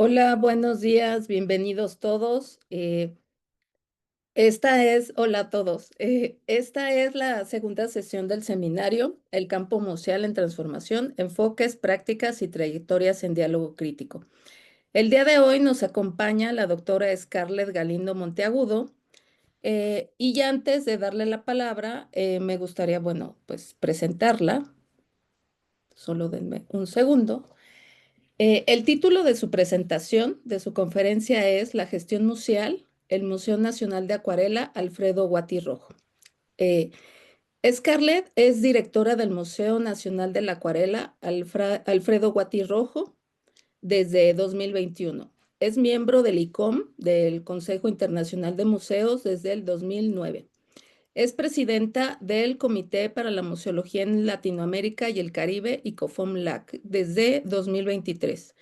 Hola, buenos días, bienvenidos todos. Hola a todos. Esta es la segunda sesión del seminario, El campo museal en transformación, enfoques, prácticas y trayectorias en diálogo crítico. El día de hoy nos acompaña la doctora Scarlett Galindo Monteagudo. Y ya antes de darle la palabra, me gustaría, bueno, pues presentarla. Solo denme un segundo. El título de su presentación, de su conferencia es La gestión museal, el Museo Nacional de Acuarela Alfredo Guatí Rojo. Eh, Scarlett es directora del Museo Nacional de la Acuarela Alfredo Guatí Rojo desde 2021. Es miembro del ICOM, del Consejo Internacional de Museos, desde el 2009. Es presidenta del Comité para la Museología en Latinoamérica y el Caribe, ICOFOM-LAC, desde 2023.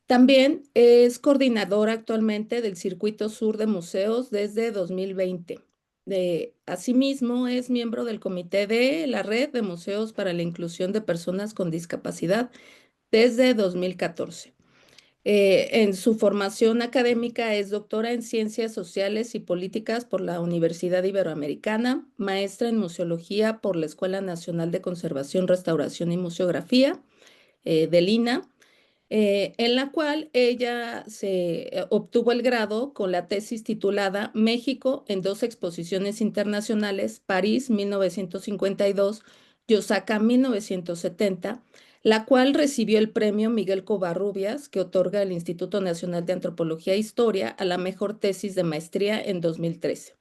También es coordinadora actualmente del Circuito Sur de Museos desde 2020. Asimismo, es miembro del comité de la Red de Museos para la Inclusión de Personas con Discapacidad desde 2014. En su formación académica es doctora en Ciencias Sociales y Políticas por la Universidad Iberoamericana, maestra en Museología por la Escuela Nacional de Conservación, Restauración y Museografía del INA, en la cual ella obtuvo el grado con la tesis titulada México en dos exposiciones internacionales, París 1952 y Osaka 1970, la cual recibió el premio Miguel Covarrubias, que otorga el Instituto Nacional de Antropología e Historia a la mejor tesis de maestría en 2013.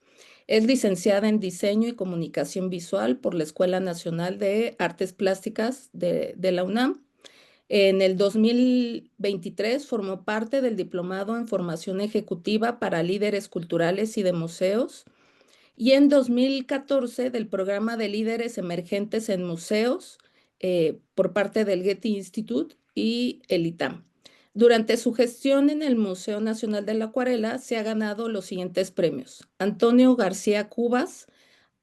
Es licenciada en Diseño y Comunicación Visual por la Escuela Nacional de Artes Plásticas de la UNAM. En el 2023 formó parte del Diplomado en Formación Ejecutiva para Líderes Culturales y de Museos y en 2014 del Programa de Líderes Emergentes en Museos por parte del Getty Institute y el ITAM. Durante su gestión en el Museo Nacional de la Acuarela se ha ganado los siguientes premios. Antonio García Cubas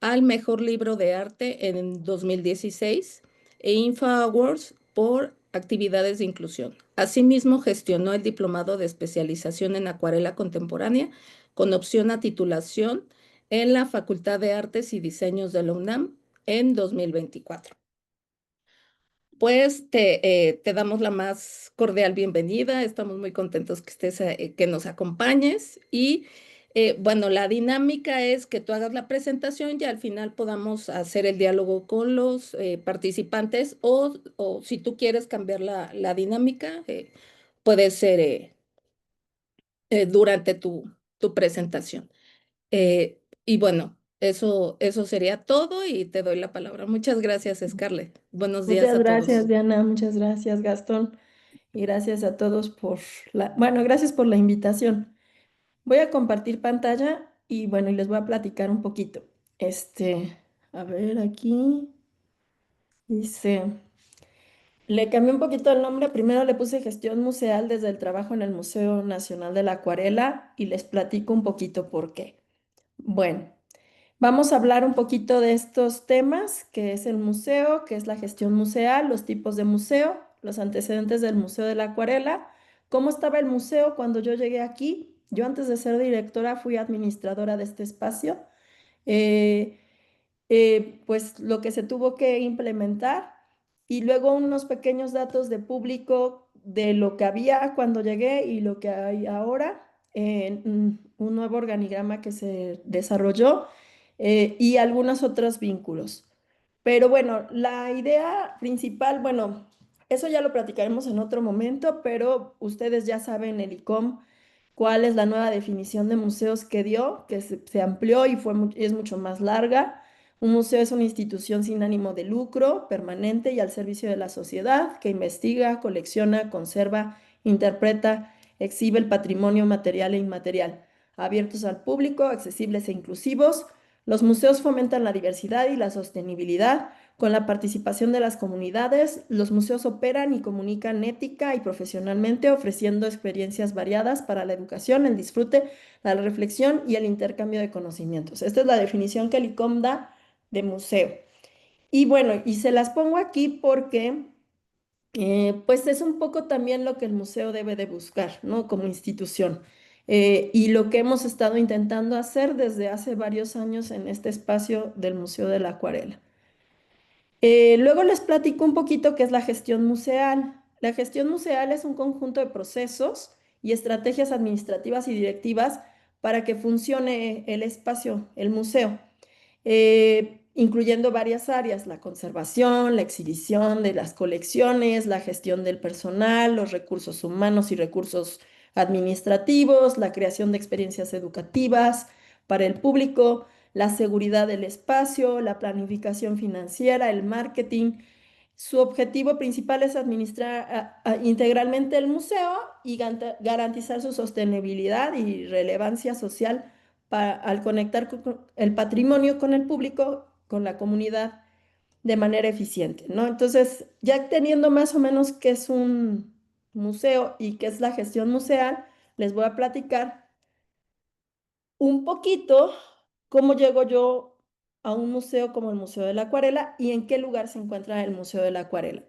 al Mejor Libro de Arte en 2016 e Infa Awards por actividades de inclusión. Asimismo, gestionó el Diplomado de Especialización en Acuarela Contemporánea con opción a titulación en la Facultad de Artes y Diseños de la UNAM en 2024. Pues te damos la más cordial bienvenida. Estamos muy contentos que que nos acompañes. Y bueno, la dinámica es que tú hagas la presentación y al final podamos hacer el diálogo con los participantes o si tú quieres cambiar la dinámica, puede ser durante tu presentación. Y bueno, eso sería todo y te doy la palabra. Muchas gracias, Scarlett. Buenos días Muchas a gracias, todos. Diana. Muchas gracias, Gastón. Y gracias a todos gracias por la invitación. Voy a compartir pantalla y bueno, y les voy a platicar un poquito. A ver, aquí dice, le cambié un poquito el nombre. Primero le puse gestión museal desde el trabajo en el Museo Nacional de la Acuarela y les platico un poquito por qué. Bueno. Vamos a hablar un poquito de estos temas, que es el museo, que es la gestión museal, los tipos de museo, los antecedentes del Museo de la Acuarela, cómo estaba el museo cuando yo llegué aquí. Yo antes de ser directora fui administradora de este espacio. Eh, pues lo que se tuvo que implementar y luego unos pequeños datos de público de lo que había cuando llegué y lo que hay ahora, un nuevo organigrama que se desarrolló y algunos otros vínculos. Pero bueno, la idea principal, bueno, eso ya lo platicaremos en otro momento, pero ustedes ya saben el ICOM cuál es la nueva definición de museos que dio, que se amplió y es mucho más larga. Un museo es una institución sin ánimo de lucro, permanente y al servicio de la sociedad, que investiga, colecciona, conserva, interpreta, exhibe el patrimonio material e inmaterial, abiertos al público, accesibles e inclusivos. Los museos fomentan la diversidad y la sostenibilidad. Con la participación de las comunidades, los museos operan y comunican ética y profesionalmente, ofreciendo experiencias variadas para la educación, el disfrute, la reflexión y el intercambio de conocimientos. Esta es la definición que el ICOM da de museo. Y bueno, y se las pongo aquí porque Pues es un poco también lo que el museo debe de buscar, ¿no? Como institución. Y lo que hemos estado intentando hacer desde hace varios años en este espacio del Museo de la Acuarela. Luego les platico un poquito qué es la gestión museal. La gestión museal es un conjunto de procesos y estrategias administrativas y directivas para que funcione el espacio, el museo, incluyendo varias áreas: la conservación, la exhibición de las colecciones, la gestión del personal, los recursos humanos y recursos administrativos, la creación de experiencias educativas para el público, la seguridad del espacio, la planificación financiera, el marketing. Su objetivo principal es administrar integralmente el museo y garantizar su sostenibilidad y relevancia social al conectar el patrimonio con el público, con la comunidad de manera eficiente, ¿no? Entonces, ya teniendo más o menos qué es un museo y qué es la gestión museal, les voy a platicar un poquito cómo llego yo a un museo como el Museo de la Acuarela y en qué lugar se encuentra el Museo de la Acuarela.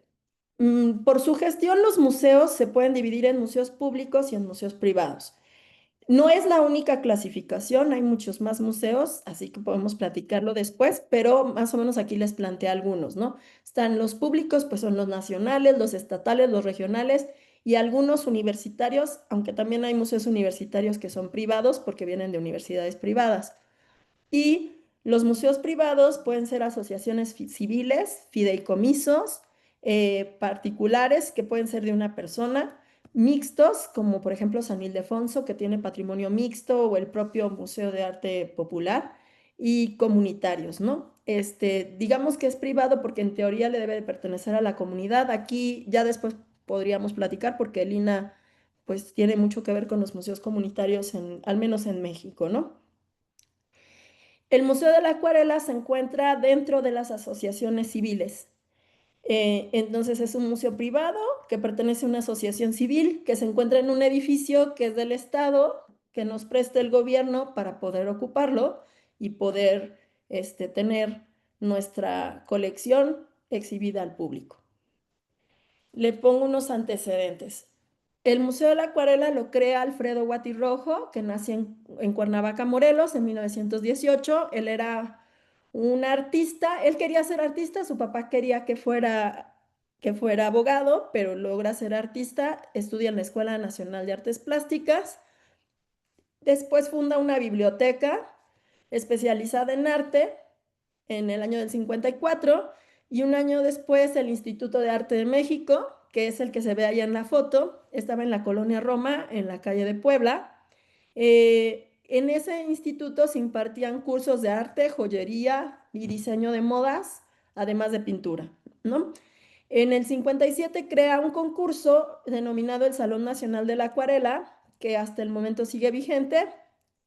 Por su gestión, los museos se pueden dividir en museos públicos y en museos privados. No es la única clasificación, hay muchos más museos, así que podemos platicarlo después, pero más o menos aquí les planteé algunos, ¿no? Están los públicos, pues son los nacionales, los estatales, los regionales y algunos universitarios, aunque también hay museos universitarios que son privados porque vienen de universidades privadas. Y los museos privados pueden ser asociaciones civiles, fideicomisos, particulares que pueden ser de una persona, mixtos, como por ejemplo San Ildefonso, que tiene patrimonio mixto, o el propio Museo de Arte Popular, y comunitarios, ¿no? Digamos que es privado porque en teoría le debe de pertenecer a la comunidad. Aquí ya después podríamos platicar porque el INAH pues tiene mucho que ver con los museos comunitarios al menos en México, ¿no? El Museo de la Acuarela se encuentra dentro de las asociaciones civiles. Entonces es un museo privado que pertenece a una asociación civil que se encuentra en un edificio que es del Estado, que nos presta el gobierno para poder ocuparlo y poder tener nuestra colección exhibida al público. Le pongo unos antecedentes. El Museo de la Acuarela lo crea Alfredo Guatirrojo, que nació en Cuernavaca, Morelos, en 1918. Él era un artista, él quería ser artista, su papá quería que fuera abogado, pero logra ser artista, estudia en la Escuela Nacional de Artes Plásticas. Después funda una biblioteca especializada en arte en el año del 54 y un año después el Instituto de Arte de México, que es el que se ve ahí en la foto, estaba en la colonia Roma, en la calle de Puebla. En ese instituto se impartían cursos de arte, joyería y diseño de modas, además de pintura, ¿no? En el 57 crea un concurso denominado el Salón Nacional de la Acuarela, que hasta el momento sigue vigente,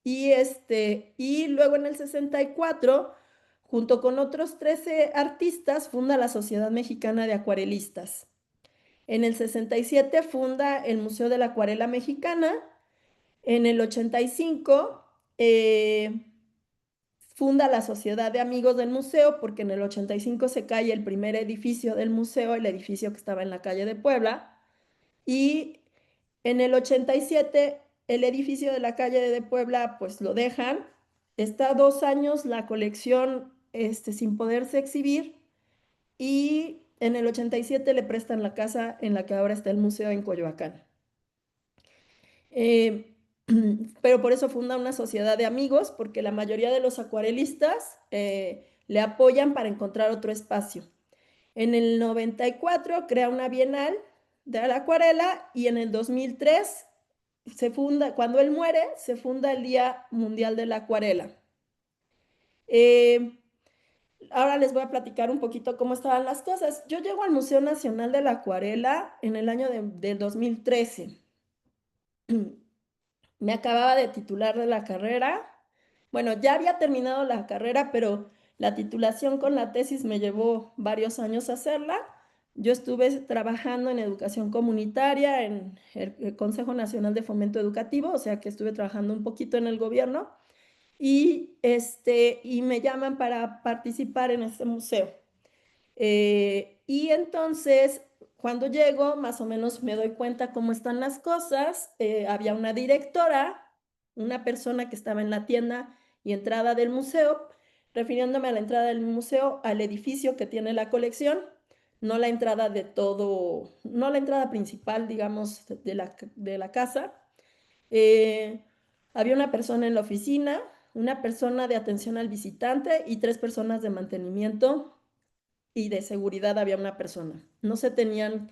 y luego en el 64, junto con otros 13 artistas, funda la Sociedad Mexicana de Acuarelistas. En el 67 funda el Museo de la Acuarela Mexicana. En el 85 funda la Sociedad de Amigos del Museo, porque en el 85 se cae el primer edificio del museo, el edificio que estaba en la calle de Puebla, y en el 87 el edificio de la calle de Puebla pues lo dejan, está 2 años la colección sin poderse exhibir, y en el 87 le prestan la casa en la que ahora está el museo en Coyoacán. Eh, pero por eso funda una sociedad de amigos, porque la mayoría de los acuarelistas le apoyan para encontrar otro espacio. En el 94 crea una bienal de la acuarela y en el 2003 se funda, cuando él muere, se funda el Día Mundial de la Acuarela. Eh, Ahora les voy a platicar un poquito cómo estaban las cosas. Yo llego al Museo Nacional de la Acuarela en el año del 2013. Me acababa de titular de la carrera. Bueno, ya había terminado la carrera, pero la titulación con la tesis me llevó varios años hacerla. Yo estuve trabajando en educación comunitaria en el Consejo Nacional de Fomento Educativo, o sea que estuve trabajando un poquito en el gobierno y me llaman para participar en este museo. Y entonces, cuando llego, más o menos me doy cuenta cómo están las cosas. Había una directora, una persona que estaba en la tienda y entrada del museo, refiriéndome a la entrada del museo, al edificio que tiene la colección, no la entrada de todo, no la entrada principal, digamos, de la casa. Eh, Había una persona en la oficina, una persona de atención al visitante y tres personas de mantenimiento y de seguridad había una persona. No se tenían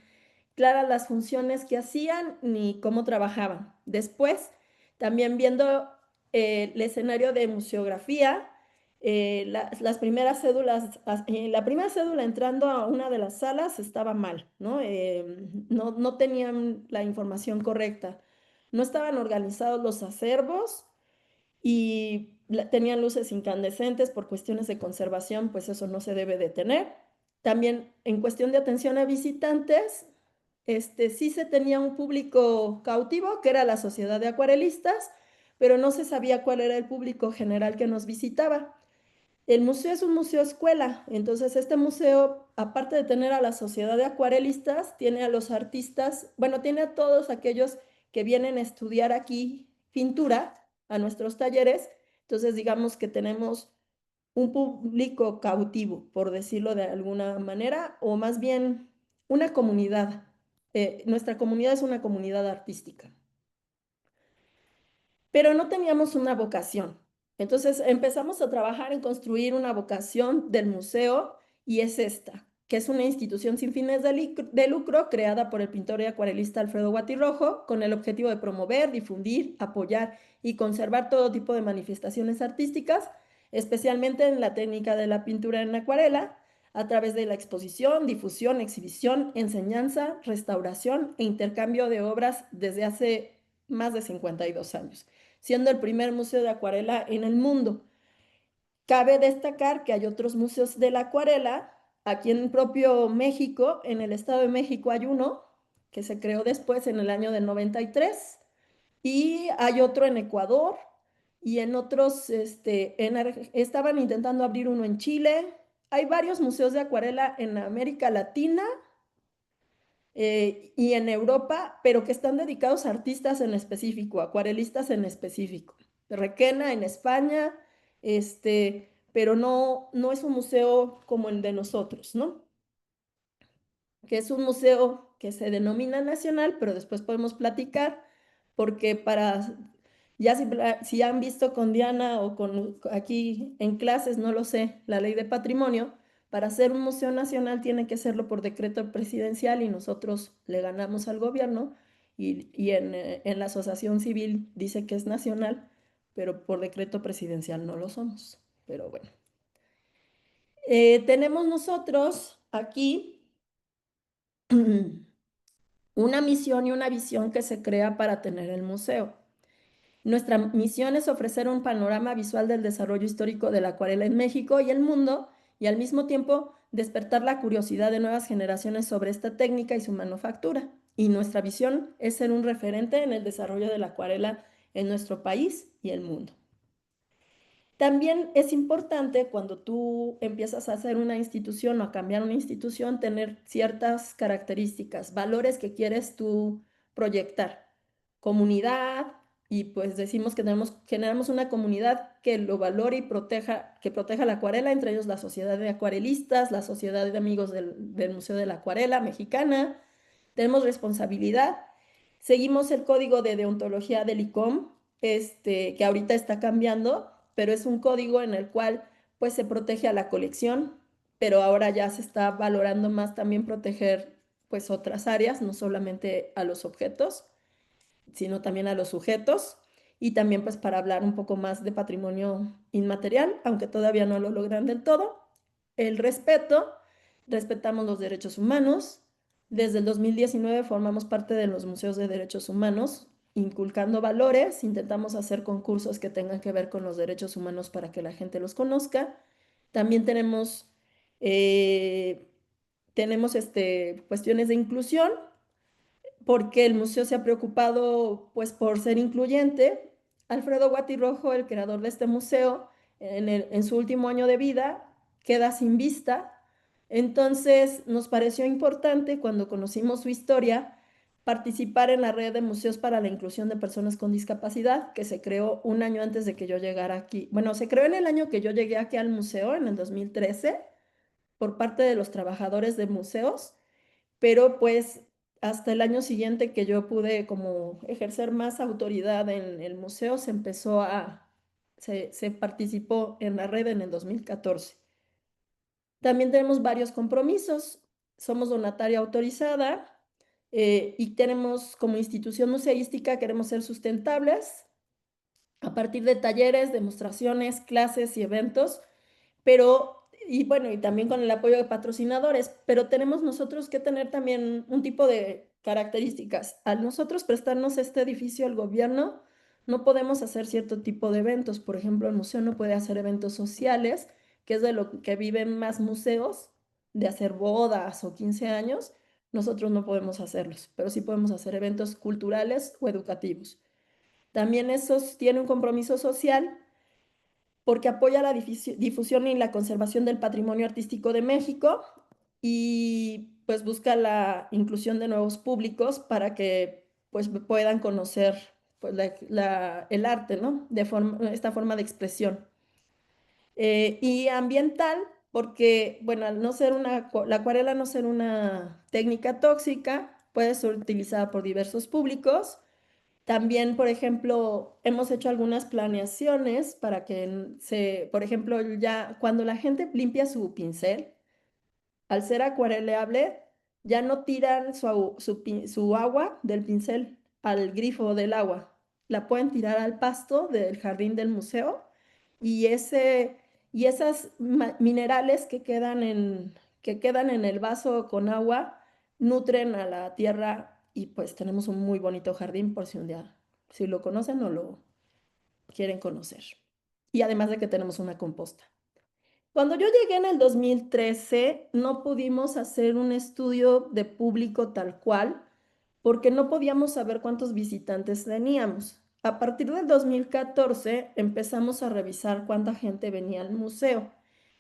claras las funciones que hacían ni cómo trabajaban. Después, también viendo el escenario de museografía, las primeras cédulas, la primera cédula entrando a una de las salas estaba mal, ¿no? No tenían la información correcta. No estaban organizados los acervos y tenían luces incandescentes por cuestiones de conservación, pues eso no se debe de tener. También en cuestión de atención a visitantes, sí se tenía un público cautivo, que era la Sociedad de Acuarelistas, pero no se sabía cuál era el público general que nos visitaba. El museo es un museo escuela, entonces este museo, aparte de tener a la Sociedad de Acuarelistas, tiene a los artistas, bueno, tiene a todos aquellos que vienen a estudiar aquí pintura, a nuestros talleres. Entonces, digamos que tenemos un público cautivo, por decirlo de alguna manera, o más bien una comunidad. Nuestra comunidad es una comunidad artística, pero no teníamos una vocación. Entonces empezamos a trabajar en construir una vocación del museo y es esta, que es una institución sin fines de lucro creada por el pintor y acuarelista Alfredo Guatirrojo con el objetivo de promover, difundir, apoyar y conservar todo tipo de manifestaciones artísticas, especialmente en la técnica de la pintura en acuarela, a través de la exposición, difusión, exhibición, enseñanza, restauración e intercambio de obras desde hace más de 52 años, siendo el primer museo de acuarela en el mundo. Cabe destacar que hay otros museos de la acuarela. Aquí en propio México, en el Estado de México hay uno que se creó después en el año del 93 y hay otro en Ecuador y en otros, estaban intentando abrir uno en Chile. Hay varios museos de acuarela en América Latina y en Europa, pero que están dedicados a artistas en específico, acuarelistas en específico. Requena en España, pero no es un museo como el de nosotros, ¿no? Que es un museo que se denomina nacional, pero después podemos platicar, porque ya si han visto con Diana o con aquí en clases, no lo sé, la ley de patrimonio, para ser un museo nacional tiene que serlo por decreto presidencial y nosotros le ganamos al gobierno y en la asociación civil dice que es nacional, pero por decreto presidencial no lo somos. Pero bueno, tenemos nosotros aquí una misión y una visión que se crea para tener el museo. Nuestra misión es ofrecer un panorama visual del desarrollo histórico de la acuarela en México y el mundo y al mismo tiempo despertar la curiosidad de nuevas generaciones sobre esta técnica y su manufactura. Y nuestra visión es ser un referente en el desarrollo de la acuarela en nuestro país y el mundo. También es importante cuando tú empiezas a hacer una institución o a cambiar una institución, tener ciertas características, valores que quieres tú proyectar. Comunidad, y pues decimos que generamos una comunidad que lo valore y proteja, que proteja la acuarela, entre ellos la Sociedad de Acuarelistas, la Sociedad de Amigos del Museo de la Acuarela Mexicana. Tenemos responsabilidad. Seguimos el código de deontología del ICOM, que ahorita está cambiando, pero es un código en el cual pues se protege a la colección, pero ahora ya se está valorando más también proteger pues otras áreas, no solamente a los objetos, sino también a los sujetos y también pues para hablar un poco más de patrimonio inmaterial, aunque todavía no lo logran del todo. El respeto, respetamos los derechos humanos. Desde el 2019 formamos parte de los museos de derechos humanos, inculcando valores, intentamos hacer concursos que tengan que ver con los derechos humanos para que la gente los conozca. También eh, tenemos cuestiones de inclusión, porque el museo se ha preocupado pues por ser incluyente. Alfredo Guatirrojo, el creador de este museo, en su último año de vida, queda sin vista Entonces, nos pareció importante cuando conocimos su historia participar en la red de museos para la inclusión de personas con discapacidad, que se creó un año antes de que yo llegara aquí. Bueno, se creó en el año que yo llegué aquí al museo, en el 2013, por parte de los trabajadores de museos, pero pues hasta el año siguiente que yo pude como ejercer más autoridad en el museo, se participó en la red en el 2014. También tenemos varios compromisos. Somos donataria autorizada y tenemos como institución museística, queremos ser sustentables a partir de talleres, demostraciones, clases y eventos, pero, y bueno, y también con el apoyo de patrocinadores, pero tenemos nosotros que tener también un tipo de características. Al nosotros prestarnos este edificio al gobierno, no podemos hacer cierto tipo de eventos. Por ejemplo, el museo no puede hacer eventos sociales, que es de lo que viven más museos, de hacer bodas o 15 años. Nosotros no podemos hacerlos, pero sí podemos hacer eventos culturales o educativos. También esos tiene un compromiso social porque apoya la difusión y la conservación del patrimonio artístico de México y pues busca la inclusión de nuevos públicos para que pues puedan conocer pues, el arte, ¿no? Esta forma de expresión. Y ambiental, porque, bueno, al no ser la acuarela no ser una técnica tóxica, puede ser utilizada por diversos públicos. También, por ejemplo, hemos hecho algunas planeaciones para que por ejemplo, ya cuando la gente limpia su pincel, al ser acuareleable, ya no tiran su agua del pincel al grifo del agua. La pueden tirar al pasto del jardín del museo y, y esas minerales que quedan en el vaso con agua nutren a la tierra y pues tenemos un muy bonito jardín por si un día, si lo conocen o lo quieren conocer. Y además de que tenemos una composta. Cuando yo llegué en el 2013, no pudimos hacer un estudio de público tal cual, porque no podíamos saber cuántos visitantes teníamos. A partir del 2014 empezamos a revisar cuánta gente venía al museo.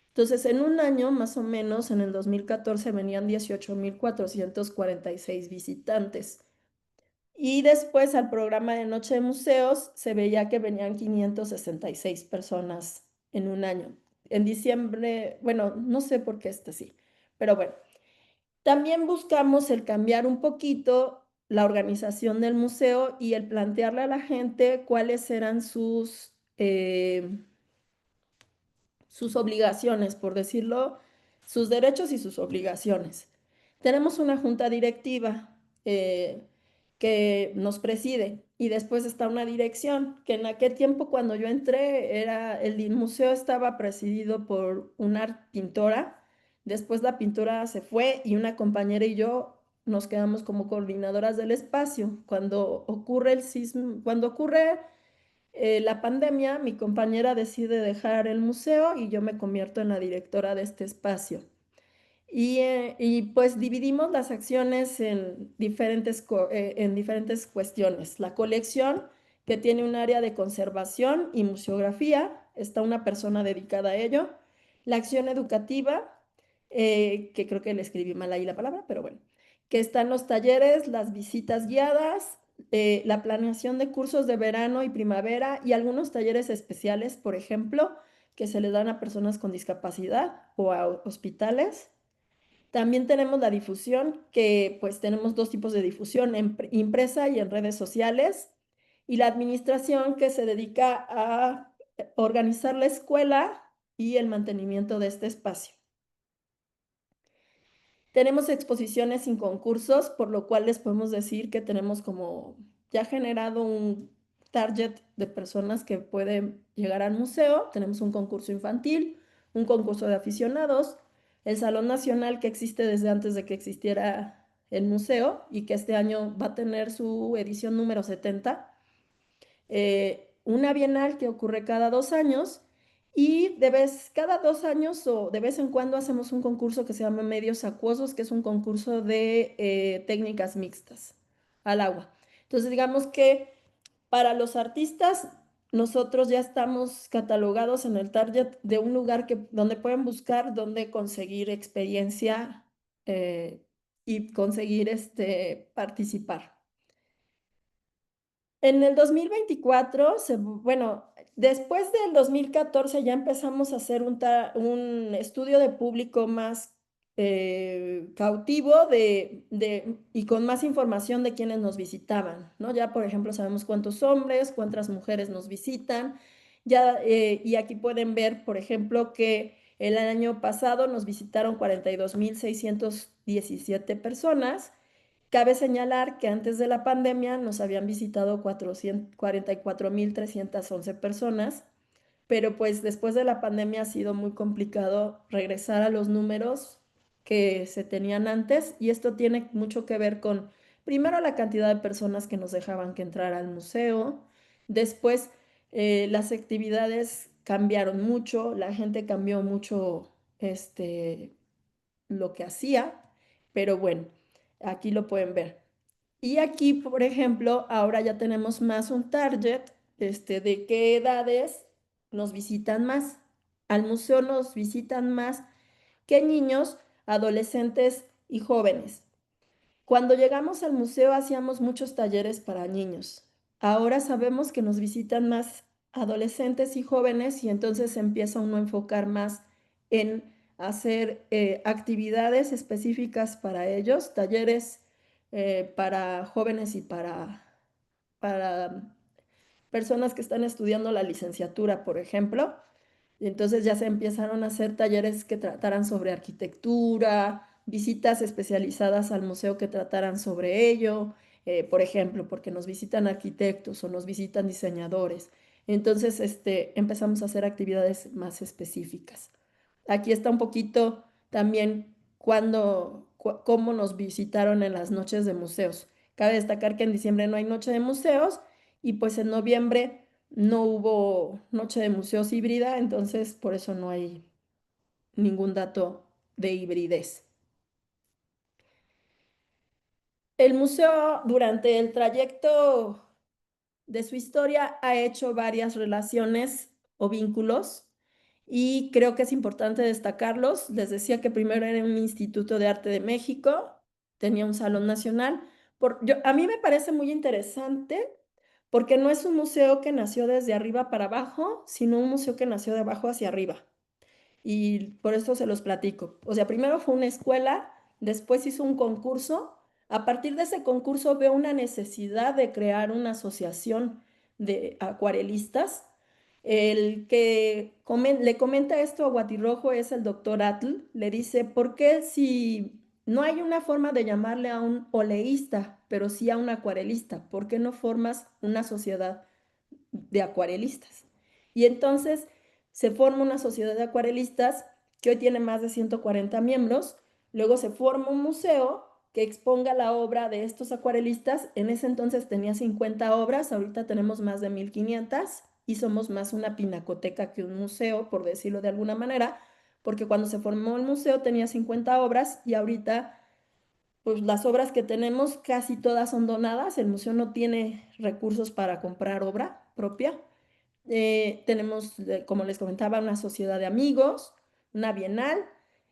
Entonces, en un año, más o menos, en el 2014 venían 18,446 visitantes. Y después al programa de Noche de Museos se veía que venían 566 personas en un año. En diciembre, bueno, no sé por qué sí, pero bueno, también buscamos el cambiar un poquito la organización del museo y el plantearle a la gente cuáles eran sus obligaciones, por decirlo, sus derechos y sus obligaciones. Tenemos una junta directiva que nos preside y después está una dirección, que en aquel tiempo cuando yo entré el museo estaba presidido por una pintora, después la pintora se fue y una compañera y yo nos quedamos como coordinadoras del espacio. Cuando ocurre el sismo, cuando ocurre la pandemia, mi compañera decide dejar el museo y yo me convierto en la directora de este espacio. Y pues dividimos las acciones en diferentes cuestiones. La colección, que tiene un área de conservación y museografía, está una persona dedicada a ello. La acción educativa, que creo que le escribí mal ahí la palabra, pero bueno, que están los talleres, las visitas guiadas, la planeación de cursos de verano y primavera y algunos talleres especiales, por ejemplo, que se les dan a personas con discapacidad o a hospitales. También tenemos la difusión, que pues tenemos dos tipos de difusión, impresa y en redes sociales, y la administración que se dedica a organizar la escuela y el mantenimiento de este espacio. Tenemos exposiciones sin concursos, por lo cual les podemos decir que tenemos como ya generado un target de personas que pueden llegar al museo. Tenemos un concurso infantil, un concurso de aficionados, el Salón Nacional que existe desde antes de que existiera el museo y que este año va a tener su edición número 70, una bienal que ocurre cada 2 años y cada 2 años o de vez en cuando hacemos un concurso que se llama Medios Acuosos, que es un concurso de técnicas mixtas al agua. Entonces, digamos que para los artistas nosotros ya estamos catalogados en el target de un lugar donde pueden buscar dónde conseguir experiencia y conseguir participar. En el 2024, bueno, después del 2014 ya empezamos a hacer un estudio de público más cautivo y con más información de quienes nos visitaban, ¿no? Ya, por ejemplo, sabemos cuántos hombres, cuántas mujeres nos visitan. Ya, y aquí pueden ver, por ejemplo, que el año pasado nos visitaron 42,617 personas. Cabe señalar que antes de la pandemia nos habían visitado 44,311 personas, pero pues después de la pandemia ha sido muy complicado regresar a los números que se tenían antes, y esto tiene mucho que ver con, primero, la cantidad de personas que nos dejaban que entrar al museo. Después, las actividades cambiaron mucho, la gente cambió mucho lo que hacía, pero bueno, aquí lo pueden ver. Y aquí, por ejemplo, ahora ya tenemos más un target, de qué edades nos visitan más. Al museo nos visitan más que niños, adolescentes y jóvenes. Cuando llegamos al museo hacíamos muchos talleres para niños. Ahora sabemos que nos visitan más adolescentes y jóvenes, y entonces empieza uno a enfocar más en hacer actividades específicas para ellos, talleres para jóvenes y para personas que están estudiando la licenciatura, por ejemplo. Y entonces ya se empezaron a hacer talleres que trataran sobre arquitectura, visitas especializadas al museo que trataran sobre ello, por ejemplo, porque nos visitan arquitectos o nos visitan diseñadores. Entonces, empezamos a hacer actividades más específicas. Aquí está un poquito también cómo nos visitaron en las noches de museos. Cabe destacar que en diciembre no hay noche de museos, y pues en noviembre no hubo noche de museos híbrida, entonces por eso no hay ningún dato de hibridez. El museo, durante el trayecto de su historia, ha hecho varias relaciones o vínculos, y creo que es importante destacarlos. Les decía que primero era un Instituto de Arte de México, tenía un Salón Nacional. A mí me parece muy interesante porque no es un museo que nació desde arriba para abajo, sino un museo que nació de abajo hacia arriba. Y por eso se los platico. O sea, primero fue una escuela, después hizo un concurso. A partir de ese concurso veo una necesidad de crear una asociación de acuarelistas. El que le comenta esto a Guatirrojo es el doctor Atl. Le dice: ¿por qué, si no hay una forma de llamarle a un oleísta, pero sí a un acuarelista, por qué no formas una sociedad de acuarelistas? Y entonces se forma una sociedad de acuarelistas que hoy tiene más de 140 miembros. Luego se forma un museo que exponga la obra de estos acuarelistas. En ese entonces tenía 50 obras, ahorita tenemos más de 1,500, y somos más una pinacoteca que un museo, por decirlo de alguna manera, porque cuando se formó el museo tenía 50 obras, y ahorita pues las obras que tenemos casi todas son donadas. El museo no tiene recursos para comprar obra propia. Tenemos, como les comentaba, una sociedad de amigos, una bienal,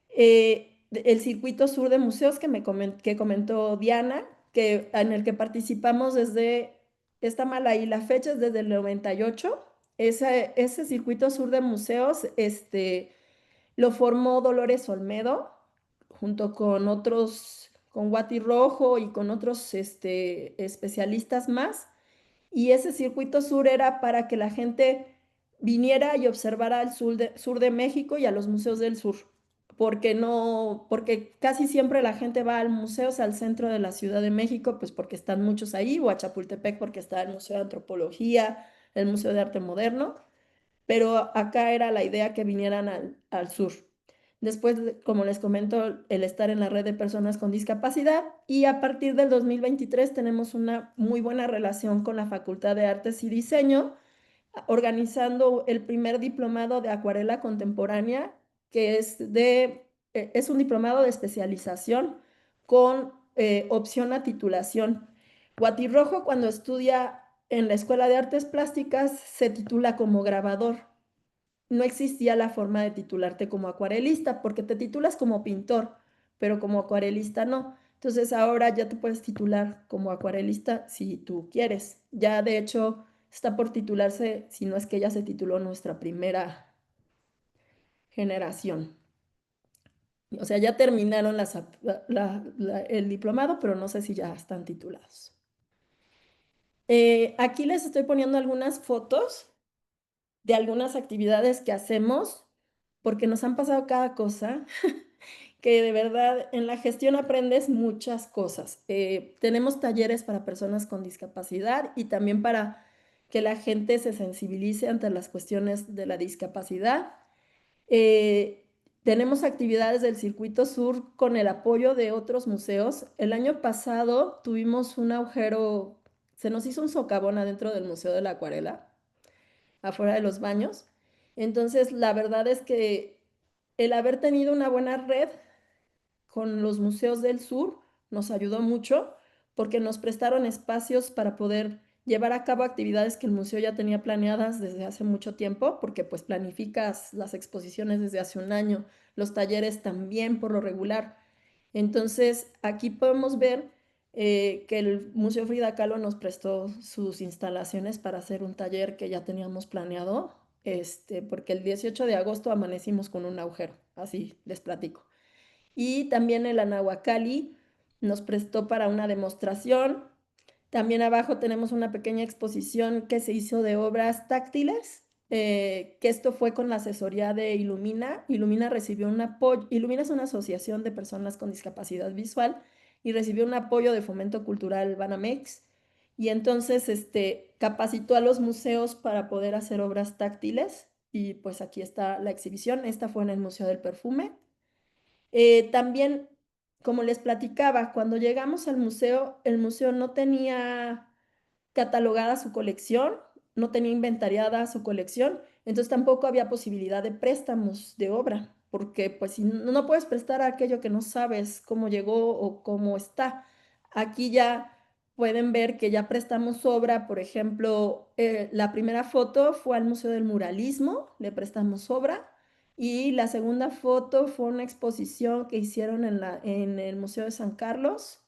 el circuito sur de museos que comentó Diana, en el que participamos desde, está mal ahí la fecha, es desde el 98. Ese circuito sur de museos lo formó Dolores Olmedo junto con otros, con Guati Rojo y con otros especialistas más. Y ese circuito sur era para que la gente viniera y observara el sur de México y a los museos del sur. Porque no, porque casi siempre la gente va al museos al centro de la Ciudad de México, pues porque están muchos ahí, o a Chapultepec porque está el Museo de Antropología, el Museo de Arte Moderno, pero acá era la idea que vinieran al sur. Después, como les comento, el estar en la red de personas con discapacidad, y a partir del 2023 tenemos una muy buena relación con la Facultad de Artes y Diseño, organizando el primer diplomado de acuarela contemporánea, que es un diplomado de especialización con opción a titulación. Guatirrojo, cuando estudia en la Escuela de Artes Plásticas se titula como grabador. No existía la forma de titularte como acuarelista, porque te titulas como pintor, pero como acuarelista no. Entonces ahora ya te puedes titular como acuarelista si tú quieres. Ya de hecho está por titularse, si no es que ya se tituló nuestra primera generación. O sea, ya terminaron el diplomado, pero no sé si ya están titulados. Aquí les estoy poniendo algunas fotos de algunas actividades que hacemos, porque nos han pasado cada cosa, que de verdad en la gestión aprendes muchas cosas. Tenemos talleres para personas con discapacidad y también para que la gente se sensibilice ante las cuestiones de la discapacidad. Eh, Tenemos actividades del Circuito Sur con el apoyo de otros museos. El año pasado tuvimos un agujero, se nos hizo un socavón adentro del Museo de la Acuarela, afuera de los baños. Entonces, la verdad es que el haber tenido una buena red con los museos del sur nos ayudó mucho porque nos prestaron espacios para poder llevar a cabo actividades que el museo ya tenía planeadas desde hace mucho tiempo, porque pues planificas las exposiciones desde hace un año, los talleres también por lo regular. Entonces, aquí podemos ver que el Museo Frida Kahlo nos prestó sus instalaciones para hacer un taller que ya teníamos planeado, porque el 18 de agosto amanecimos con un agujero, así les platico. Y también el Anahuacalli nos prestó para una demostración. También abajo tenemos una pequeña exposición que se hizo de obras táctiles, que esto fue con la asesoría de Ilumina. Ilumina recibió un apoyo. Ilumina es una asociación de personas con discapacidad visual y recibió un apoyo de Fomento Cultural Banamex. Y entonces capacitó a los museos para poder hacer obras táctiles. Y pues aquí está la exhibición. Esta fue en el Museo del Perfume. También, como les platicaba, cuando llegamos al museo, el museo no tenía catalogada su colección, no tenía inventariada su colección, entonces tampoco había posibilidad de préstamos de obra, porque pues si no puedes prestar aquello que no sabes cómo llegó o cómo está. Aquí ya pueden ver que ya prestamos obra, por ejemplo, la primera foto fue al Museo del Muralismo, le prestamos obra. Y la segunda foto fue una exposición que hicieron en el Museo de San Carlos,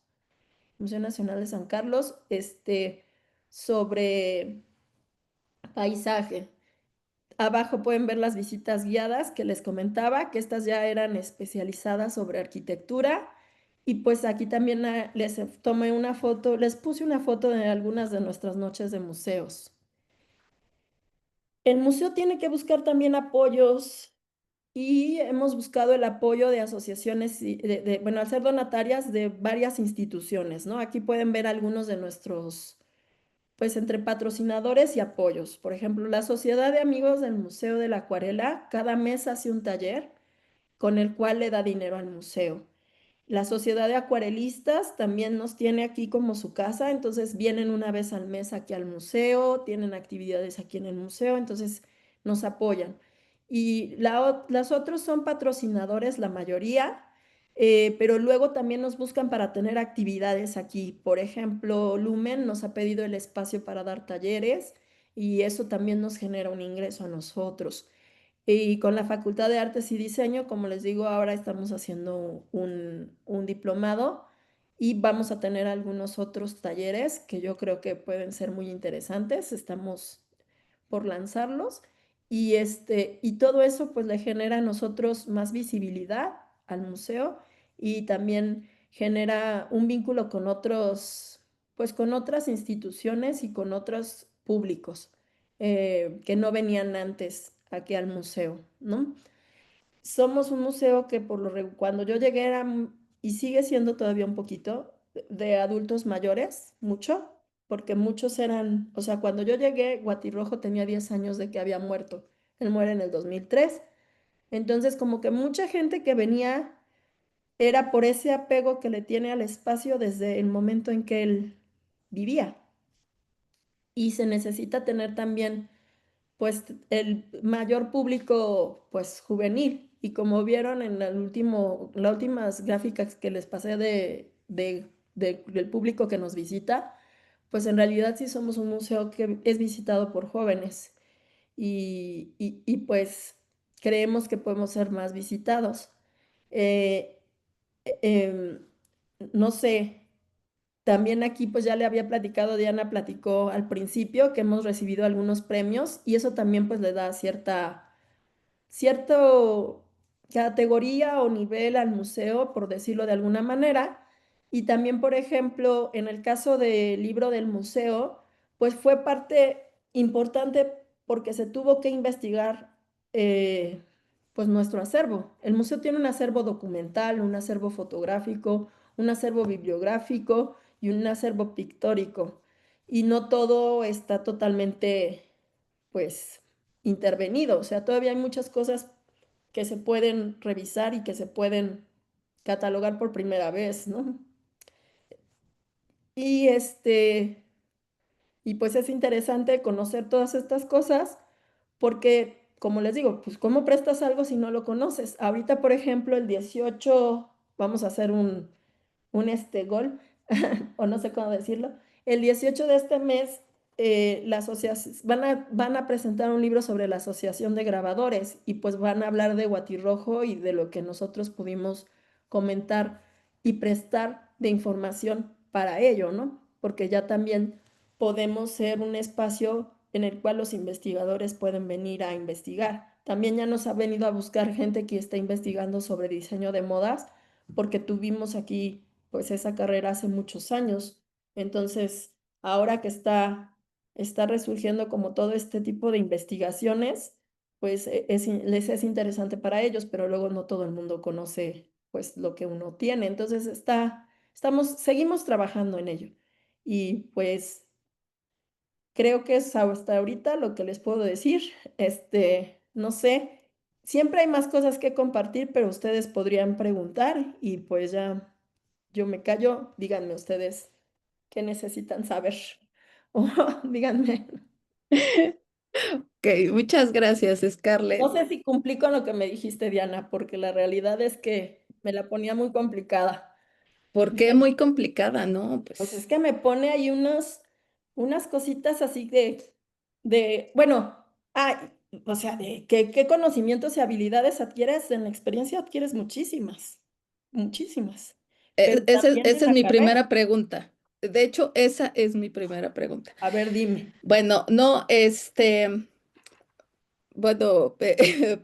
Museo Nacional de San Carlos, sobre paisaje. Abajo pueden ver las visitas guiadas que les comentaba, que estas ya eran especializadas sobre arquitectura. Y pues aquí también les tomé una foto, les puse una foto de algunas de nuestras noches de museos. El museo tiene que buscar también apoyos y hemos buscado el apoyo de asociaciones, bueno, al ser donatarias de varias instituciones, ¿no? Aquí pueden ver algunos de nuestros, pues entre patrocinadores y apoyos. Por ejemplo, la Sociedad de Amigos del Museo de la Acuarela cada mes hace un taller con el cual le da dinero al museo. La Sociedad de Acuarelistas también nos tiene aquí como su casa, entonces vienen una vez al mes aquí al museo, tienen actividades aquí en el museo, entonces nos apoyan. Y las otros son patrocinadores, la mayoría, pero luego también nos buscan para tener actividades aquí. Por ejemplo, Lumen nos ha pedido el espacio para dar talleres y eso también nos genera un ingreso a nosotros. Y con la Facultad de Artes y Diseño, como les digo, ahora estamos haciendo un diplomado y vamos a tener algunos otros talleres que yo creo que pueden ser muy interesantes. Estamos por lanzarlos y todo eso pues le genera a nosotros más visibilidad al museo y también genera un vínculo con otros, pues con otras instituciones y con otros públicos que no venían antes aquí al museo, ¿no? Somos un museo que cuando yo llegué era, y sigue siendo todavía un poquito, de adultos mayores, mucho, porque muchos eran, o sea, cuando yo llegué, Guatirrojo tenía 10 años de que había muerto. Él muere en el 2003. Entonces, como que mucha gente que venía era por ese apego que le tiene al espacio desde el momento en que él vivía. Y se necesita tener también pues el mayor público pues juvenil. Y como vieron en las últimas gráficas que les pasé del público que nos visita, pues en realidad sí somos un museo que es visitado por jóvenes pues creemos que podemos ser más visitados. Eh, em, no sé, también aquí pues ya le había platicado, Diana platicó al principio que hemos recibido algunos premios y eso también pues le da cierto categoría o nivel al museo, por decirlo de alguna manera. Y también, por ejemplo, en el caso del libro del museo, pues fue parte importante porque se tuvo que investigar pues nuestro acervo. El museo tiene un acervo documental, un acervo fotográfico, un acervo bibliográfico y un acervo pictórico. Y no todo está totalmente pues intervenido. O sea, todavía hay muchas cosas que se pueden revisar y que se pueden catalogar por primera vez, ¿no? Y y pues es interesante conocer todas estas cosas porque, como les digo, pues ¿cómo prestas algo si no lo conoces? Ahorita, por ejemplo, el 18 vamos a hacer un gol, o no sé cómo decirlo. El 18 de este mes, la asociación, van a presentar un libro sobre la Asociación de Grabadores y pues van a hablar de Guatirrojo y de lo que nosotros pudimos comentar y prestar de información para ello, ¿no? Porque ya también podemos ser un espacio en el cual los investigadores pueden venir a investigar. También ya nos ha venido a buscar gente que está investigando sobre diseño de modas, porque tuvimos aquí pues esa carrera hace muchos años. Entonces, ahora que está resurgiendo como todo este tipo de investigaciones, pues les es interesante para ellos, pero luego no todo el mundo conoce pues lo que uno tiene. Entonces, seguimos trabajando en ello. Y pues creo que es hasta ahorita lo que les puedo decir. No sé, siempre hay más cosas que compartir, pero ustedes podrían preguntar y pues ya yo me callo, díganme ustedes qué necesitan saber. O díganme, Ok, muchas gracias, no Scarlett. sé si cumplí con lo que me dijiste, Diana, porque la realidad es que me la ponía muy complicada. ¿Por qué muy complicada, no? Pues es Pues que me pone ahí unas cositas así bueno, o sea, de qué conocimientos y habilidades adquieres en la experiencia, adquieres muchísimas, muchísimas, pero también en esa es la mi carrera. primera pregunta. De hecho, esa es mi primera pregunta. A ver, dime, Bueno, no, bueno,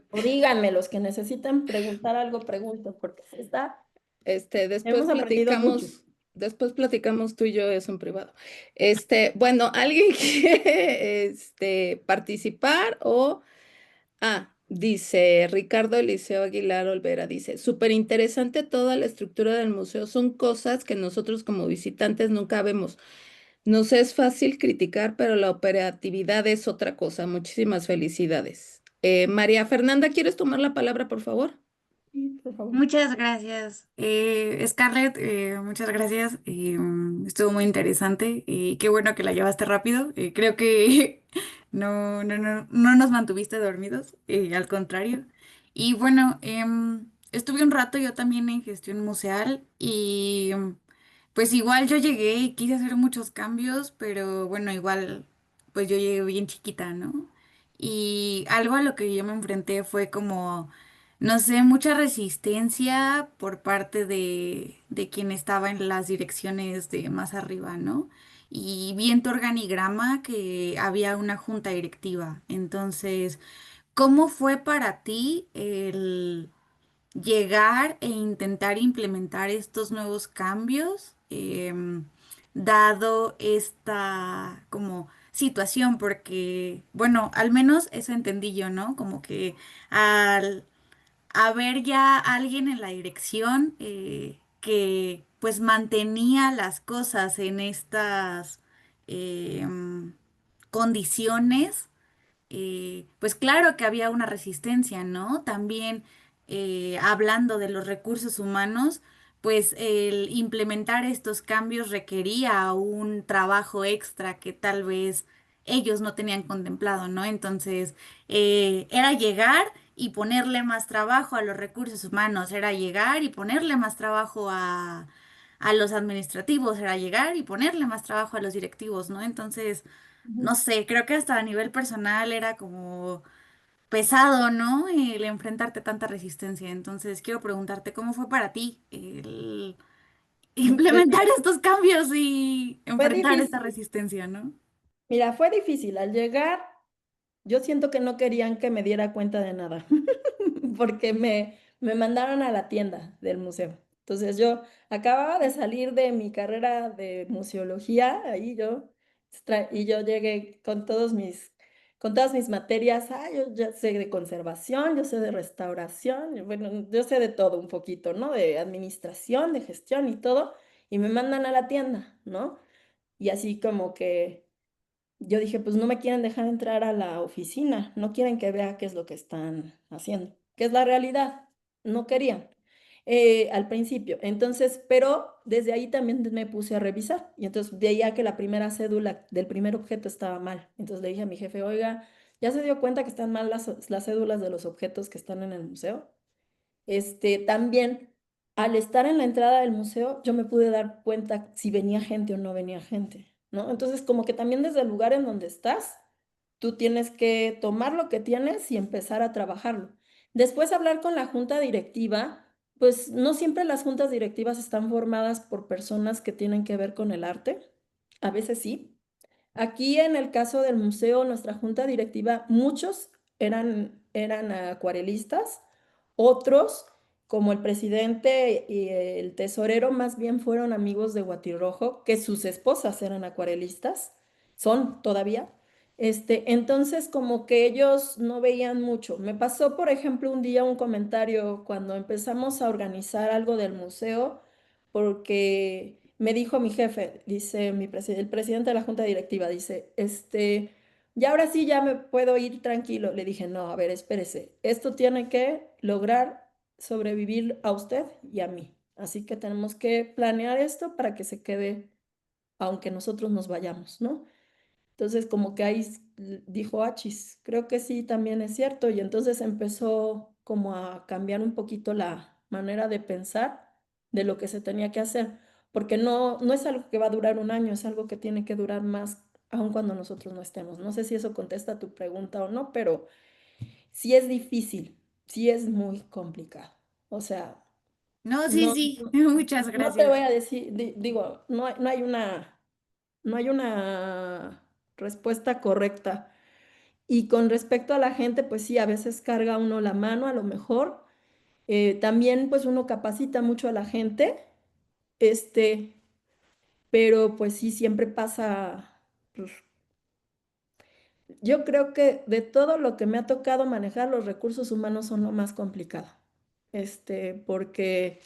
o díganme, los que necesitan preguntar algo, pregunto, porque después hemos aprendido mucho. después platicamos tú y yo eso en privado. Bueno, ¿alguien quiere, participar o... dice Ricardo Eliseo Aguilar Olvera, dice, súper interesante toda la estructura del museo, son cosas que nosotros como visitantes nunca vemos. Nos es fácil criticar, pero la operatividad es otra cosa. Muchísimas felicidades. María Fernanda, ¿quieres tomar la palabra, por favor? Sí, por favor. Muchas gracias, Scarlett, muchas gracias. Estuvo muy interesante y qué bueno que la llevaste rápido. Creo que no nos mantuviste dormidos, al contrario. Y bueno, estuve un rato yo también en gestión museal y pues igual yo llegué y quise hacer muchos cambios, pero bueno, igual pues yo llegué bien chiquita, ¿no? Y algo a lo que yo me enfrenté fue como no sé, mucha resistencia por parte de quien estaba en las direcciones de más arriba, ¿no? Y vi en tu organigrama que había una junta directiva. Entonces, ¿cómo fue para ti el llegar e intentar implementar estos nuevos cambios, dado esta como situación? Porque, bueno, al menos eso entendí yo, ¿no? Como que al haber ya alguien en la dirección que pues mantenía las cosas en estas condiciones, pues claro que había una resistencia, ¿no? También hablando de los recursos humanos, pues el implementar estos cambios requería un trabajo extra que tal vez ellos no tenían contemplado, ¿no? Entonces, era llegar y ponerle más trabajo a los recursos humanos, era llegar y ponerle más trabajo a los administrativos, era llegar y ponerle más trabajo a los directivos, ¿no? Entonces, Ujú. no sé, creo que hasta a nivel personal era como pesado, ¿no? El enfrentarte a tanta resistencia. Entonces, quiero preguntarte, ¿cómo fue para ti el Pues implementar estos cambios y fue enfrentar esta difícil. resistencia, ¿no? Mira, fue difícil. Al llegar, yo siento que no querían que me diera cuenta de nada, porque me mandaron a la tienda del museo. Entonces yo acababa de salir de mi carrera de museología, ahí yo, y yo llegué con todas mis materias. Yo ya sé de conservación, yo sé de restauración, bueno, yo sé de todo un poquito, ¿no? De administración, de gestión y todo, y me mandan a la tienda, ¿no? Y así como que yo dije, pues no me quieren dejar entrar a la oficina, no quieren que vea qué es lo que están haciendo, que es la realidad, no querían al principio. Entonces, pero desde ahí también me puse a revisar y entonces veía que la primera cédula del primer objeto estaba mal. Entonces le dije a mi jefe, oiga, ¿ya se dio cuenta que están mal las cédulas de los objetos que están en el museo? También, al estar en la entrada del museo, yo me pude dar cuenta si venía gente o no venía gente, ¿no? Entonces, como que también desde el lugar en donde estás, tú tienes que tomar lo que tienes y empezar a trabajarlo. Después, hablar con la junta directiva, pues no siempre las juntas directivas están formadas por personas que tienen que ver con el arte, a veces sí. Aquí en el caso del museo, nuestra junta directiva, muchos eran acuarelistas, otros, como el presidente y el tesorero, más bien fueron amigos de Guatirrojo, que sus esposas eran acuarelistas, son todavía. Entonces, como que ellos no veían mucho. Me pasó, por ejemplo, un día un comentario cuando empezamos a organizar algo del museo porque me dijo mi jefe, dice el presidente de la junta directiva, dice, ya ahora sí ya me puedo ir tranquilo. Le dije, no, a ver, espérese, esto tiene que lograr sobrevivir a usted y a mí. Así que tenemos que planear esto para que se quede, aunque nosotros nos vayamos, ¿no? Entonces, como que ahí dijo, achis, creo que sí, también es cierto. Y entonces empezó como a cambiar un poquito la manera de pensar de lo que se tenía que hacer, porque no es algo que va a durar un año, es algo que tiene que durar más, aun cuando nosotros no estemos. No sé si eso contesta tu pregunta o no, pero sí es difícil, sí es muy complicado. O sea, No, sí, no, sí, muchas no te gracias. voy a decir, digo, no hay una respuesta correcta. Y con respecto a la gente, pues sí, a veces carga uno la mano, a lo mejor. También pues uno capacita mucho a la gente, este, pero pues sí, siempre pasa. Pues, yo creo que de todo lo que me ha tocado manejar, los recursos humanos son lo más complicado. Porque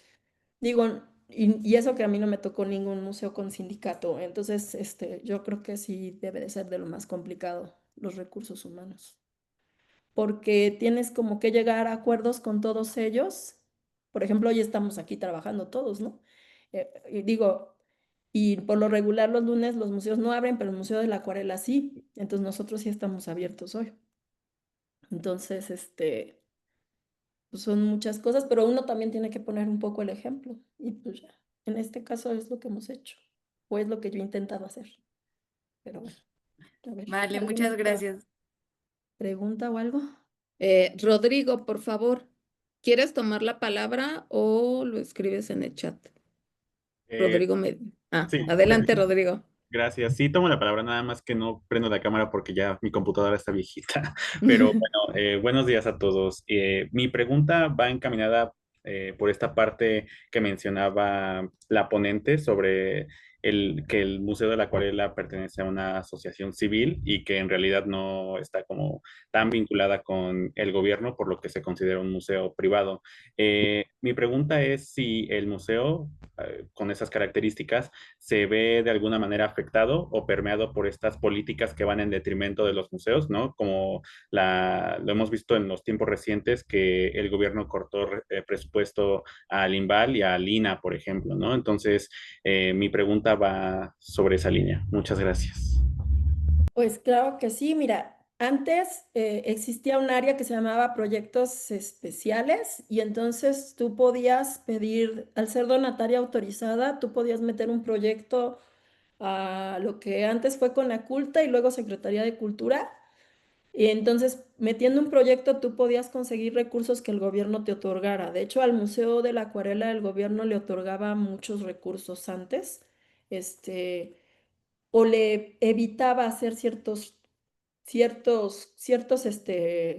digo, y eso que a mí no me tocó ningún museo con sindicato, entonces yo creo que sí debe de ser de lo más complicado los recursos humanos, porque tienes como que llegar a acuerdos con todos ellos. Por ejemplo, hoy estamos aquí trabajando todos, ¿no? Y digo, y por lo regular los lunes los museos no abren, pero el Museo de la Acuarela sí, entonces nosotros sí estamos abiertos hoy. Entonces, pues son muchas cosas, pero uno también tiene que poner un poco el ejemplo. Y pues ya, en este caso es lo que hemos hecho, o es lo que yo he intentado hacer. Pero bueno, a ver, Vale, ¿alguna muchas otra gracias. pregunta o algo? Rodrigo, por favor, ¿quieres tomar la palabra o lo escribes en el chat? Eh, Rodrigo sí, adelante, Rodrigo. gracias. Sí, tomo la palabra, nada más que no prendo la cámara porque ya mi computadora está viejita. Pero bueno, buenos días a todos. Mi pregunta va encaminada por esta parte que mencionaba la ponente sobre que el Museo de la Acuarela pertenece a una asociación civil y que en realidad no está como tan vinculada con el gobierno, por lo que se considera un museo privado. Mi pregunta es si el museo, con esas características, se ve de alguna manera afectado o permeado por estas políticas que van en detrimento de los museos, ¿no? Como lo hemos visto en los tiempos recientes que el gobierno cortó presupuesto al INVAL y al INA, por ejemplo, ¿no? Entonces, mi pregunta va sobre esa línea. Muchas gracias. Pues claro que sí, mira. Antes existía un área que se llamaba proyectos especiales y entonces tú podías pedir, al ser donataria autorizada, tú podías meter un proyecto a lo que antes fue Conaculta y luego Secretaría de Cultura. Y entonces, metiendo un proyecto, tú podías conseguir recursos que el gobierno te otorgara. De hecho, al Museo de la Acuarela el gobierno le otorgaba muchos recursos antes, este, o le evitaba hacer ciertos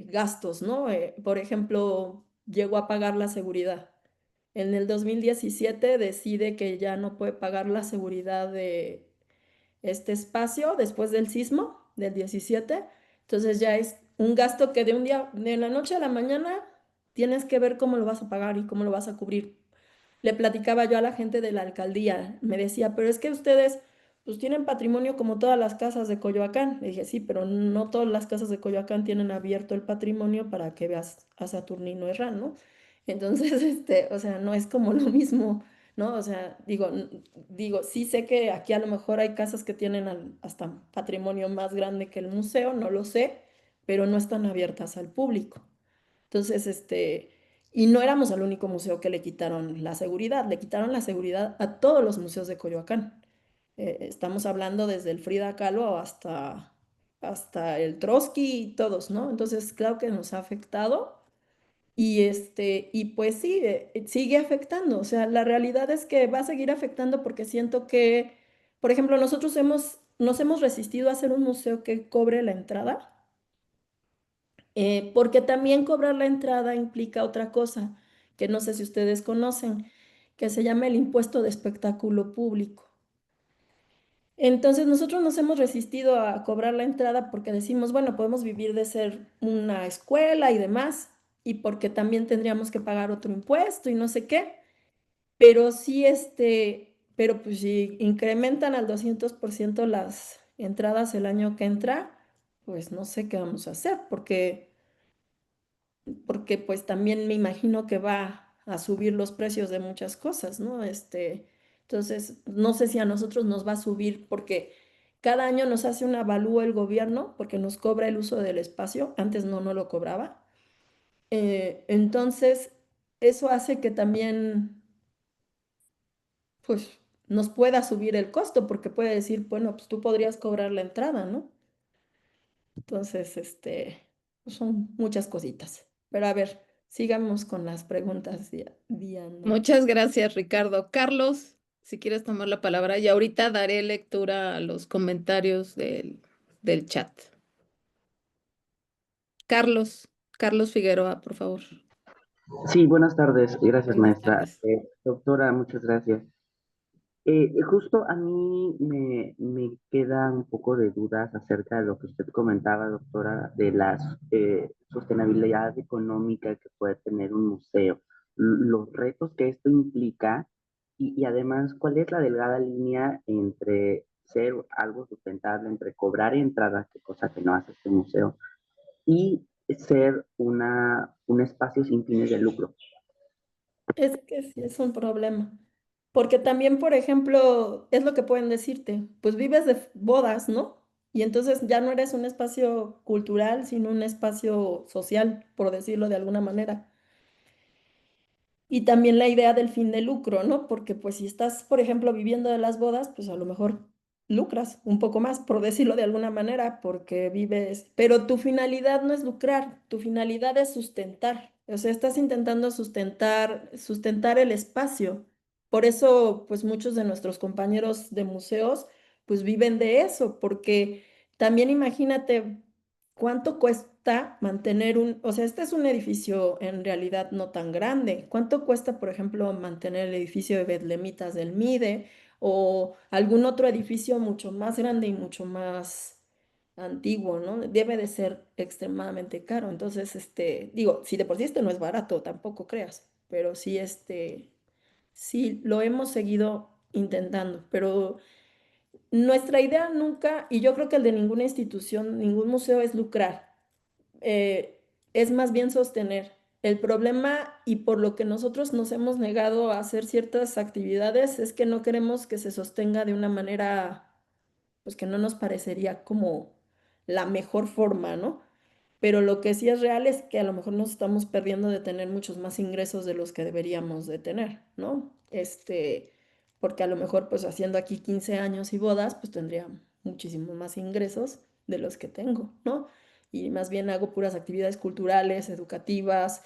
gastos, ¿no? Por ejemplo, llegó a pagar la seguridad. En el 2017 decide que ya no puede pagar la seguridad de este espacio después del sismo del 17. Entonces ya es un gasto que de un día, de la noche a la mañana, tienes que ver cómo lo vas a pagar y cómo lo vas a cubrir. Le platicaba yo a la gente de la alcaldía, me decía, pero es que ustedes pues tienen patrimonio como todas las casas de Coyoacán. Le dije, sí, pero no todas las casas de Coyoacán tienen abierto el patrimonio para que veas a Saturnino Herrán, ¿no? Entonces, o sea, no es como lo mismo, ¿no? O sea, digo, sí sé que aquí a lo mejor hay casas que tienen hasta patrimonio más grande que el museo, no lo sé, pero no están abiertas al público. Entonces, y no éramos el único museo que le quitaron la seguridad a todos los museos de Coyoacán. Estamos hablando desde el Frida Kahlo hasta el Trotsky y todos, ¿no? Entonces, claro que nos ha afectado y pues sí, sigue afectando. O sea, la realidad es que va a seguir afectando porque siento que, por ejemplo, nosotros nos hemos resistido a hacer un museo que cobre la entrada porque también cobrar la entrada implica otra cosa que no sé si ustedes conocen, que se llama el impuesto de espectáculo público. Entonces nosotros nos hemos resistido a cobrar la entrada porque decimos, bueno, podemos vivir de ser una escuela y demás, y porque también tendríamos que pagar otro impuesto y no sé qué, pero sí, pero pues si incrementan al 200% las entradas el año que entra, pues no sé qué vamos a hacer, porque pues también me imagino que va a subir los precios de muchas cosas, ¿no? Entonces, no sé si a nosotros nos va a subir porque cada año nos hace un avalúo el gobierno porque nos cobra el uso del espacio, antes no lo cobraba. Entonces, eso hace que también, pues, nos pueda subir el costo porque puede decir, bueno, pues tú podrías cobrar la entrada, ¿no? Entonces, pues, son muchas cositas. Pero a ver, sigamos con las preguntas, Diana. Muchas gracias, Ricardo. Carlos, si quieres tomar la palabra, y ahorita daré lectura a los comentarios del chat. Carlos Figueroa, por favor. Sí, buenas tardes. Gracias, Buenas maestra. tardes. Doctora, muchas gracias. Justo a mí me queda un poco de dudas acerca de lo que usted comentaba, doctora, de la sostenibilidad económica que puede tener un museo, los retos que esto implica y además cuál es la delgada línea entre ser algo sustentable, entre cobrar entradas, que cosa que no hace este museo, y ser un espacio sin fines de lucro. Es que sí es un problema. Porque también, por ejemplo, es lo que pueden decirte, pues vives de bodas, ¿no? Y entonces ya no eres un espacio cultural, sino un espacio social, por decirlo de alguna manera. Y también la idea del fin de lucro, ¿no? Porque pues si estás, por ejemplo, viviendo de las bodas, pues a lo mejor lucras un poco más, por decirlo de alguna manera, porque vives, pero tu finalidad no es lucrar, tu finalidad es sustentar. O sea, estás intentando sustentar el espacio. Por eso, pues muchos de nuestros compañeros de museos, pues viven de eso, porque también imagínate ¿cuánto cuesta mantener o sea, este es un edificio en realidad no tan grande? ¿Cuánto cuesta, por ejemplo, mantener el edificio de Betlemitas del Mide o algún otro edificio mucho más grande y mucho más antiguo, ¿no? Debe de ser extremadamente caro. Entonces, digo, si de por sí este no es barato, tampoco creas, pero sí, sí lo hemos seguido intentando, pero nuestra idea nunca, y yo creo que el de ninguna institución, ningún museo es lucrar, es más bien sostener. El problema y por lo que nosotros nos hemos negado a hacer ciertas actividades es que no queremos que se sostenga de una manera, pues que no nos parecería como la mejor forma, ¿no? Pero lo que sí es real es que a lo mejor nos estamos perdiendo de tener muchos más ingresos de los que deberíamos de tener, ¿no? Porque a lo mejor pues haciendo aquí 15 años y bodas, pues tendría muchísimos más ingresos de los que tengo, ¿no? Y más bien hago puras actividades culturales, educativas,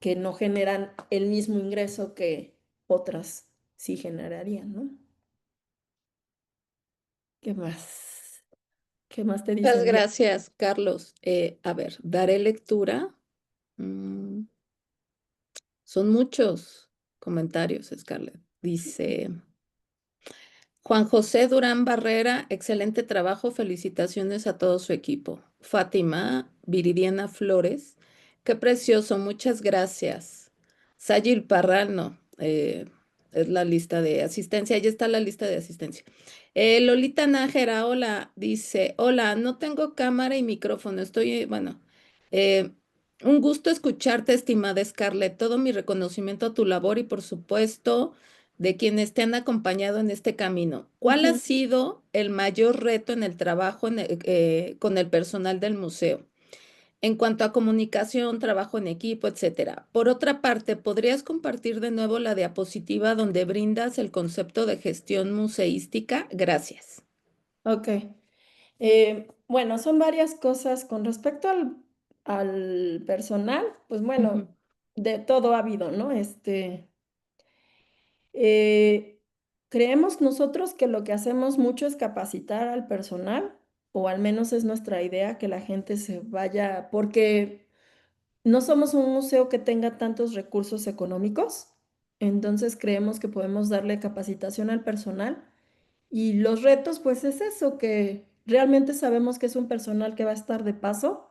que no generan el mismo ingreso que otras sí generarían, ¿no? ¿Qué más? ¿Qué más te Muchas dicen? gracias, Carlos. A ver, daré lectura. Mm, Son muchos comentarios, Scarlett. Dice Juan José Durán Barrera, excelente trabajo, felicitaciones a todo su equipo. Fátima Viridiana Flores, qué precioso, muchas gracias. Sayil Parral, no, es la lista de asistencia, ahí está la lista de asistencia. Lolita Nájera, hola, dice, hola, no tengo cámara y micrófono, estoy, bueno, eh, un gusto escucharte, estimada Scarlett, todo mi reconocimiento a tu labor y por supuesto de quienes te han acompañado en este camino. ¿Cuál ha Ujú. sido el mayor reto en el trabajo con el personal del museo? En cuanto a comunicación, trabajo en equipo, etcétera. Por otra parte, ¿podrías compartir de nuevo la diapositiva donde brindas el concepto de gestión museística? Gracias. Ok. Bueno, son varias cosas con respecto al personal, pues bueno, Ujú, de todo ha habido, ¿no? Eh, creemos nosotros que lo que hacemos mucho es capacitar al personal, o al menos es nuestra idea que la gente se vaya, porque no somos un museo que tenga tantos recursos económicos, entonces creemos que podemos darle capacitación al personal y los retos, pues es eso, que realmente sabemos que es un personal que va a estar de paso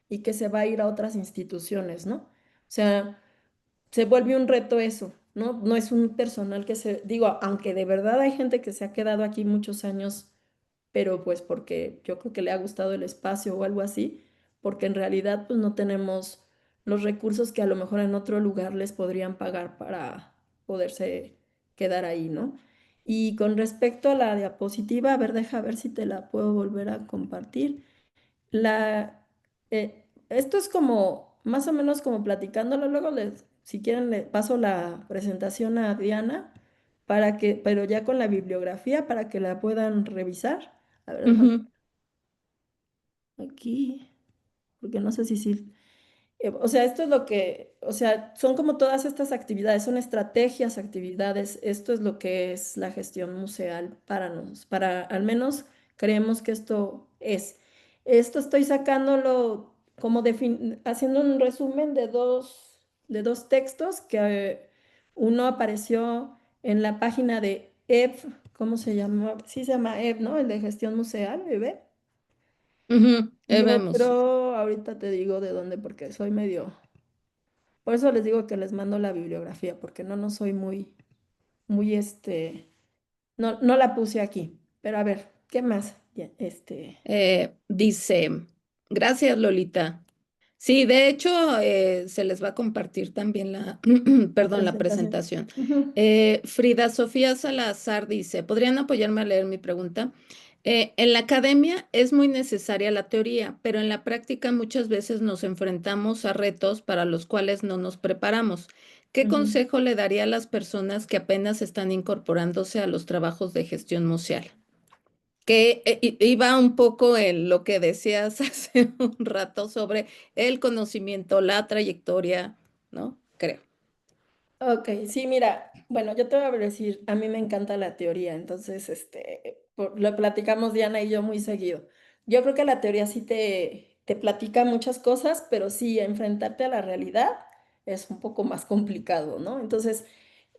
y que se va a ir a otras instituciones, ¿no? O sea, se vuelve un reto eso, ¿no? No es un personal que digo, aunque de verdad hay gente que se ha quedado aquí muchos años, pero pues porque yo creo que le ha gustado el espacio o algo así, porque en realidad pues no tenemos los recursos que a lo mejor en otro lugar les podrían pagar para poderse quedar ahí, ¿no? Y con respecto a la diapositiva, a ver, deja ver si te la puedo volver a compartir. Esto es como, más o menos como platicándolo, luego si quieren le paso la presentación a Diana pero ya con la bibliografía para que la puedan revisar. A ver, déjame ujú. aquí, porque no sé si sí. O sea, esto es lo que, o sea, son como todas estas actividades, son estrategias, actividades, esto es lo que es la gestión museal para nos, para al menos creemos que esto es. Esto estoy sacándolo como haciendo un resumen de dos textos que uno apareció en la página de ¿cómo se llama? Sí se llama ¿no? El de gestión museal, ¿ve? Ujú, Y vemos. otro, ahorita te digo de dónde, porque soy medio. Por eso les digo que les mando la bibliografía, porque no soy muy, no la puse aquí. Pero a ver, ¿qué más? Ya, Dice, gracias, Lolita. Sí, de hecho, se les va a compartir también la perdón, la presentación. presentación. Ujú. Frida Sofía Salazar dice, ¿podrían apoyarme a leer mi pregunta? En la academia es muy necesaria la teoría, pero en la práctica muchas veces nos enfrentamos a retos para los cuales no nos preparamos. ¿Qué Ujú. consejo le daría a las personas que apenas están incorporándose a los trabajos de gestión museal? Que iba un poco en lo que decías hace un rato sobre el conocimiento, la trayectoria, ¿no? Creo. Ok, sí, mira, bueno, yo te voy a decir, a mí me encanta la teoría, entonces, lo platicamos Diana y yo muy seguido. Yo creo que la teoría sí te platica muchas cosas, pero sí, enfrentarte a la realidad es un poco más complicado, ¿no? Entonces,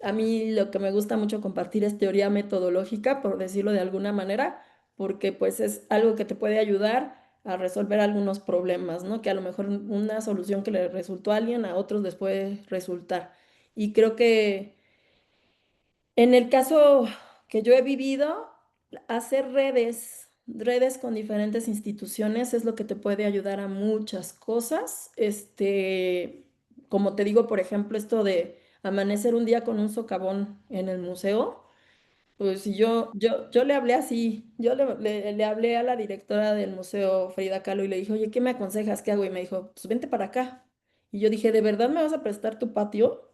a mí lo que me gusta mucho compartir es teoría metodológica, por decirlo de alguna manera, porque pues es algo que te puede ayudar a resolver algunos problemas, ¿no? Que a lo mejor una solución que le resultó a alguien, a otros les puede resultar. Y creo que en el caso que yo he vivido, hacer redes con diferentes instituciones es lo que te puede ayudar a muchas cosas. Como te digo, por ejemplo, esto de amanecer un día con un socavón en el museo Pues yo le hablé así, le hablé a la directora del museo, Frida Kahlo, y le dije, oye, ¿qué me aconsejas? ¿Qué hago? Y me dijo, pues vente para acá. Y yo dije, ¿de verdad me vas a prestar tu patio?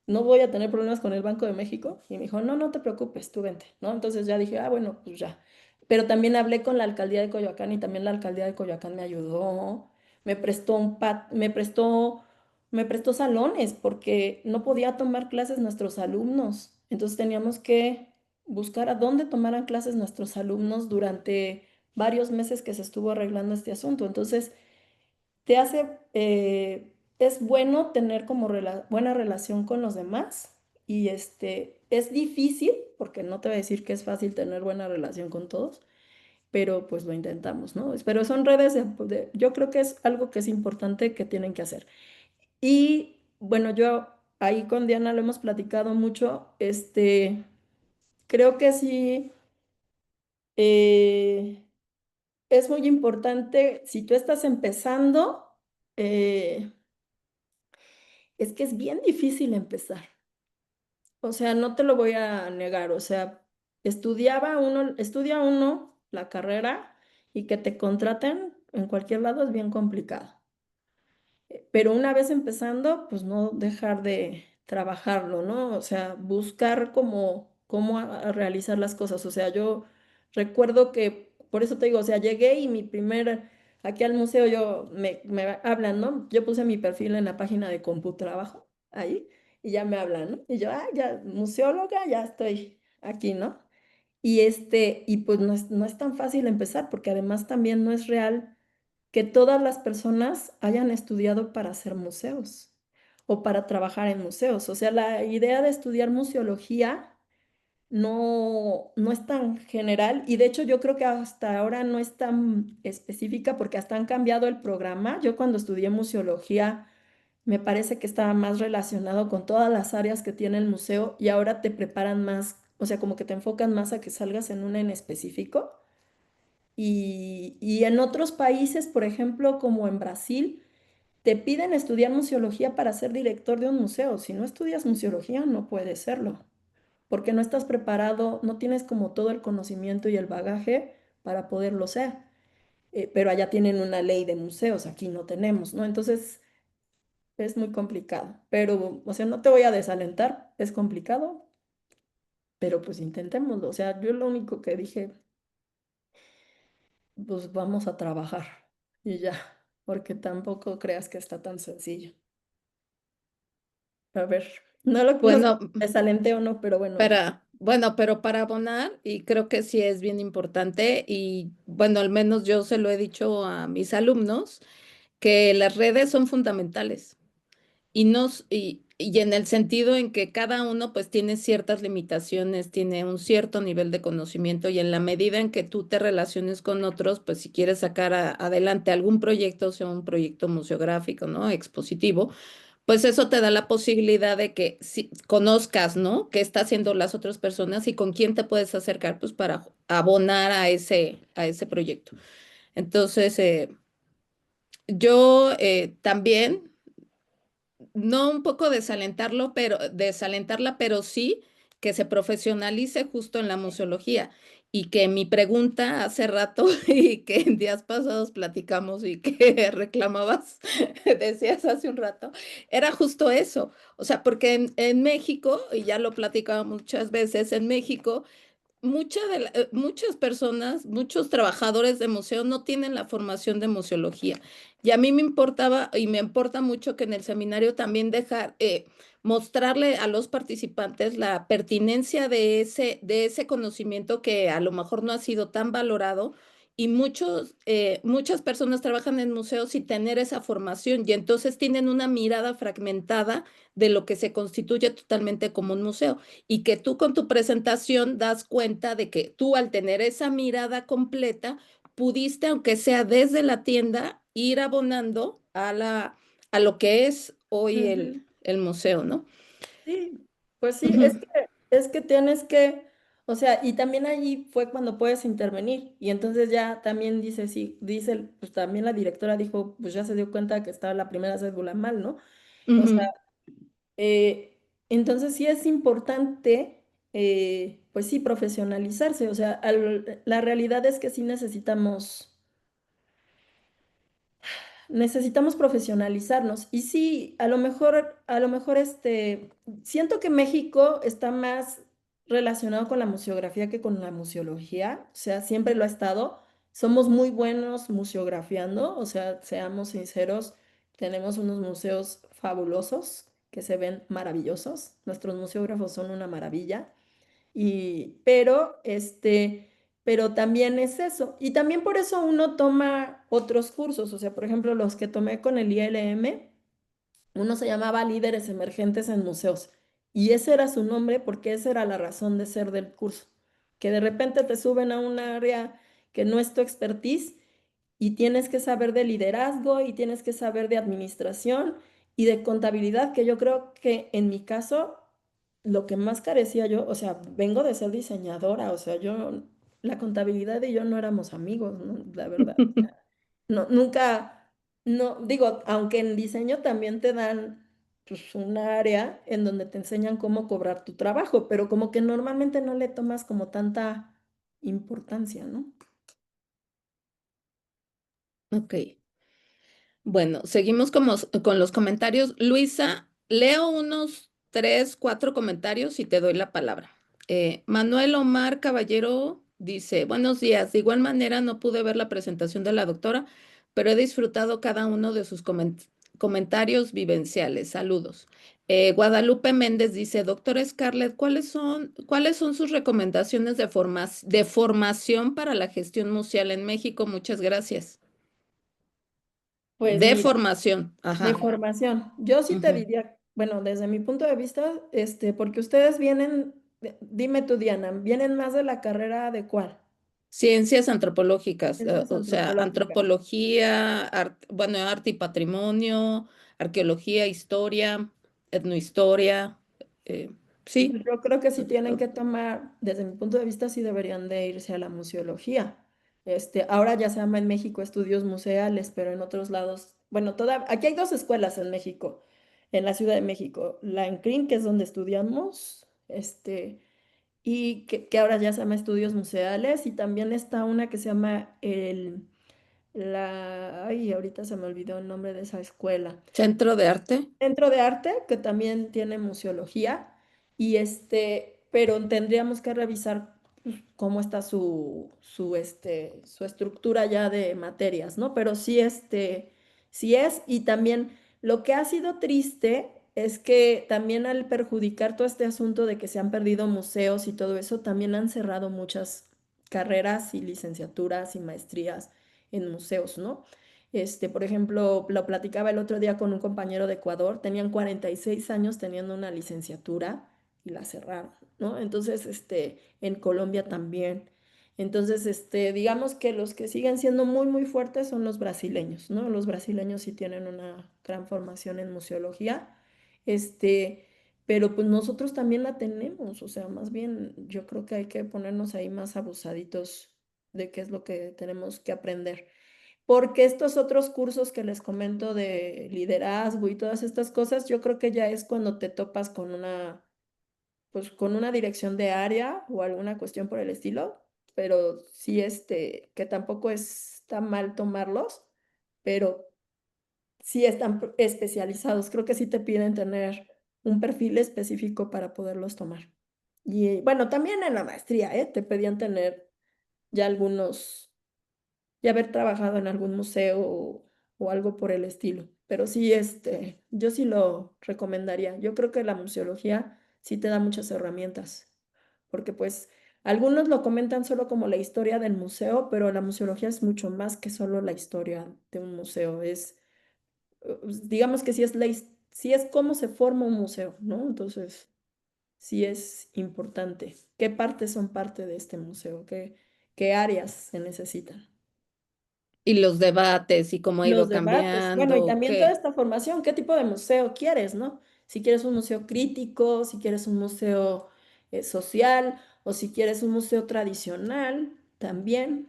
No voy a tener problemas con el Banco de México. Y me dijo, no, no te preocupes, tú vente, ¿no? Entonces ya dije, ah, bueno, pues ya. Pero también hablé con la alcaldía de Coyoacán y también la alcaldía de Coyoacán me ayudó, me prestó me prestó salones porque no podía tomar clases nuestros alumnos. Entonces teníamos que buscar a dónde tomaran clases nuestros alumnos durante varios meses que se estuvo arreglando este asunto. Entonces, te hace, es bueno tener como buena relación con los demás y es difícil, porque no te voy a decir que es fácil tener buena relación con todos, pero pues lo intentamos, ¿no? Pero son redes yo creo que es algo que es importante que tienen que hacer. Y bueno, yo ahí con Diana lo hemos platicado mucho, creo que sí, eh, es muy importante, si tú estás empezando, eh, es que es bien difícil empezar. O sea, no te lo voy a negar. O sea, estudia uno la carrera y que te contraten en cualquier lado es bien complicado. Pero una vez empezando, pues no dejar de trabajarlo, ¿no? O sea, buscar cómo a realizar las cosas. O sea, yo recuerdo que, por eso te digo, o sea, llegué y aquí al museo me hablan, ¿no? Yo puse mi perfil en la página de CompuTrabajo, ahí, y ya me hablan, ¿no? Y yo, ah, ya, museóloga, ya estoy aquí, ¿no? Y pues no es tan fácil empezar, porque además también no es real que todas las personas hayan estudiado para hacer museos o para trabajar en museos. O sea, la idea de estudiar museología no es tan general y de hecho yo creo que hasta ahora no es tan específica porque hasta han cambiado el programa. Yo cuando estudié museología me parece que estaba más relacionado con todas las áreas que tiene el museo y ahora te preparan más, o sea, como que te enfocan más a que salgas en una en específico. Y en otros países, por ejemplo, como en Brasil, te piden estudiar museología para ser director de un museo. Si no estudias museología, no puedes serlo, porque no estás preparado, no tienes como todo el conocimiento y el bagaje para poderlo ser. Pero allá tienen una ley de museos, aquí no tenemos, ¿no? Entonces es muy complicado. Pero, o sea, no te voy a desalentar, es complicado, pero pues intentémoslo. O sea, yo lo único que dije, pues vamos a trabajar y ya, porque tampoco creas que está tan sencillo. A ver, no sé Bueno, si me desalenté o no, pero bueno, pero para abonar, y creo que sí es bien importante, y bueno, al menos yo se lo he dicho a mis alumnos, que las redes son fundamentales. Y en el sentido en que cada uno pues tiene ciertas limitaciones, tiene un cierto nivel de conocimiento y en la medida en que tú te relaciones con otros, pues si quieres sacar adelante algún proyecto, sea un proyecto museográfico, ¿no? Expositivo, pues eso te da la posibilidad de que si conozcas, ¿no? ¿Qué está haciendo las otras personas y con quién te puedes acercar, pues para abonar a ese proyecto? Entonces, yo también no un poco desalentarla, pero sí que se profesionalice justo en la museología. Y que mi pregunta hace rato y que en días pasados platicamos y que reclamabas, decías hace un rato, era justo eso. O sea, porque en México, y ya lo platicaba muchas veces, en México muchas personas, muchos trabajadores de museo no tienen la formación de museología. Y a mí me importaba y me importa mucho que en el seminario también mostrarle a los participantes la pertinencia de ese conocimiento que a lo mejor no ha sido tan valorado. Y muchas personas trabajan en museos sin tener esa formación y entonces tienen una mirada fragmentada de lo que se constituye totalmente como un museo y que tú con tu presentación das cuenta de que tú al tener esa mirada completa, pudiste, aunque sea desde la tienda, ir abonando a lo que es hoy ujú. el museo, ¿no? Sí, pues sí, Ujú, es que tienes que, o sea, y también allí fue cuando puedes intervenir. Y entonces ya también dice, sí, pues también la directora dijo, pues ya se dio cuenta que estaba la primera cédula mal, ¿no? O sea, ujú, entonces sí es importante pues sí, profesionalizarse. O sea, la realidad es que sí necesitamos profesionalizarnos. Y sí, a lo mejor siento que México está más relacionado con la museografía que con la museología. O sea, siempre lo ha estado. Somos muy buenos museografiando, o sea, seamos sinceros, tenemos unos museos fabulosos que se ven maravillosos. Nuestros museógrafos son una maravilla. Pero también es eso. Y también por eso uno toma otros cursos. O sea, por ejemplo, los que tomé con el ILM, uno se llamaba Líderes Emergentes en Museos. Y ese era su nombre porque esa era la razón de ser del curso. Que de repente te suben a un área que no es tu expertise y tienes que saber de liderazgo y tienes que saber de administración y de contabilidad, que yo creo que en mi caso, lo que más carecía yo, o sea, vengo de ser diseñadora, o sea, la contabilidad y yo no éramos amigos, ¿no? La verdad. No, nunca, no, digo, aunque en diseño también te dan pues, un área en donde te enseñan cómo cobrar tu trabajo, pero como que normalmente no le tomas como tanta importancia, ¿no? Ok. Bueno, seguimos con los comentarios. Luisa, leo unos 3, 4 comentarios y te doy la palabra. Manuel Omar Caballero dice, buenos días. De igual manera, no pude ver la presentación de la doctora, pero he disfrutado cada uno de sus comentarios vivenciales. Saludos. Guadalupe Méndez dice, doctora Scarlett, cuáles son sus recomendaciones de formación para la gestión museal en México? Muchas gracias. Pues De mira. formación, De ajá. formación. Yo sí te Ujú. diría, bueno, desde mi punto de vista, porque ustedes vienen, dime tú, Diana, ¿vienen más de la carrera de cuál? Ciencias antropológicas, Ciencias o sea, antropológicas. antropología, bueno, arte y patrimonio, arqueología, historia, etnohistoria, eh, sí. Yo creo que sí tienen que tomar, desde mi punto de vista, sí deberían de irse a la museología. Ahora ya se llama en México estudios museales, pero en otros lados, bueno, aquí hay dos escuelas en México, en la Ciudad de México. La ENCRIN, que es donde estudiamos, y que ahora ya se llama estudios museales, y también está una que se llama ay, ahorita se me olvidó el nombre de esa escuela. Centro de arte. Centro de Arte, que también tiene museología, pero tendríamos que revisar pues, cómo está su estructura ya de materias, ¿no? Pero sí, sí es, y también lo que ha sido triste es que también al perjudicar todo este asunto de que se han perdido museos y todo eso, también han cerrado muchas carreras y licenciaturas y maestrías en museos, ¿no? Por ejemplo, lo platicaba el otro día con un compañero de Ecuador, tenían 46 años teniendo una licenciatura y la cerraron, ¿no? Entonces, en Colombia también. Entonces, digamos que los que siguen siendo muy, muy fuertes son los brasileños, ¿no? Los brasileños sí tienen una gran formación en museología, pero pues nosotros también la tenemos, o sea, más bien yo creo que hay que ponernos ahí más abusaditos de qué es lo que tenemos que aprender. Porque estos otros cursos que les comento de liderazgo y todas estas cosas, yo creo que ya es cuando te topas con pues con una dirección de área o alguna cuestión por el estilo, pero sí que tampoco está mal tomarlos, pero sí están especializados. Creo que sí te piden tener un perfil específico para poderlos tomar. Y bueno, también en la maestría, ¿eh? Te pedían tener ya algunos y haber trabajado en algún museo o algo por el estilo. Pero sí, yo sí lo recomendaría. Yo creo que la museología sí te da muchas herramientas, porque pues algunos lo comentan solo como la historia del museo, pero la museología es mucho más que solo la historia de un museo. Digamos que sí es cómo se forma un museo, ¿no? Entonces, sí es importante. ¿Qué partes son parte de este museo? ¿Qué áreas se necesitan? Y los debates y cómo ha Los ido debates, bueno, y cambiando, también toda ¿qué? esta formación, ¿qué tipo de museo quieres, no? Si quieres un museo crítico, si quieres un museo social, o si quieres un museo tradicional, también,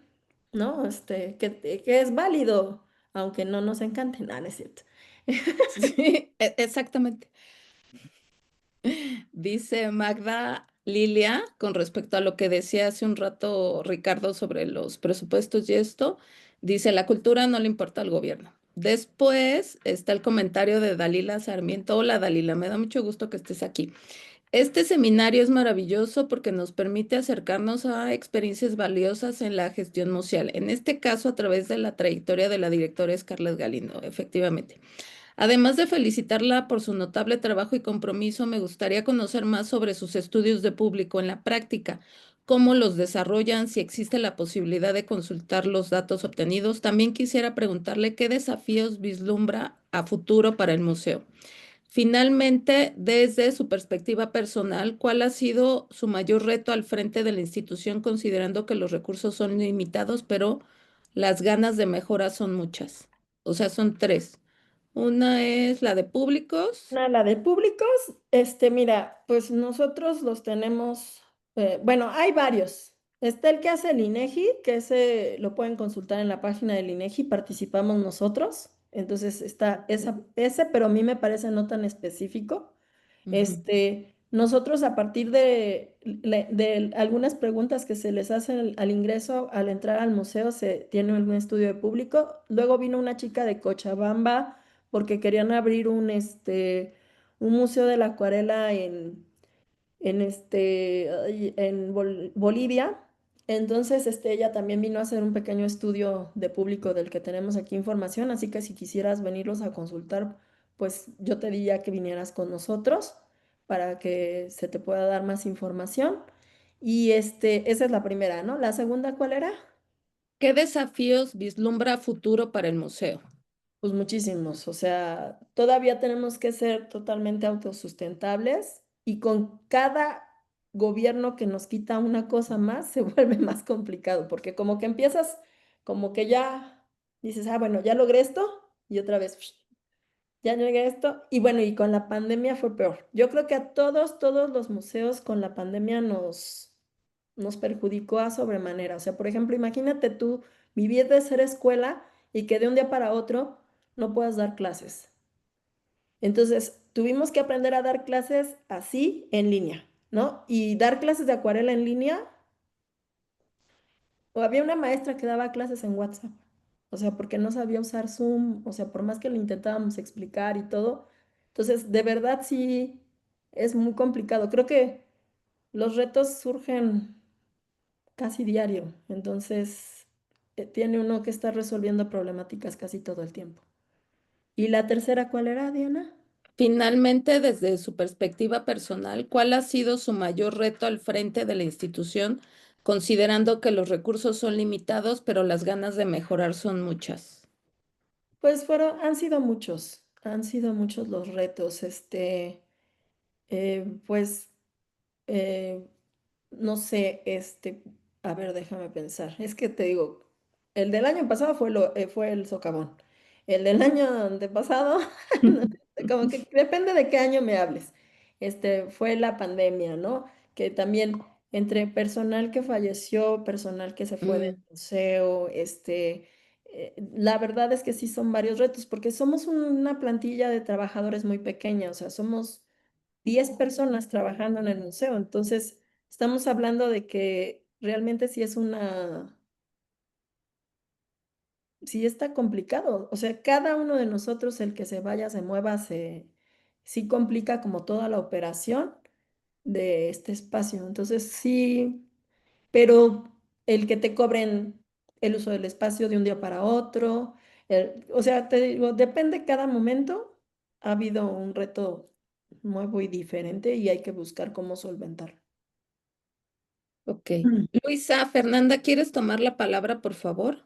¿no? Que es válido, aunque no nos encante, nada, no es cierto. Sí, exactamente. Dice Magda Lilia, con respecto a lo que decía hace un rato Ricardo sobre los presupuestos y esto, dice, la cultura no le importa al gobierno. Después está el comentario de Dalila Sarmiento. Hola Dalila, me da mucho gusto que estés aquí. Este seminario es maravilloso porque nos permite acercarnos a experiencias valiosas en la gestión museal, en este caso a través de la trayectoria de la directora Scarlett Galindo, efectivamente. Además de felicitarla por su notable trabajo y compromiso, me gustaría conocer más sobre sus estudios de público en la práctica, cómo los desarrollan, si existe la posibilidad de consultar los datos obtenidos. También quisiera preguntarle qué desafíos vislumbra a futuro para el museo. Finalmente, desde su perspectiva personal, ¿cuál ha sido su mayor reto al frente de la institución, considerando que los recursos son limitados, pero las ganas de mejora son muchas? O sea, son tres. Una es la de públicos. La de públicos, mira, pues nosotros los tenemos, bueno, hay varios. Está el que hace el INEGI, que ese lo pueden consultar en la página del INEGI, participamos nosotros. Entonces está ese, pero a mí me parece no tan específico. Ujú. Nosotros a partir de algunas preguntas que se les hacen al ingreso, al entrar al museo, se tiene un estudio de público. Luego vino una chica de Cochabamba porque querían abrir un museo de la acuarela en Bolivia. Entonces, ella también vino a hacer un pequeño estudio de público del que tenemos aquí información, así que si quisieras venirlos a consultar, pues yo te diría que vinieras con nosotros para que se te pueda dar más información. Y esa es la primera, ¿no? La segunda, ¿cuál era? ¿Qué desafíos vislumbra a futuro para el museo? Pues muchísimos, o sea, todavía tenemos que ser totalmente autosustentables y con cada gobierno que nos quita una cosa más se vuelve más complicado, porque como que empiezas, como que ya dices, ah, bueno, ya logré esto y otra vez, ya logré esto y bueno, y con la pandemia fue peor. Yo creo que a todos los museos con la pandemia nos perjudicó a sobremanera. O sea, por ejemplo, imagínate tú vivir de ser escuela y que de un día para otro no puedas dar clases. Entonces, tuvimos que aprender a dar clases así en línea, ¿no? Y dar clases de acuarela en línea, o había una maestra que daba clases en WhatsApp, o sea, porque no sabía usar Zoom, o sea, por más que lo intentábamos explicar y todo. Entonces, de verdad sí es muy complicado. Creo que los retos surgen casi diario. Entonces, tiene uno que estar resolviendo problemáticas casi todo el tiempo. ¿Y la tercera cuál era, Diana? Finalmente, desde su perspectiva personal, ¿cuál ha sido su mayor reto al frente de la institución, considerando que los recursos son limitados, pero las ganas de mejorar son muchas? Pues han sido muchos los retos. Pues, eh, no sé, a ver, déjame pensar. Es que te digo, el del año pasado fue el socavón. El del año antepasado, no, como que depende de qué año me hables. Fue la pandemia, ¿no? Que también entre personal que falleció, personal que se fue del Mm, museo, la verdad es que sí son varios retos, porque somos una plantilla de trabajadores muy pequeña, o sea, somos 10 personas trabajando en el museo. Entonces, estamos hablando de que realmente sí está complicado. O sea, cada uno de nosotros, el que se vaya, se mueva, sí complica como toda la operación de este espacio. Entonces, sí, pero el que te cobren el uso del espacio de un día para otro, o sea, te digo, depende cada momento. Ha habido un reto nuevo y diferente y hay que buscar cómo solventarlo. ok. Luisa, Fernanda, ¿quieres tomar la palabra, por favor?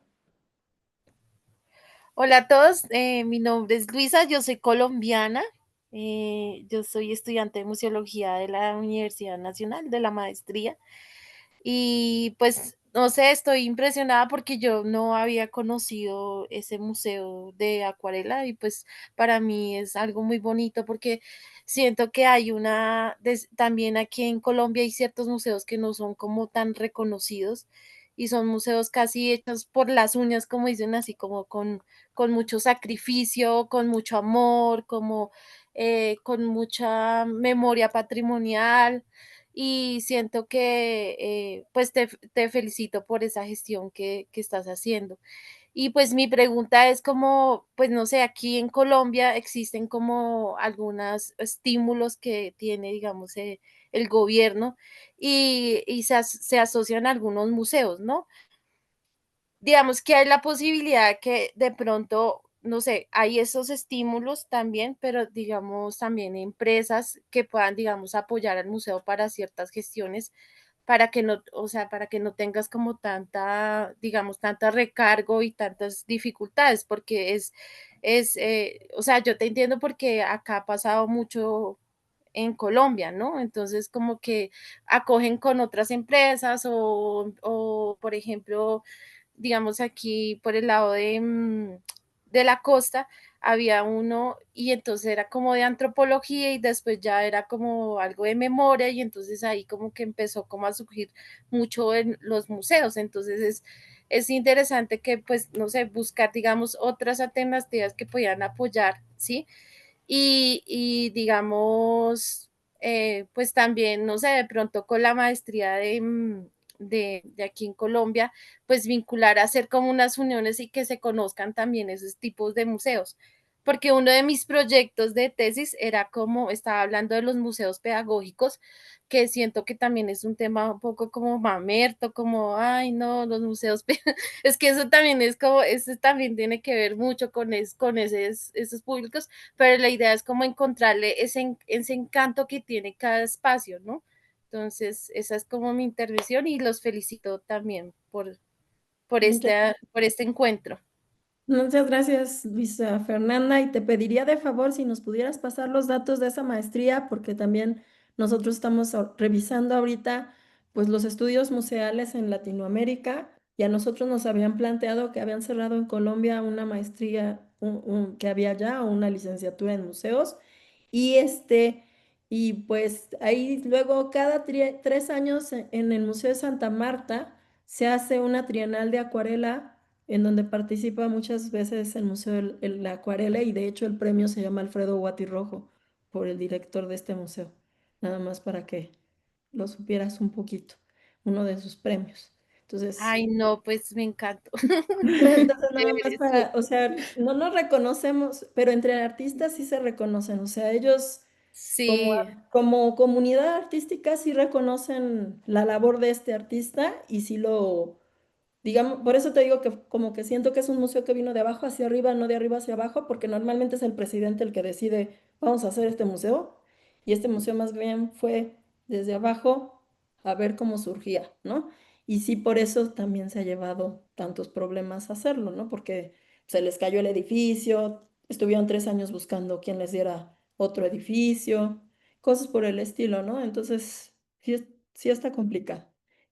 Hola a todos, mi nombre es Luisa, yo soy colombiana, yo soy estudiante de museología de la Universidad Nacional de la Maestría y pues no sé, estoy impresionada porque yo no había conocido ese museo de acuarela y pues para mí es algo muy bonito porque siento que hay también aquí en Colombia hay ciertos museos que no son como tan reconocidos y son museos casi hechos por las uñas, como dicen así, como con mucho sacrificio, con mucho amor, como con mucha memoria patrimonial y siento que pues te felicito por esa gestión que estás haciendo. Y pues mi pregunta es como, pues no sé, aquí en Colombia existen como algunos estímulos que tiene, digamos, el gobierno y se asocian a algunos museos, ¿no? Digamos que hay la posibilidad que de pronto, no sé, hay esos estímulos también, pero digamos también empresas que puedan, digamos, apoyar al museo para ciertas gestiones, para que no, o sea, para que no tengas como tanta, digamos, tanta recargo y tantas dificultades, porque o sea, yo te entiendo porque acá ha pasado mucho en Colombia, ¿no? Entonces, como que acogen con otras empresas o por ejemplo, digamos aquí por el lado de la costa, había uno y entonces era como de antropología y después ya era como algo de memoria y entonces ahí como que empezó como a surgir mucho en los museos. Entonces es interesante que pues, no sé, buscar, digamos, otras alternativas que podían apoyar, ¿sí? Y digamos, pues también, no sé, de pronto con la maestría de aquí en Colombia, pues vincular a hacer como unas uniones y que se conozcan también esos tipos de museos. Porque uno de mis proyectos de tesis era como, estaba hablando de los museos pedagógicos, que siento que también es un tema un poco como mamerto, como, ay, no, los museos, es que eso también es como, eso también tiene que ver mucho con esos públicos, pero la idea es como encontrarle ese encanto que tiene cada espacio, ¿no? Entonces, esa es como mi intervención y los felicito también Muchas por este encuentro. Muchas gracias, Luisa Fernanda, y te pediría de favor si nos pudieras pasar los datos de esa maestría, porque también nosotros estamos revisando ahorita pues los estudios museales en Latinoamérica y a nosotros nos habían planteado que habían cerrado en Colombia una maestría que había ya o una licenciatura en museos y y pues ahí luego cada 3 años en el Museo de Santa Marta se hace una trienal de acuarela en donde participa muchas veces el Museo de la Acuarela y de hecho el premio se llama Alfredo Guatirrojo por el director de este museo. Nada más para que lo supieras un poquito, uno de sus premios. Entonces, Ay, no, pues me encantó. entonces nada más Sí, para, o sea, no nos reconocemos, pero entre artistas sí se reconocen, o sea, ellos como, sí. como comunidad artística sí reconocen la labor de este artista y sí lo digamos, por eso te digo que como que siento que es un museo que vino de abajo hacia arriba, no de arriba hacia abajo, porque normalmente es el presidente el que decide, vamos a hacer este museo, y este museo más bien fue desde abajo a ver cómo surgía, ¿no? Y sí, por eso también se ha llevado tantos problemas hacerlo, ¿no? Porque se les cayó el edificio, estuvieron 3 años buscando quién les diera otro edificio, cosas por el estilo, ¿no? Entonces, sí, sí está complicado.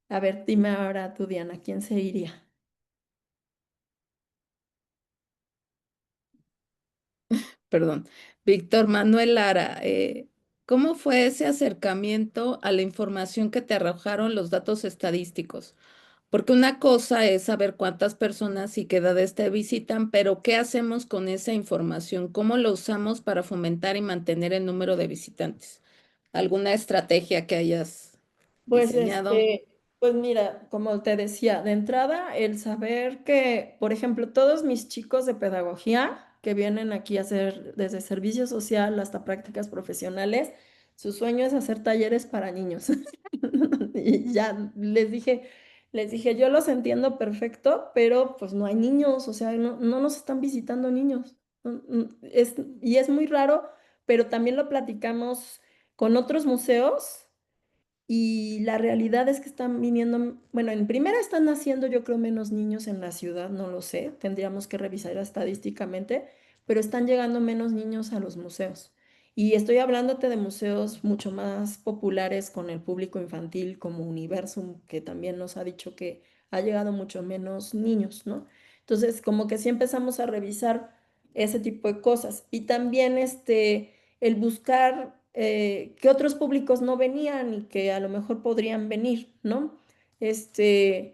A ver, dime ahora tú, Diana, ¿quién se iría? Perdón. Víctor Manuel Lara, ¿cómo fue ese acercamiento a la información que te arrojaron los datos estadísticos? Porque una cosa es saber cuántas personas y qué edades te visitan, pero ¿qué hacemos con esa información? ¿Cómo lo usamos para fomentar y mantener el número de visitantes? ¿Alguna estrategia que hayas Pues diseñado? pues mira, como te decía, de entrada, el saber que, por ejemplo, todos mis chicos de pedagogía que vienen aquí a hacer desde servicio social hasta prácticas profesionales, su sueño es hacer talleres para niños. Y ya les dije, yo los entiendo perfecto, pero pues no hay niños, o sea, no nos están visitando niños. Y es muy raro, pero también lo platicamos con otros museos y la realidad es que están viniendo, bueno, en primera están naciendo yo creo menos niños en la ciudad, no lo sé, tendríamos que revisar estadísticamente, pero están llegando menos niños a los museos. Y estoy hablándote de museos mucho más populares con el público infantil como Universum, que también nos ha dicho que ha llegado mucho menos niños, ¿no? Entonces, como que sí empezamos a revisar ese tipo de cosas. Y también el buscar que otros públicos no venían y que a lo mejor podrían venir, ¿no? Este,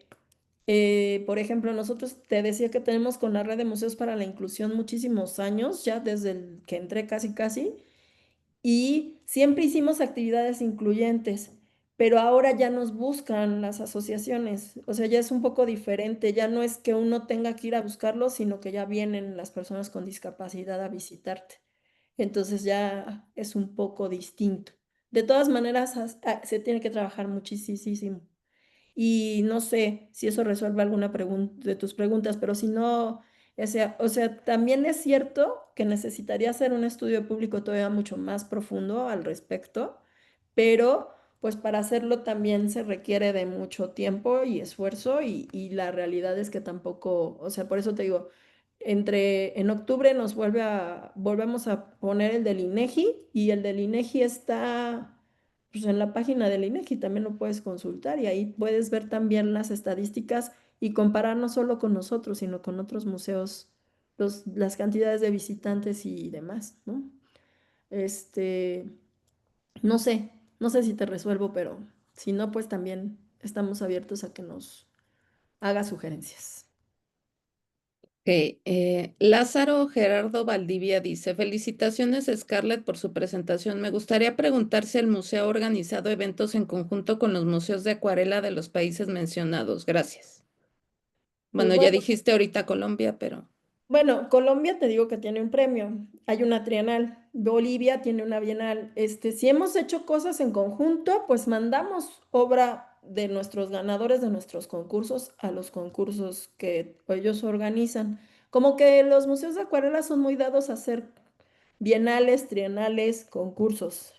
por ejemplo, nosotros te decía que tenemos con la red de museos para la inclusión muchísimos años, ya desde el que entré casi casi, y siempre hicimos actividades incluyentes, pero ahora ya nos buscan las asociaciones, o sea, ya es un poco diferente, ya no es que uno tenga que ir a buscarlo, sino que ya vienen las personas con discapacidad a visitarte. Entonces ya es un poco distinto. De todas maneras, se tiene que trabajar muchísimo. Y no sé si eso resuelve alguna de tus preguntas, pero si no, o sea, también es cierto que necesitaría hacer un estudio público todavía mucho más profundo al respecto, pero pues para hacerlo también se requiere de mucho tiempo y esfuerzo y la realidad es que tampoco, o sea, por eso te digo, en octubre volvemos a poner el del INEGI y el del INEGI está pues en la página del INEGI también lo puedes consultar y ahí puedes ver también las estadísticas y comparar no solo con nosotros, sino con otros museos, las cantidades de visitantes y demás, ¿no? Este, no sé si te resuelvo, pero si no, pues también estamos abiertos a que nos haga sugerencias. Ok, Lázaro Gerardo Valdivia dice, felicitaciones Scarlett por su presentación. Me gustaría preguntar si el museo ha organizado eventos en conjunto con los museos de acuarela de los países mencionados. Gracias. Bueno, ya Bueno, dijiste ahorita Colombia, pero... Bueno, Colombia te digo que tiene un premio, hay una trienal, Bolivia tiene una bienal. Si hemos hecho cosas en conjunto, pues mandamos obra de nuestros ganadores de nuestros concursos a los concursos que ellos organizan. Como que los museos de acuarela son muy dados a hacer bienales, trienales, concursos,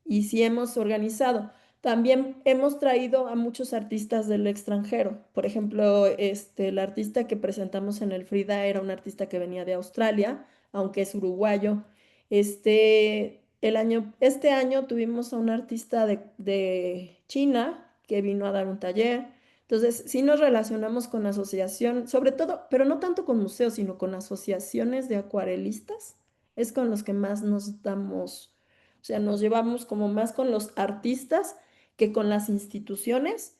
y sí hemos organizado. También hemos traído a muchos artistas del extranjero. Por ejemplo, el artista que presentamos en el Frida era un artista que venía de Australia, aunque es uruguayo. Este año tuvimos a un artista de China que vino a dar un taller. Entonces, sí nos relacionamos con asociación, sobre todo, pero no tanto con museos, sino con asociaciones de acuarelistas. Es con los que más nos damos, o sea, nos llevamos como más con los artistas que con las instituciones.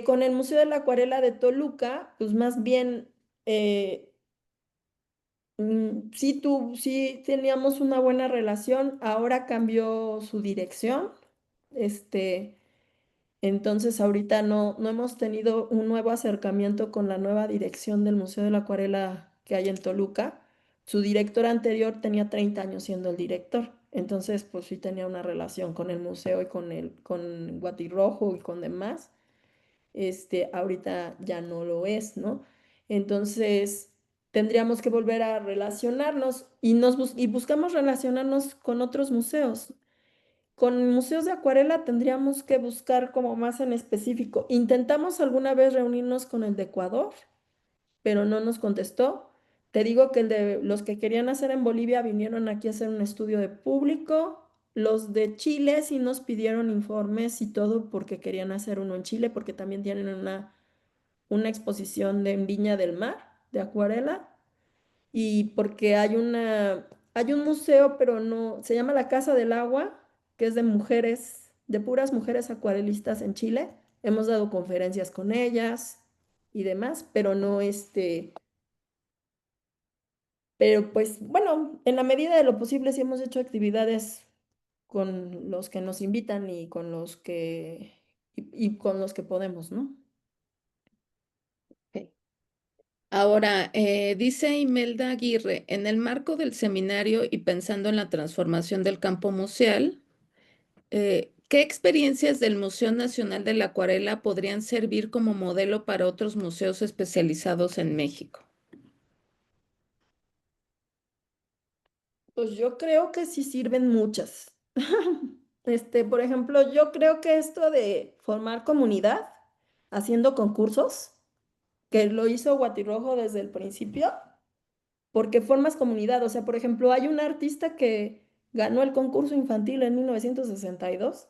Con el Museo de la Acuarela de Toluca, pues más bien, sí teníamos una buena relación, ahora cambió su dirección, este, entonces ahorita no hemos tenido un nuevo acercamiento con la nueva dirección del Museo de la Acuarela que hay en Toluca. Su director anterior tenía 30 años siendo el director, entonces pues sí tenía una relación con el museo y con Guatirrojo y con demás. Ahorita ya no lo es, ¿no? Entonces tendríamos que volver a relacionarnos y buscamos relacionarnos con otros museos. Con museos de acuarela tendríamos que buscar como más en específico. Intentamos alguna vez reunirnos con el de Ecuador, pero no nos contestó. Te digo que los que querían hacer en Bolivia vinieron aquí a hacer un estudio de público. Los de Chile sí nos pidieron informes y todo porque querían hacer uno en Chile, porque también tienen una exposición en Viña del Mar de acuarela y porque hay un museo, pero no, se llama la Casa del Agua, que es de mujeres, de puras mujeres acuarelistas en Chile. Hemos dado conferencias con ellas y demás, pero no pero pues bueno, en la medida de lo posible sí hemos hecho actividades con los que nos invitan y con los que podemos, ¿no? Ok. Ahora, dice Imelda Aguirre, en el marco del seminario y pensando en la transformación del campo museal, ¿qué experiencias del Museo Nacional de la Acuarela podrían servir como modelo para otros museos especializados en México? Pues yo creo que sí sirven muchas. Por ejemplo, yo creo que esto de formar comunidad haciendo concursos, que lo hizo Guatirrojo desde el principio, porque formas comunidad. O sea, por ejemplo, hay un artista que ganó el concurso infantil en 1962.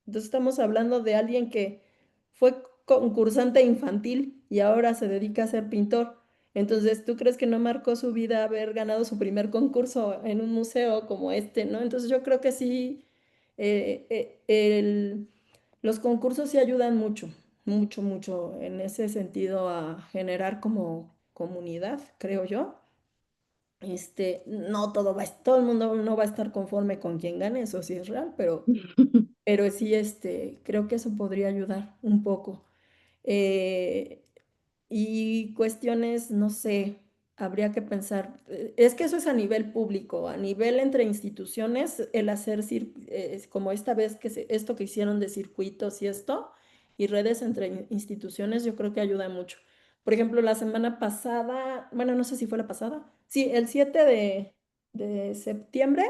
Entonces estamos hablando de alguien que fue concursante infantil y ahora se dedica a ser pintor. Entonces, ¿tú crees que no marcó su vida haber ganado su primer concurso en un museo como este, no? Entonces, yo creo que sí, los concursos sí ayudan mucho en ese sentido a generar como comunidad, creo yo. No todo todo el mundo no va a estar conforme con quien gane, eso sí es real, pero sí, creo que eso podría ayudar un poco. Eh, y cuestiones, no sé, habría que pensar, es que eso es a nivel público, a nivel entre instituciones, el hacer como esta vez esto que hicieron de circuitos y redes entre instituciones, yo creo que ayuda mucho. Por ejemplo, la semana pasada, bueno, no sé si fue la pasada, sí, el 7 de septiembre,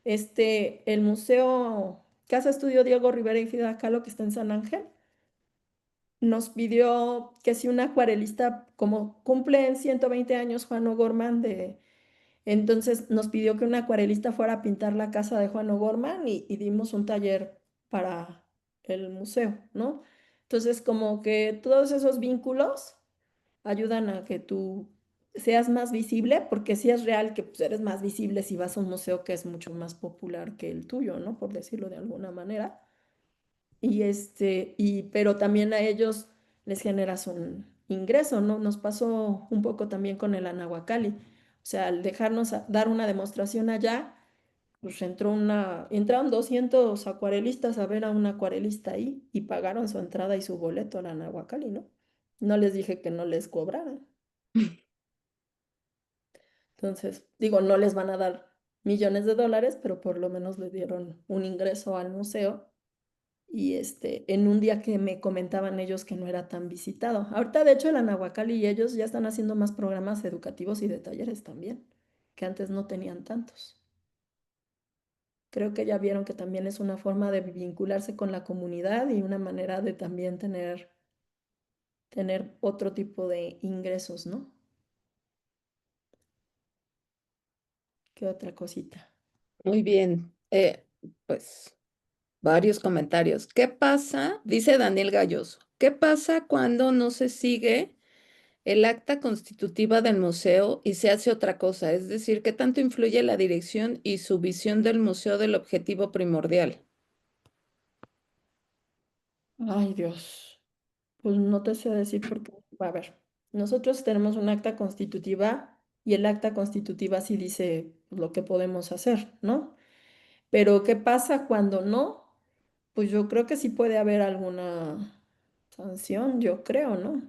el Museo Casa Estudio Diego Rivera y Frida Kahlo, que está en San Ángel, nos pidió que si un acuarelista, como cumple en 120 años Juan O'Gorman, entonces nos pidió que un acuarelista fuera a pintar la casa de Juan O'Gorman y dimos un taller para el museo, ¿no? Entonces, como que todos esos vínculos ayudan a que tú seas más visible, porque sí es real que pues, eres más visible si vas a un museo que es mucho más popular que el tuyo, ¿no? Por decirlo de alguna manera. Pero también a ellos les generas un ingreso, ¿no? Nos pasó un poco también con el Anahuacalli. O sea, al dejarnos dar una demostración allá, pues entraron 200 acuarelistas a ver a un acuarelista ahí y pagaron su entrada y su boleto al Anahuacalli, ¿no? No les dije que no les cobraran. Entonces, digo, no les van a dar millones de dólares, pero por lo menos le dieron un ingreso al museo y en un día que me comentaban ellos que no era tan visitado. Ahorita, de hecho, el Anahuacalli y ellos ya están haciendo más programas educativos y de talleres también, que antes no tenían tantos. Creo que ya vieron que también es una forma de vincularse con la comunidad y una manera de también tener otro tipo de ingresos, ¿no? ¿Qué otra cosita? Muy bien. Pues varios comentarios. ¿Qué pasa? Dice Daniel Galloso. ¿Qué pasa cuando no se sigue el acta constitutiva del museo y se hace otra cosa? Es decir, ¿qué tanto influye la dirección y su visión del museo del objetivo primordial? Ay, Dios. Pues no te sé decir porque, a ver, nosotros tenemos un acta constitutiva y el acta constitutiva sí dice lo que podemos hacer, ¿no? Pero ¿qué pasa cuando no? Pues yo creo que sí puede haber alguna sanción, yo creo, ¿no?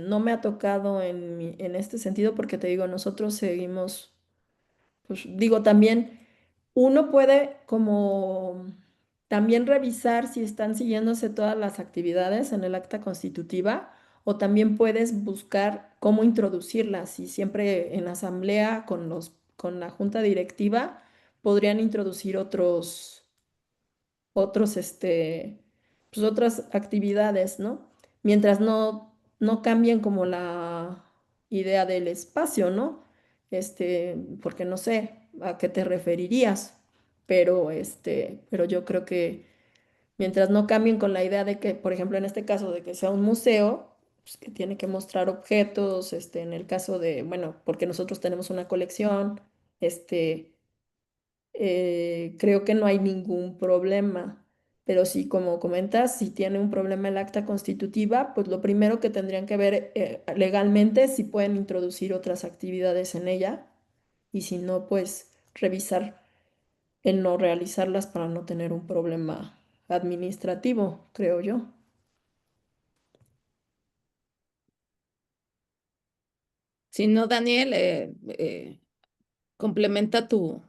No me ha tocado en este sentido porque te digo, nosotros seguimos, pues digo también. Uno puede como también revisar si están siguiéndose todas las actividades en el acta constitutiva o también puedes buscar cómo introducirlas y siempre en asamblea con la junta directiva podrían introducir pues otras actividades, ¿no? Mientras no cambien como la idea del espacio, ¿no? Porque no sé a qué te referirías, pero yo creo que mientras no cambien con la idea de que, por ejemplo, en este caso de que sea un museo, pues que tiene que mostrar objetos, en el caso de, bueno, porque nosotros tenemos una colección, creo que no hay ningún problema. Pero sí, como comentas, si tiene un problema el acta constitutiva, pues lo primero que tendrían que ver legalmente es si pueden introducir otras actividades en ella y si no, pues revisar el no realizarlas para no tener un problema administrativo, creo yo. Si no, Daniel, complementa tu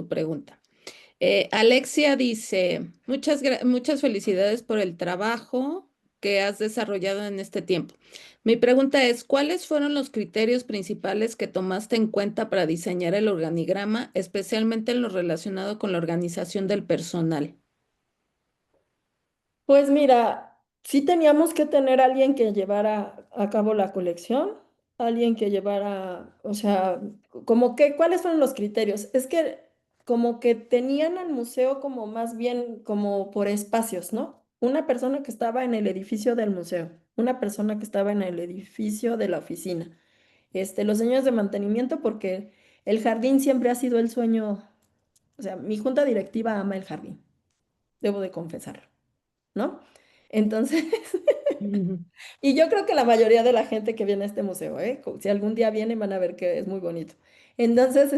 pregunta. Alexia dice, muchas felicidades por el trabajo que has desarrollado en este tiempo. Mi pregunta es, ¿cuáles fueron los criterios principales que tomaste en cuenta para diseñar el organigrama, especialmente en lo relacionado con la organización del personal? Pues mira, sí teníamos que tener alguien que llevara a cabo la colección, alguien que llevara, o sea, como que, ¿cuáles fueron los criterios? Es que como que tenían al museo como más bien como por espacios, ¿no? Una persona que estaba en el edificio del museo, una persona que estaba en el edificio de la oficina, los señores de mantenimiento, porque el jardín siempre ha sido el sueño, o sea, mi junta directiva ama el jardín, debo de confesar, ¿no? Entonces, Ujú. y yo creo que la mayoría de la gente que viene a este museo, ¿eh? Si algún día vienen van a ver que es muy bonito. Entonces,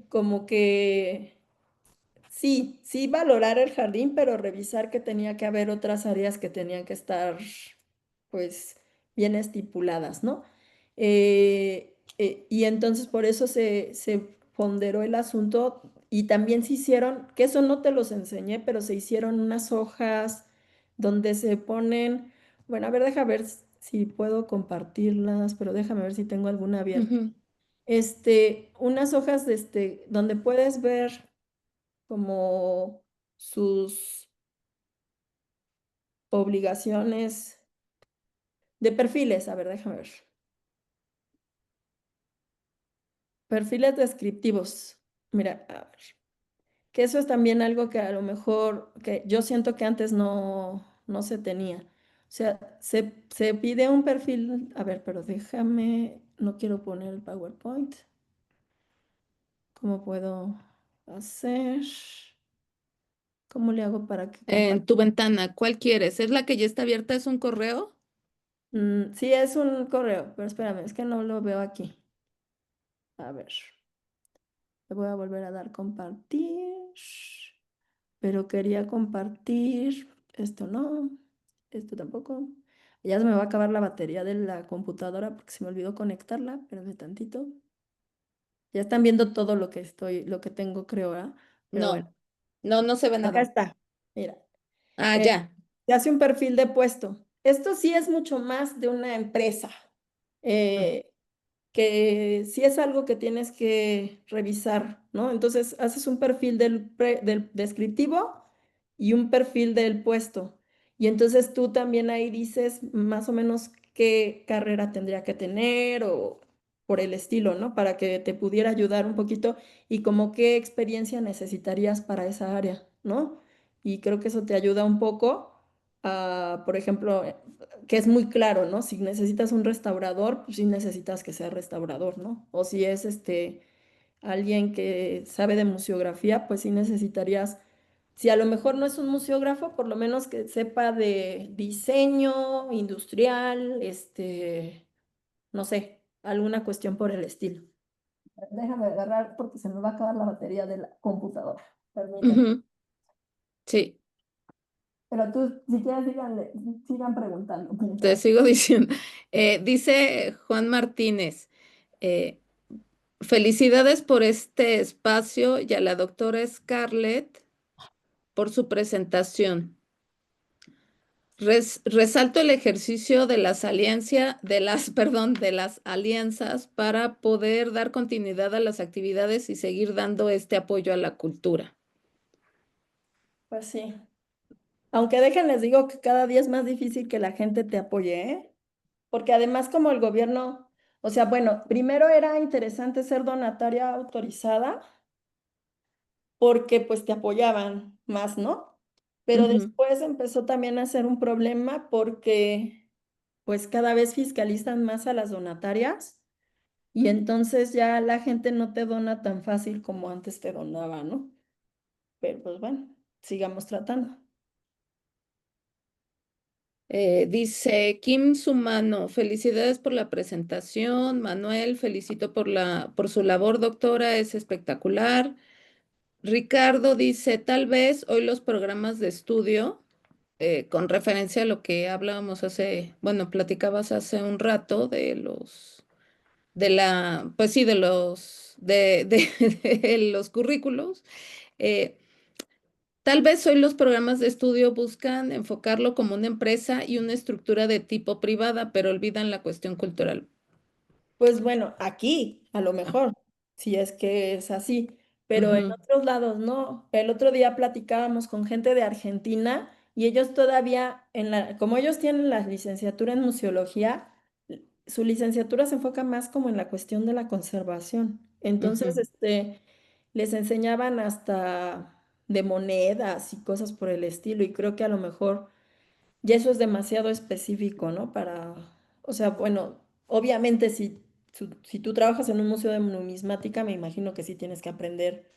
como que sí, sí valorar el jardín, pero revisar que tenía que haber otras áreas que tenían que estar, pues, bien estipuladas, ¿no? Y entonces por eso se ponderó el asunto y también se hicieron, que eso no te los enseñé, pero se hicieron unas hojas donde se ponen, bueno, a ver, deja ver si puedo compartirlas, pero déjame ver si tengo alguna abierta. Ujú. Unas hojas donde puedes ver como sus obligaciones de perfiles. A ver, déjame ver. Perfiles descriptivos. Mira, a ver, que eso es también algo que a lo mejor, que yo siento que antes no se tenía. O sea, se pide un perfil, a ver, pero déjame, no quiero poner el PowerPoint. ¿Cómo puedo hacer? ¿Cómo le hago para que comparta? En tu ventana, ¿cuál quieres? ¿Es la que ya está abierta? ¿Es un correo? Sí, es un correo, pero espérame, es que no lo veo aquí. A ver, le voy a volver a dar compartir, pero quería compartir, esto no, esto tampoco. Ya se me va a acabar la batería de la computadora porque se me olvidó conectarla, espérame tantito. Ya están viendo todo lo que lo que tengo, creo, ¿verdad? Pero bueno, No, no se ve acá nada. está. Mira, Ah, eh, ya. se hace un perfil de puesto. Esto sí es mucho más de una empresa. Eh, que sí es algo que tienes que revisar, ¿no? Entonces haces un perfil del descriptivo y un perfil del puesto. Y entonces tú también ahí dices más o menos qué carrera tendría que tener o por el estilo, ¿no? Para que te pudiera ayudar un poquito y como qué experiencia necesitarías para esa área, ¿no? Y creo que eso te ayuda un poco a, por ejemplo, que es muy claro, ¿no? Si necesitas un restaurador, pues sí necesitas que sea restaurador, ¿no? O si es alguien que sabe de museografía, pues sí necesitarías, si a lo mejor no es un museógrafo, por lo menos que sepa de diseño industrial, no sé, alguna cuestión por el estilo. Déjame agarrar porque se me va a acabar la batería de la computadora. Permíteme. Ujú. Sí, Pero tú, si quieres, sigan preguntando te mientras. sigo diciendo. Dice Juan Martínez, eh, felicidades por este espacio y a la doctora Scarlett por su presentación. Resalto el ejercicio de las perdón, de las alianzas para poder dar continuidad a las actividades y seguir dando este apoyo a la cultura. Pues sí. Aunque les digo que cada día es más difícil que la gente te apoye, ¿eh? Porque además como el gobierno, o sea, bueno, primero era interesante ser donataria autorizada porque pues te apoyaban más, ¿no? Pero Ujú. después empezó también a ser un problema porque pues cada vez fiscalizan más a las donatarias y entonces ya la gente no te dona tan fácil como antes te donaba, ¿no? Pero pues bueno, sigamos tratando. Dice Kim Sumano, felicidades por la presentación. Manuel, felicito por su labor, doctora, es espectacular. Ricardo dice, tal vez hoy los programas de estudio, con referencia a lo que hablábamos bueno, platicabas hace un rato pues sí, de los currículos. eh, Tal vez hoy los programas de estudio buscan enfocarlo como una empresa y una estructura de tipo privada, pero olvidan la cuestión cultural. Pues bueno, aquí a lo mejor, si es que es así, pero en Ujú, otros lados no. El otro día platicábamos con gente de Argentina y ellos todavía, como ellos tienen la licenciatura en museología, su licenciatura se enfoca más como en la cuestión de la conservación. Entonces, ujú. les enseñaban hasta de monedas y cosas por el estilo y creo que a lo mejor y eso es demasiado específico, ¿no? O sea, bueno, obviamente si tú trabajas en un museo de numismática, me imagino que sí tienes que aprender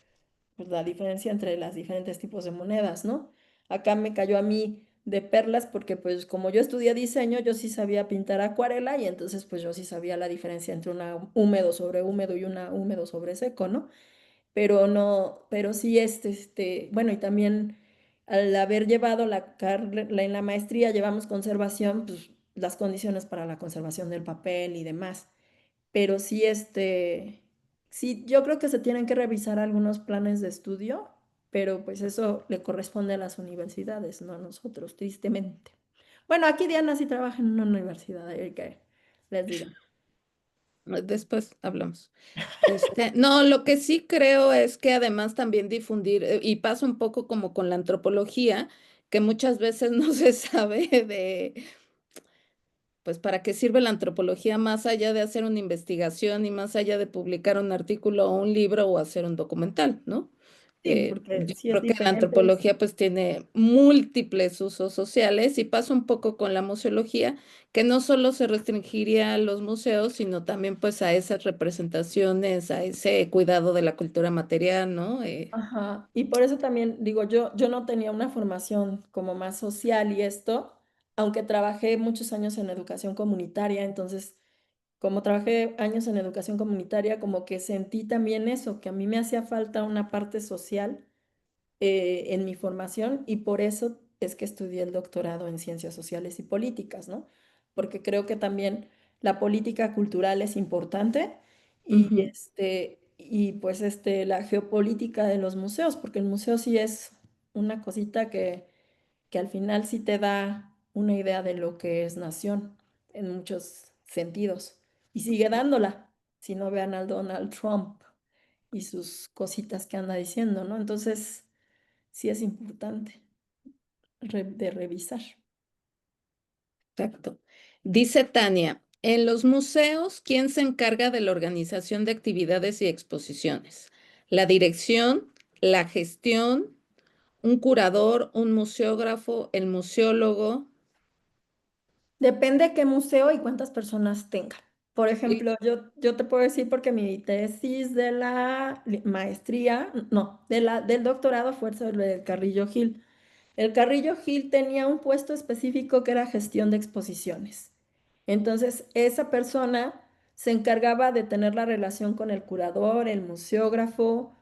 pues, la diferencia entre los diferentes tipos de monedas, ¿no? Acá me cayó a mí de perlas porque pues como yo estudié diseño, yo sí sabía pintar acuarela y entonces pues yo sí sabía la diferencia entre una húmedo sobre húmedo y una húmedo sobre seco, ¿no? Pero no, pero sí bueno, y también al haber llevado en la maestría llevamos conservación, pues las condiciones para la conservación del papel y demás. Pero sí, sí, yo creo que se tienen que revisar algunos planes de estudio, pero pues eso le corresponde a las universidades, no a nosotros, tristemente. Bueno, aquí Diana sí trabaja en una universidad, que les diga. Después hablamos. No, lo que sí creo es que además también difundir, y pasa un poco como con la antropología, que muchas veces no se sabe pues, para qué sirve la antropología más allá de hacer una investigación y más allá de publicar un artículo o un libro o hacer un documental, ¿no? Sí, porque Yo sí es creo que la diferente. antropología pues tiene múltiples usos sociales y pasa un poco con la museología, que no solo se restringiría a los museos, sino también pues a esas representaciones, a ese cuidado de la cultura material, ¿no? Ajá, y por eso también digo, yo no tenía una formación como más social y esto, aunque trabajé muchos años en educación comunitaria, entonces como trabajé años en educación comunitaria, como que sentí también eso, que a mí me hacía falta una parte social en mi formación y por eso es que estudié el doctorado en ciencias sociales y políticas, ¿no? Porque creo que también la política cultural es importante y, Ujú. y pues la geopolítica de los museos, porque el museo sí es una cosita que al final sí te da una idea de lo que es nación en muchos sentidos y sigue dándola, si no vean al Donald Trump y sus cositas que anda diciendo, ¿no? Entonces sí es importante de revisar. Exacto. Dice Tania, en los museos, ¿quién se encarga de la organización de actividades y exposiciones? ¿La dirección, la gestión, un curador, un museógrafo, el museólogo? Depende qué museo y cuántas personas tenga. Por Y- ejemplo, yo te puedo decir porque mi tesis de la maestría, no, del doctorado fue sobre el Carrillo Gil. El Carrillo Gil tenía un puesto específico que era gestión de exposiciones. Entonces, esa persona se encargaba de tener la relación con el curador, el museógrafo,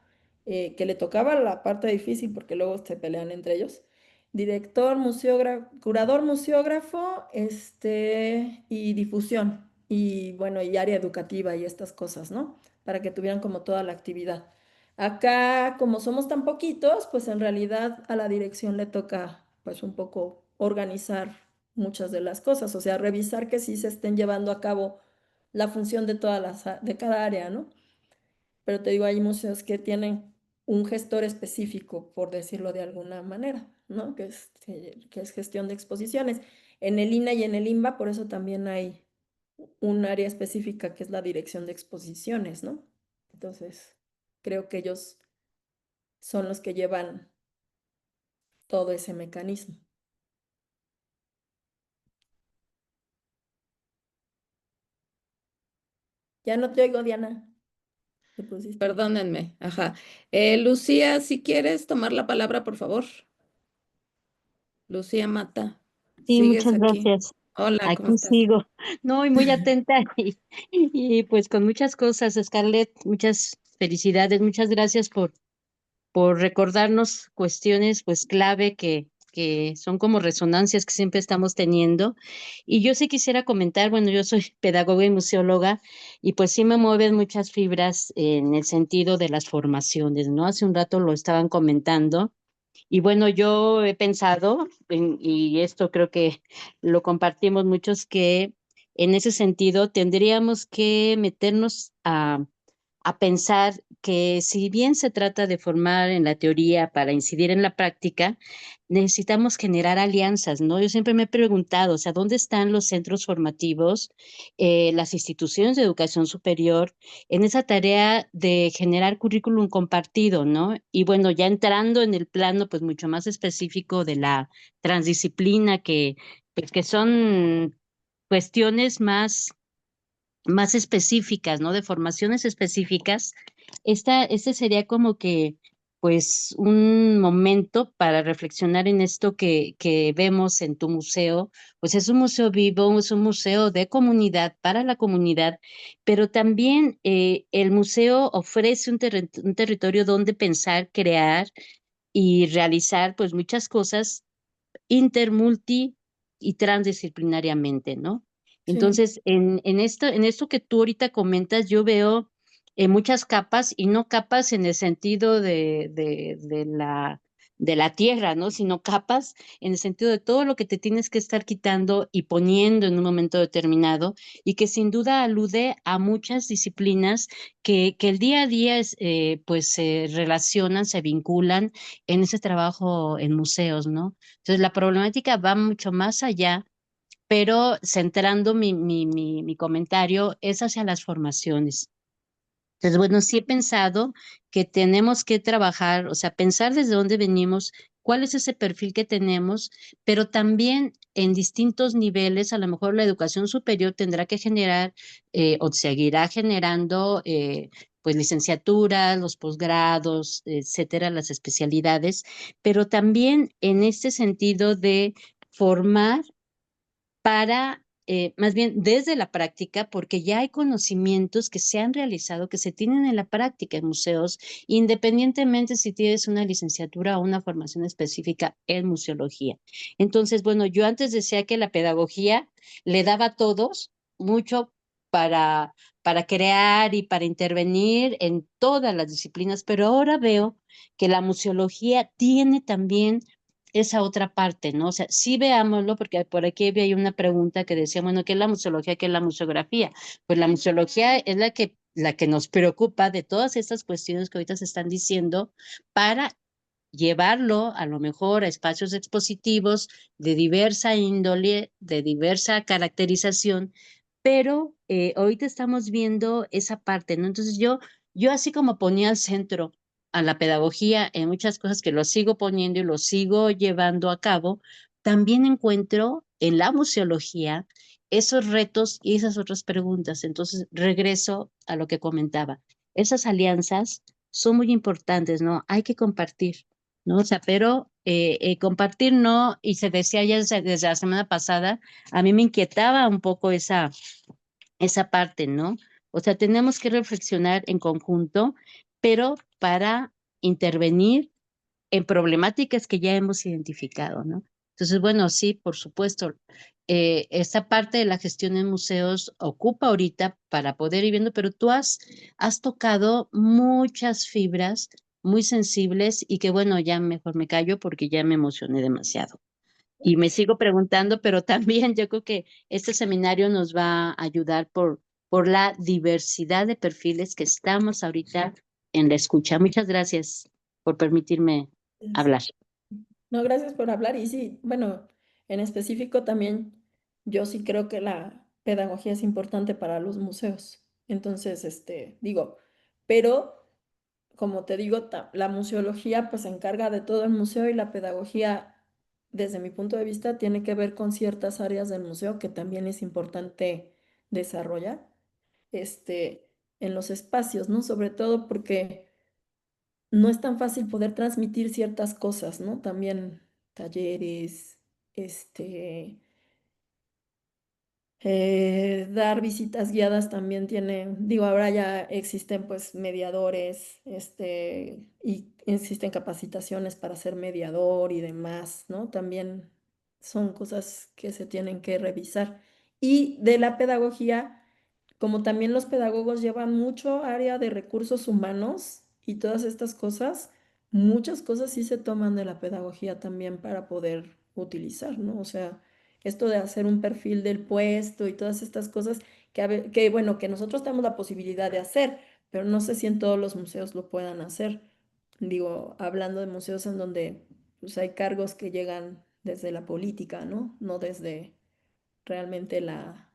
que le tocaba la parte difícil porque luego se pelean entre ellos. Director, curador, museógrafo, y difusión, y bueno, y área educativa y estas cosas, ¿no? Para que tuvieran como toda la actividad. Acá, como somos tan poquitos, pues en realidad a la dirección le toca pues un poco organizar muchas de las cosas, o sea, revisar que sí se estén llevando a cabo la función de de cada área, ¿no? Pero te digo, hay museos que tienen un gestor específico, por decirlo de alguna manera, ¿no? Que es gestión de exposiciones. En el INA y en el INBA, por eso también hay un área específica que es la dirección de exposiciones, ¿no? Entonces, creo que ellos son los que llevan todo ese mecanismo. Ya no te oigo, Diana. Te pusiste. Perdónenme, ajá. Lucía, si quieres tomar la palabra, por favor. Lucía Mata, Sí, sigues muchas aquí. gracias. Hola, ¿cómo Aquí estás? sigo. No, y muy atenta y pues con muchas cosas, Scarlett, muchas felicidades, muchas gracias por recordarnos cuestiones pues clave que son como resonancias que siempre estamos teniendo. Y yo sí quisiera comentar, bueno, yo soy pedagoga y museóloga y pues sí me mueven muchas fibras en el sentido de las formaciones, ¿no? Hace un rato lo estaban comentando. Y bueno, yo he pensado, y esto creo que lo compartimos muchos, que en ese sentido tendríamos que meternos a pensar que si bien se trata de formar en la teoría para incidir en la práctica, necesitamos generar alianzas, ¿no? Yo siempre me he preguntado, o sea, ¿dónde están los centros formativos, las instituciones de educación superior en esa tarea de generar currículum compartido, ¿no? Y bueno, ya entrando en el plano, pues mucho más específico de la transdisciplina, pues, que son cuestiones más específicas, ¿no? De formaciones específicas, este sería como que pues un momento para reflexionar en esto que vemos en tu museo. Pues es un museo vivo, es un museo de comunidad, para la comunidad, pero también el museo ofrece un territorio donde pensar, crear y realizar pues muchas cosas inter, multi y transdisciplinariamente, ¿no? Sí, Entonces, en esto que tú ahorita comentas, yo veo muchas capas y no capas en el sentido de la tierra, ¿no? Sino capas en el sentido de todo lo que te tienes que estar quitando y poniendo en un momento determinado y que sin duda alude a muchas disciplinas que el día a día pues se relacionan, se vinculan en ese trabajo en museos, ¿no? Entonces, la problemática va mucho más allá, pero centrando mi comentario es hacia las formaciones. Entonces, bueno, sí he pensado que tenemos que trabajar, o sea, pensar desde dónde venimos, cuál es ese perfil que tenemos, pero también en distintos niveles, a lo mejor la educación superior tendrá que generar o seguirá generando, pues, licenciaturas, los posgrados, etcétera, las especialidades, pero también en este sentido de formar para, más bien desde la práctica, porque ya hay conocimientos que se han realizado, que se tienen en la práctica en museos, independientemente si tienes una licenciatura o una formación específica en museología. Entonces, bueno, yo antes decía que la pedagogía le daba a todos mucho para crear y para intervenir en todas las disciplinas, pero ahora veo que la museología tiene también esa otra parte, ¿no? O sea, sí veámoslo, porque por aquí había una pregunta que decía, bueno, ¿qué es la museología? ¿Qué es la museografía? Pues la museología es la que nos preocupa de todas estas cuestiones que ahorita se están diciendo para llevarlo a lo mejor a espacios expositivos de diversa índole, de diversa caracterización, pero ahorita estamos viendo esa parte, ¿no? Entonces yo así como ponía al centro a la pedagogía en muchas cosas que lo sigo poniendo y lo sigo llevando a cabo, también encuentro en la museología esos retos y esas otras preguntas. Entonces regreso a lo que comentaba. Esas alianzas son muy importantes, ¿no? Hay que compartir, ¿no? O sea, pero compartir no, y se decía ya desde la semana pasada, a mí me inquietaba un poco esa parte, ¿no? O sea, tenemos que reflexionar en conjunto, pero para intervenir en problemáticas que ya hemos identificado, ¿no? Entonces, bueno, sí, por supuesto, esta parte de la gestión en museos ocupa ahorita para poder ir viendo, pero tú has tocado muchas fibras muy sensibles y que, bueno, ya mejor me callo porque ya me emocioné demasiado. Y me sigo preguntando, pero también yo creo que este seminario nos va a ayudar por la diversidad de perfiles que estamos ahorita en la escucha. Muchas gracias por permitirme es- hablar. no, gracias por hablar. Y sí, bueno, en específico también yo sí creo que la pedagogía es importante para los museos. Entonces, digo, pero como te digo, la museología pues se encarga de todo el museo y la pedagogía, desde mi punto de vista, tiene que ver con ciertas áreas del museo que también es importante desarrollar, este, en los espacios, ¿no? Sobre todo porque no es tan fácil poder transmitir ciertas cosas, ¿no? También talleres, este, dar visitas guiadas también tiene, digo, ahora ya existen pues mediadores, y existen capacitaciones para ser mediador y demás, ¿no? También son cosas que se tienen que revisar. Y de la pedagogía, como también los pedagogos llevan mucho área de recursos humanos y todas estas cosas, muchas cosas sí se toman de la pedagogía también para poder utilizar, ¿no? O sea, esto de hacer un perfil del puesto y todas estas cosas que bueno, que nosotros tenemos la posibilidad de hacer, pero no sé si en todos los museos lo puedan hacer. Digo, hablando de museos en donde pues, hay cargos que llegan desde la política, ¿no? No desde realmente la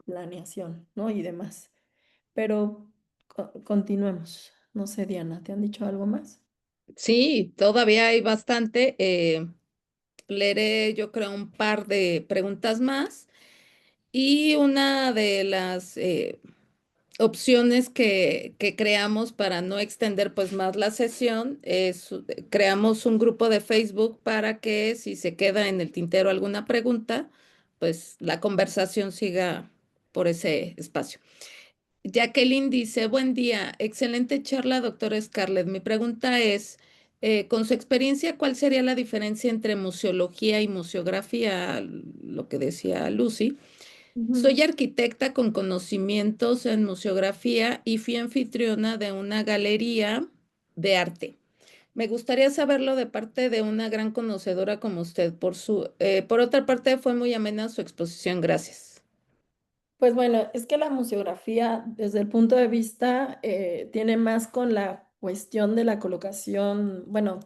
planeación, ¿no? Y demás. Pero continuemos. No sé, Diana, ¿te han dicho algo más? Sí, todavía hay bastante. Leeré, yo creo, un par de preguntas más. Y una de las opciones que creamos para no extender pues más la sesión es creamos un grupo de Facebook para que si se queda en el tintero alguna pregunta, pues la conversación siga por ese espacio. Jacqueline dice, buen día, excelente charla, doctora Scarlett. Mi pregunta es, con su experiencia, ¿cuál sería la diferencia entre museología y museografía? Lo que decía Lucy. Ujú. Soy arquitecta con conocimientos en museografía y fui anfitriona de una galería de arte. Me gustaría saberlo de parte de una gran conocedora como usted. Por otra parte, fue muy amena su exposición. Gracias. Pues bueno, es que la museografía, desde el punto de vista, tiene más con la cuestión de la colocación. Bueno,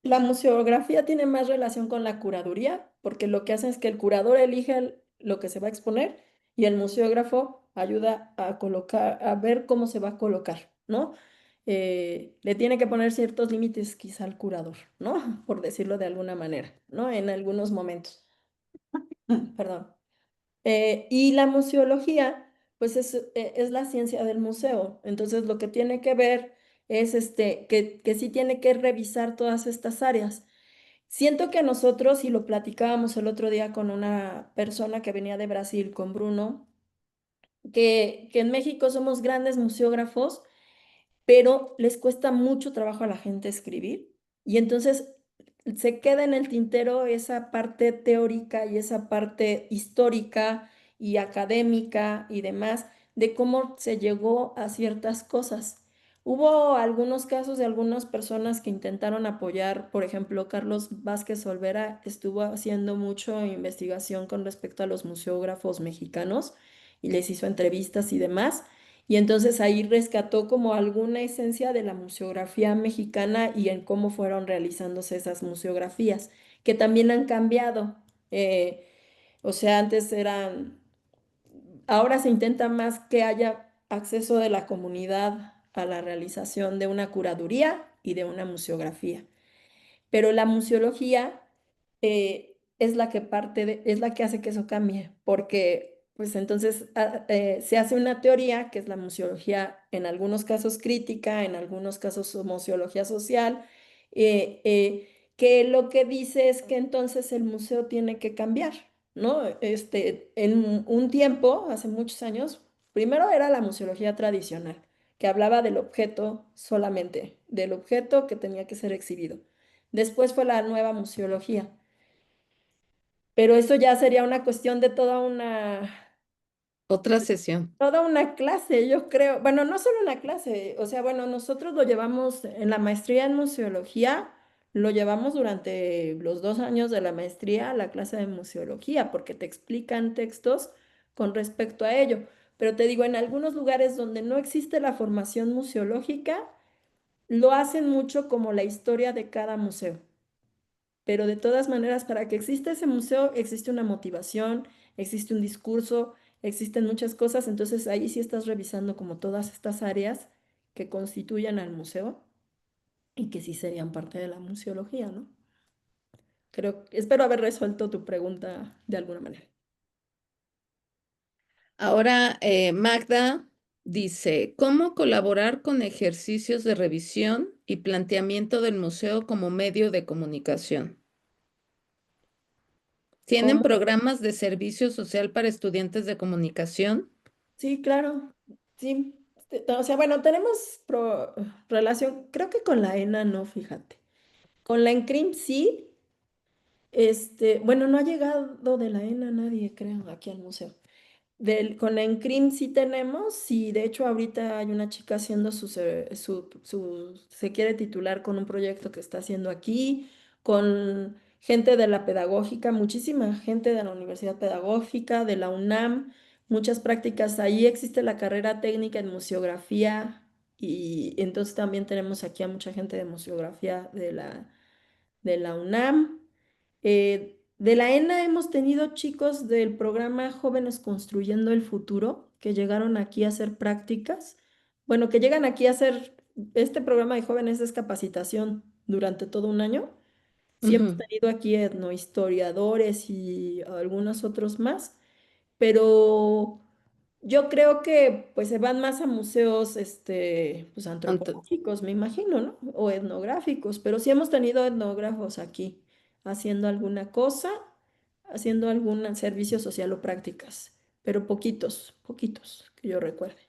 la museografía tiene más relación con la curaduría, porque lo que hace es que el curador elige lo que se va a exponer y el museógrafo ayuda a colocar, a ver cómo se va a colocar, ¿no? Le tiene que poner ciertos límites quizá al curador, ¿no? Por decirlo de alguna manera, ¿no? En algunos momentos. Perdón. Y la museología, pues es la ciencia del museo. Entonces, lo que tiene que ver es que sí tiene que revisar todas estas áreas. Siento que nosotros, y lo platicábamos el otro día con una persona que venía de Brasil, con Bruno, que en México somos grandes museógrafos, pero les cuesta mucho trabajo a la gente escribir. Y entonces se queda en el tintero esa parte teórica y esa parte histórica y académica y demás de cómo se llegó a ciertas cosas. Hubo algunos casos de algunas personas que intentaron apoyar, por ejemplo, Carlos Vázquez Olvera estuvo haciendo mucho investigación con respecto a los museógrafos mexicanos y les hizo entrevistas y demás. Y entonces ahí rescató como alguna esencia de la museografía mexicana y en cómo fueron realizándose esas museografías, que también han cambiado. O sea, antes eran, ahora se intenta más que haya acceso de la comunidad a la realización de una curaduría y de una museografía, pero la museología es la que es la que hace que eso cambie, porque pues entonces se hace una teoría que es la museología, en algunos casos crítica, en algunos casos museología social, que lo que dice es que entonces el museo tiene que cambiar, ¿no? En un tiempo, hace muchos años, primero era la museología tradicional, que hablaba del objeto solamente, del objeto que tenía que ser exhibido. Después fue la nueva museología, pero eso ya sería una cuestión de Otra sesión. toda una clase, yo creo. Bueno, no solo una clase, o sea, bueno, nosotros lo llevamos en la maestría en museología, lo llevamos durante los 2 años de la maestría, la clase de museología, porque te explican textos con respecto a ello. Pero te digo, en algunos lugares donde no existe la formación museológica, lo hacen mucho como la historia de cada museo. Pero de todas maneras, para que exista ese museo, existe una motivación, existe un discurso, existen muchas cosas, entonces ahí sí estás revisando como todas estas áreas que constituyen al museo y que sí serían parte de la museología, ¿no? Espero haber resuelto tu pregunta de alguna manera. Ahora, Magda dice, ¿cómo colaborar con ejercicios de revisión y planteamiento del museo como medio de comunicación? ¿Tienen ¿Cómo? programas de servicio social para estudiantes de comunicación? Sí, claro, sí. O sea, bueno, tenemos relación, creo que con la ENA no, fíjate. Con la ENCRIM sí, bueno, no ha llegado de la ENA nadie, creo, aquí al museo. Con la Encrim sí tenemos, y de hecho ahorita hay una chica haciendo se quiere titular con un proyecto que está haciendo aquí, con gente de la pedagógica, muchísima gente de la Universidad Pedagógica, de la UNAM, muchas prácticas. Ahí existe la carrera técnica en museografía y entonces también tenemos aquí a mucha gente de museografía de la UNAM. De la ENA hemos tenido chicos del programa Jóvenes Construyendo el Futuro que llegaron aquí a hacer prácticas. Bueno, que llegan aquí a hacer, este programa de jóvenes es capacitación durante todo un año. Sí hemos Ujú. tenido aquí etnohistoriadores y algunos otros más, pero Yo creo que pues se van más a museos pues Ant- antropológicos, me imagino, ¿no? O etnográficos, pero sí hemos tenido etnógrafos aquí haciendo alguna cosa, haciendo algún servicio social o prácticas, pero poquitos, poquitos que yo recuerde.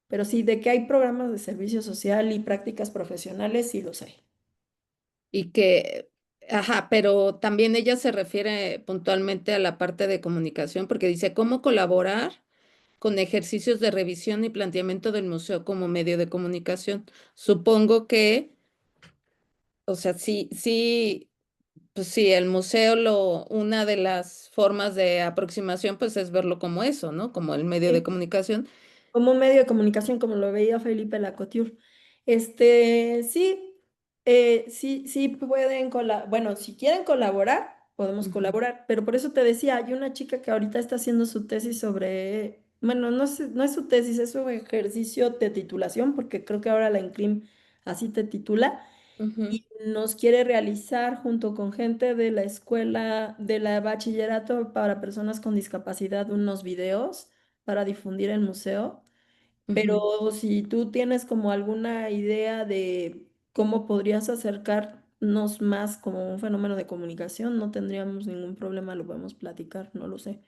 Pero sí, de que hay programas de servicio social y prácticas profesionales, sí los hay. Y que, ajá, pero también ella se refiere puntualmente a la parte de comunicación, porque dice cómo colaborar con ejercicios de revisión y planteamiento del museo como medio de comunicación. Supongo que, o sea, sí, sí, pues sí, el museo una de las formas de aproximación, pues es verlo como eso, ¿no? Como el medio de Sí. comunicación. Como un medio de comunicación, como lo veía Felipe Lacouture. Sí, sí, sí pueden bueno, si quieren colaborar, podemos Ujú, colaborar, pero por eso te decía, hay una chica que ahorita está haciendo su tesis sobre, bueno, no es su tesis, es su ejercicio de titulación, porque creo que ahora la INCRIM así te titula, ujú, y nos quiere realizar junto con gente de la escuela, de la bachillerato para personas con discapacidad, unos videos para difundir el museo. ujú. Pero si tú tienes como alguna idea de cómo podrías acercarnos más como un fenómeno de comunicación, no tendríamos ningún problema, lo podemos platicar, no lo sé.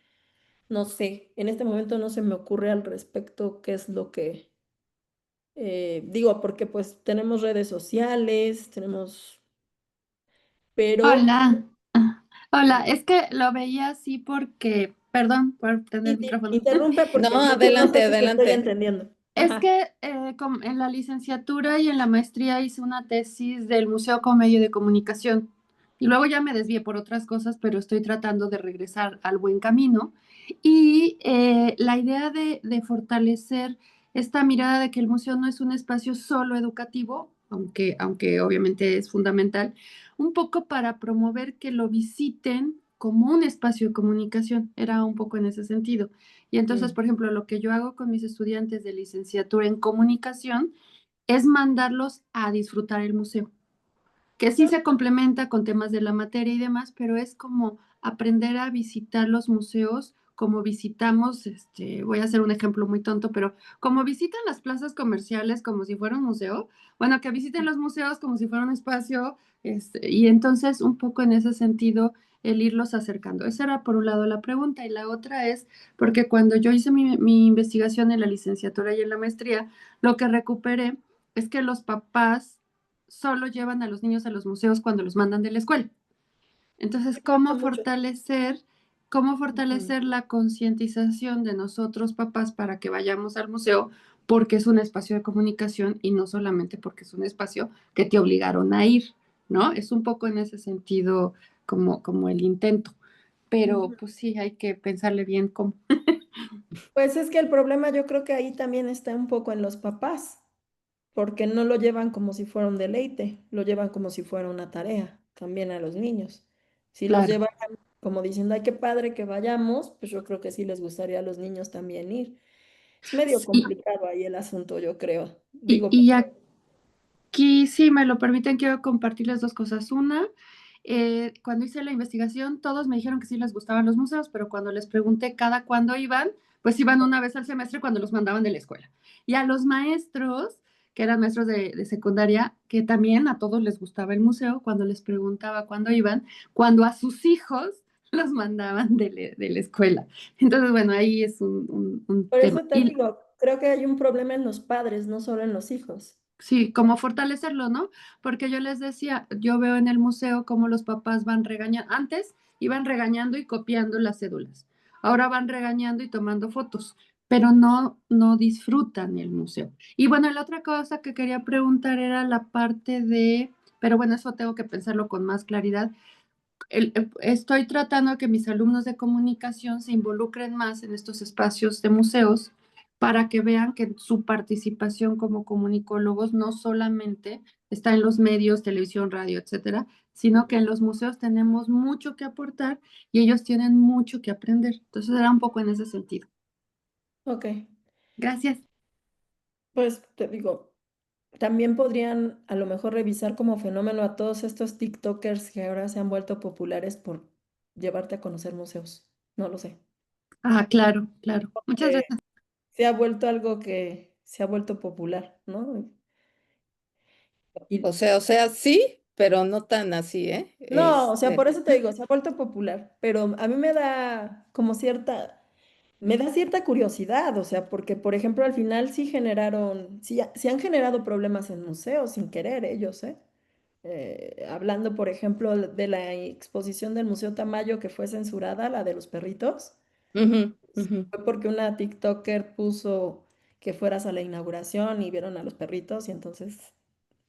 No sé, en este momento no se me ocurre al respecto qué es lo que digo, porque pues tenemos redes sociales, tenemos, pero Hola. Hola, es que lo veía así porque, perdón por tener sí, el micrófono. interrumpe No, porque no adelante, sé si te estoy adelante. entendiendo. Es Ajá. que en la licenciatura y en la maestría hice una tesis del museo como medio de comunicación y luego ya me desvié por otras cosas, pero estoy tratando de regresar al buen camino. Y la idea de fortalecer esta mirada de que el museo no es un espacio solo educativo, aunque obviamente es fundamental, un poco para promover que lo visiten como un espacio de comunicación, era un poco en ese sentido. Y entonces, Mm. por ejemplo, lo que yo hago con mis estudiantes de licenciatura en comunicación es mandarlos a disfrutar el museo, que sí se complementa con temas de la materia y demás, pero es como aprender a visitar los museos como visitamos, voy a hacer un ejemplo muy tonto, pero como visitan las plazas comerciales como si fuera un museo, bueno, que visiten los museos como si fuera un espacio, y entonces un poco en ese sentido el irlos acercando. Esa era por un lado la pregunta y la otra es porque cuando yo hice mi investigación en la licenciatura y en la maestría, lo que recuperé es que los papás solo llevan a los niños a los museos cuando los mandan de la escuela. Entonces, Pasa mucho. cómo Ujú. fortalecer la concientización de nosotros papás para que vayamos al museo? Porque es un espacio de comunicación y no solamente porque es un espacio que te obligaron a ir, ¿no? Es un poco en ese sentido como el intento, pero Ujú. pues sí, hay que pensarle bien cómo. Pues es que el problema yo creo que ahí también está un poco en los papás, porque no lo llevan como si fuera un deleite, lo llevan como si fuera una tarea, también a los niños. Si los Claro. llevan como diciendo, ay, qué padre que vayamos, pues yo creo que sí les gustaría a los niños también ir. Es medio Sí, complicado ahí el asunto, yo creo. y, Digo, y aquí, si me lo permiten, quiero compartirles dos cosas. Una, cuando hice la investigación, todos me dijeron que sí les gustaban los museos, pero cuando les pregunté cada cuándo iban, pues iban una vez al semestre cuando los mandaban de la escuela. Y a los maestros, que eran maestros de secundaria, que también a todos les gustaba el museo, cuando les preguntaba cuándo iban, cuando a sus hijos los mandaban de la escuela. Entonces, bueno, ahí es un por tema. eso te Y digo, creo que hay un problema en los padres, no solo en los hijos. sí, como fortalecerlo, ¿no? Porque yo les decía, yo veo en el museo cómo los papás van regañando. Antes iban regañando y copiando las cédulas. Ahora van regañando y tomando fotos, pero no disfrutan el museo. Y bueno, la otra cosa que quería preguntar era la parte pero bueno, eso tengo que pensarlo con más claridad. Estoy tratando que mis alumnos de comunicación se involucren más en estos espacios de museos para que vean que su participación como comunicólogos no solamente está en los medios, televisión, radio, etcétera, sino que en los museos tenemos mucho que aportar y ellos tienen mucho que aprender. Entonces era un poco en ese sentido. Ok, Gracias. pues te digo, también podrían a lo mejor revisar como fenómeno a todos estos TikTokers que ahora se han vuelto populares por llevarte a conocer museos. No lo sé. Ah, claro, claro. Muchas Eh, gracias. Se ha vuelto algo que se ha vuelto popular, ¿no? Y, O sea, sí, pero no tan así, ¿eh? no, o sea, por eso te digo, se ha vuelto popular, pero a mí me da como me da cierta curiosidad, o sea, porque, por ejemplo, al final sí han generado problemas en museos sin querer ellos, ¿eh? Hablando, por ejemplo, de la exposición del Museo Tamayo que fue censurada, la de los perritos, Ujú, ujú. fue porque una TikToker puso que fueras a la inauguración y vieron a los perritos y entonces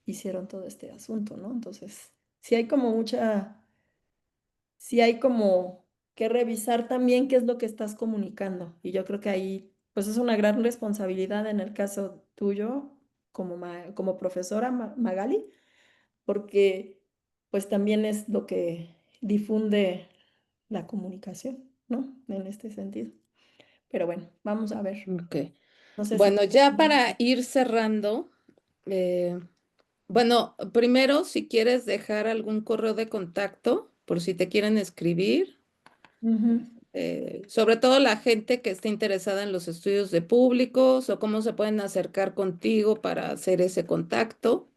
hicieron todo este asunto, ¿no? Entonces, sí hay como sí hay como que revisar también qué es lo que estás comunicando. Y yo creo que ahí, pues es una gran responsabilidad en el caso tuyo como, como profesora Magali, porque pues también es lo que difunde la comunicación, ¿no? En este sentido. Pero bueno, vamos a ver. Ok. No sé si... Bueno, ya para ir cerrando, eh, bueno, primero, si quieres dejar algún correo de contacto, por si te quieren escribir, Ujú. sobre todo la gente que esté interesada en los estudios de públicos o cómo se pueden acercar contigo para hacer ese contacto,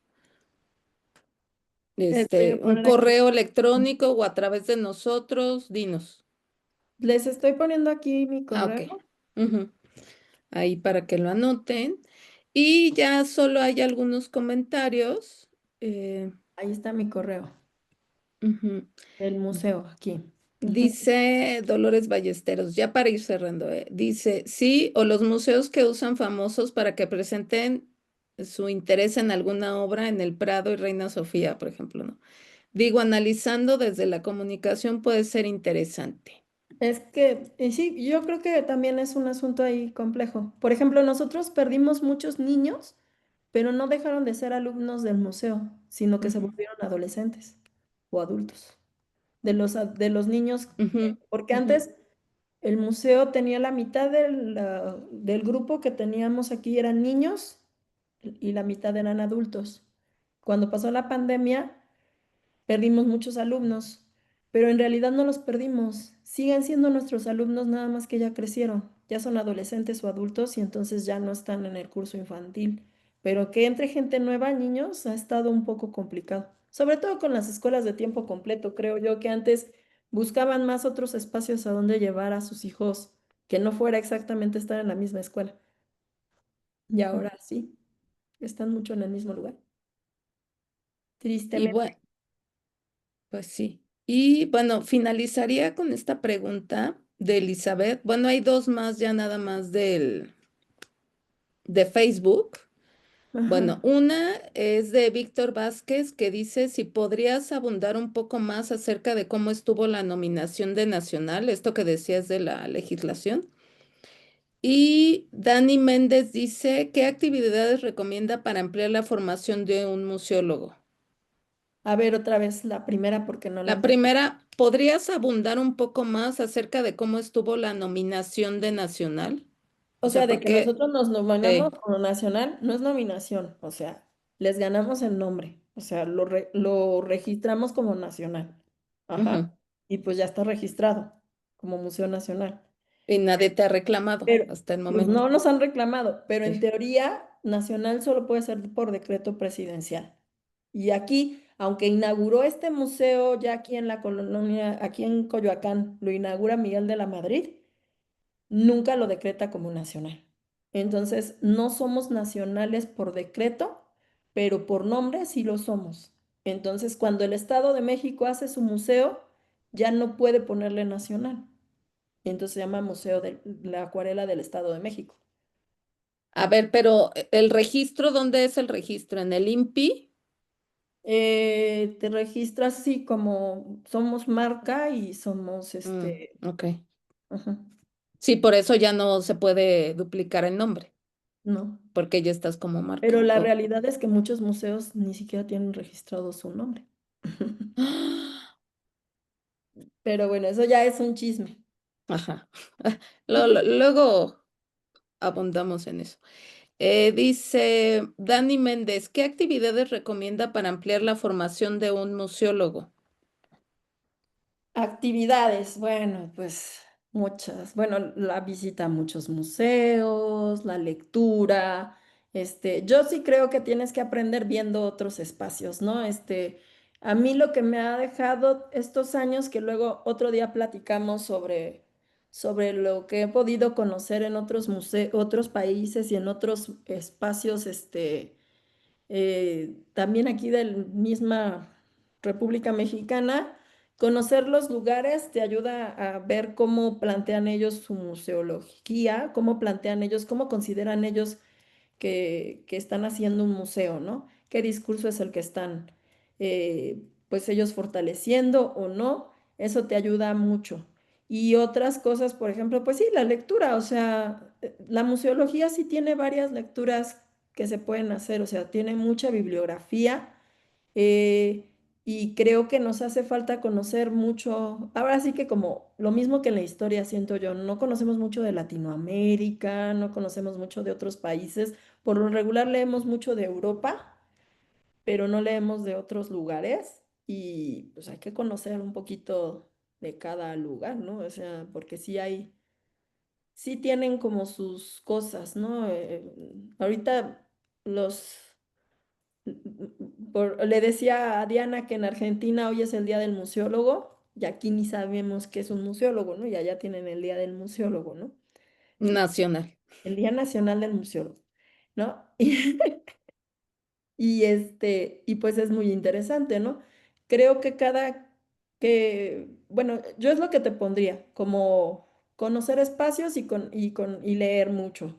Voy a un poner aquí. correo electrónico o a través de nosotros, dinos. Les estoy poniendo aquí mi Ah, ok. correo. Ujú. Ahí para que lo anoten. Y ya solo hay algunos comentarios. eh, Ahí está mi correo ujú. del museo, aquí. Ujú. Dice Dolores Ballesteros, ya para ir cerrando, dice, sí, o los museos que usan famosos para que presenten su interés en alguna obra en el Prado y Reina Sofía, por ejemplo, ¿no? Digo, analizando desde la comunicación puede ser interesante. Es que sí, yo creo que también es un asunto ahí complejo. Por ejemplo, nosotros perdimos muchos niños, pero no dejaron de ser alumnos del museo, sino que se Ujú, volvieron adolescentes o adultos. De los niños, ujú, porque ujú. antes el museo tenía la mitad del grupo que teníamos aquí eran niños y la mitad eran adultos. Cuando pasó la pandemia, perdimos muchos alumnos, pero en realidad no los perdimos. Siguen siendo nuestros alumnos, nada más que ya crecieron, ya son adolescentes o adultos y entonces ya no están en el curso infantil. Pero que entre gente nueva, niños, ha estado un poco complicado. Sobre todo con las escuelas de tiempo completo, creo yo que antes buscaban más otros espacios a donde llevar a sus hijos que no fuera exactamente estar en la misma escuela. Y ahora sí, están mucho en el mismo lugar. Y Tristemente. bueno, pues sí. Y bueno, finalizaría con esta pregunta de Elizabeth. Bueno, hay dos más ya nada más de Facebook. Bueno, Ajá. una es de Víctor Vázquez que dice si podrías abundar un poco más acerca de cómo estuvo la nominación de Nacional, esto que decías de la legislación. Y Dani Méndez dice, ¿qué actividades recomienda para ampliar la formación de un museólogo? A ver otra vez la primera porque no la La entendí. primera, ¿podrías abundar un poco más acerca de cómo estuvo la nominación de Nacional? O O sea, sea, de que porque, nosotros nos nominamos eh, como nacional, no es nominación, o sea, les ganamos el nombre, o sea, lo registramos como nacional. ujú, Ajá. Y pues ya está registrado como Museo Nacional. y nadie te ha reclamado Pero, hasta el pues momento. no nos han reclamado, pero en Sí. teoría, nacional solo puede ser por decreto presidencial. Y aquí, aunque inauguró este museo ya aquí en la colonia, aquí en Coyoacán, lo inaugura Miguel de la Madrid, nunca lo decreta como nacional. Entonces, no somos nacionales por decreto, pero por nombre sí lo somos. Entonces, cuando el Estado de México hace su museo, ya no puede ponerle nacional. Entonces se llama Museo de la Acuarela del Estado de México. A ver, pero el registro, ¿dónde es el registro? ¿En el INPI? Te registras así como somos marca y somos Ok. ajá, Sí, por eso ya no se puede duplicar el nombre, no. porque ya estás como Pero marca. la Ok. realidad es que muchos museos ni siquiera tienen registrado su nombre. Pero bueno, eso ya es un chisme. Ajá. Luego abundamos en eso. Dice Dani Méndez, ¿qué actividades recomienda para ampliar la formación de un museólogo? Actividades, bueno, pues muchas, bueno, la visita a muchos museos, la lectura, yo sí creo que tienes que aprender viendo otros espacios, ¿no? A mí lo que me ha dejado estos años, que luego otro día platicamos sobre lo que he podido conocer en otros museos, otros países y en otros espacios, también aquí de la misma República Mexicana, conocer los lugares te ayuda a ver cómo plantean ellos su museología, cómo plantean ellos, cómo consideran ellos que están haciendo un museo, ¿no? ¿Qué discurso es el que están, pues ellos fortaleciendo o no? Eso te ayuda mucho. Y otras cosas, por ejemplo, pues sí, la lectura, o sea, la museología sí tiene varias lecturas que se pueden hacer, o sea, tiene mucha bibliografía, eh, y creo que nos hace falta conocer mucho, ahora sí que como lo mismo que en la historia, siento yo, no conocemos mucho de Latinoamérica, no conocemos mucho de otros países, por lo regular leemos mucho de Europa, pero no leemos de otros lugares y pues hay que conocer un poquito de cada lugar, ¿no? O sea, porque sí tienen como sus cosas, ¿no? Ahorita los le decía a Diana que en Argentina hoy es el Día del Museólogo y aquí ni sabemos qué es un museólogo, ¿no? Y allá tienen el Día del Museólogo, ¿no? Nacional. El Día Nacional del Museólogo, ¿no? Y pues es muy interesante, ¿no? Creo que bueno, yo es lo que te pondría, como conocer espacios y leer mucho,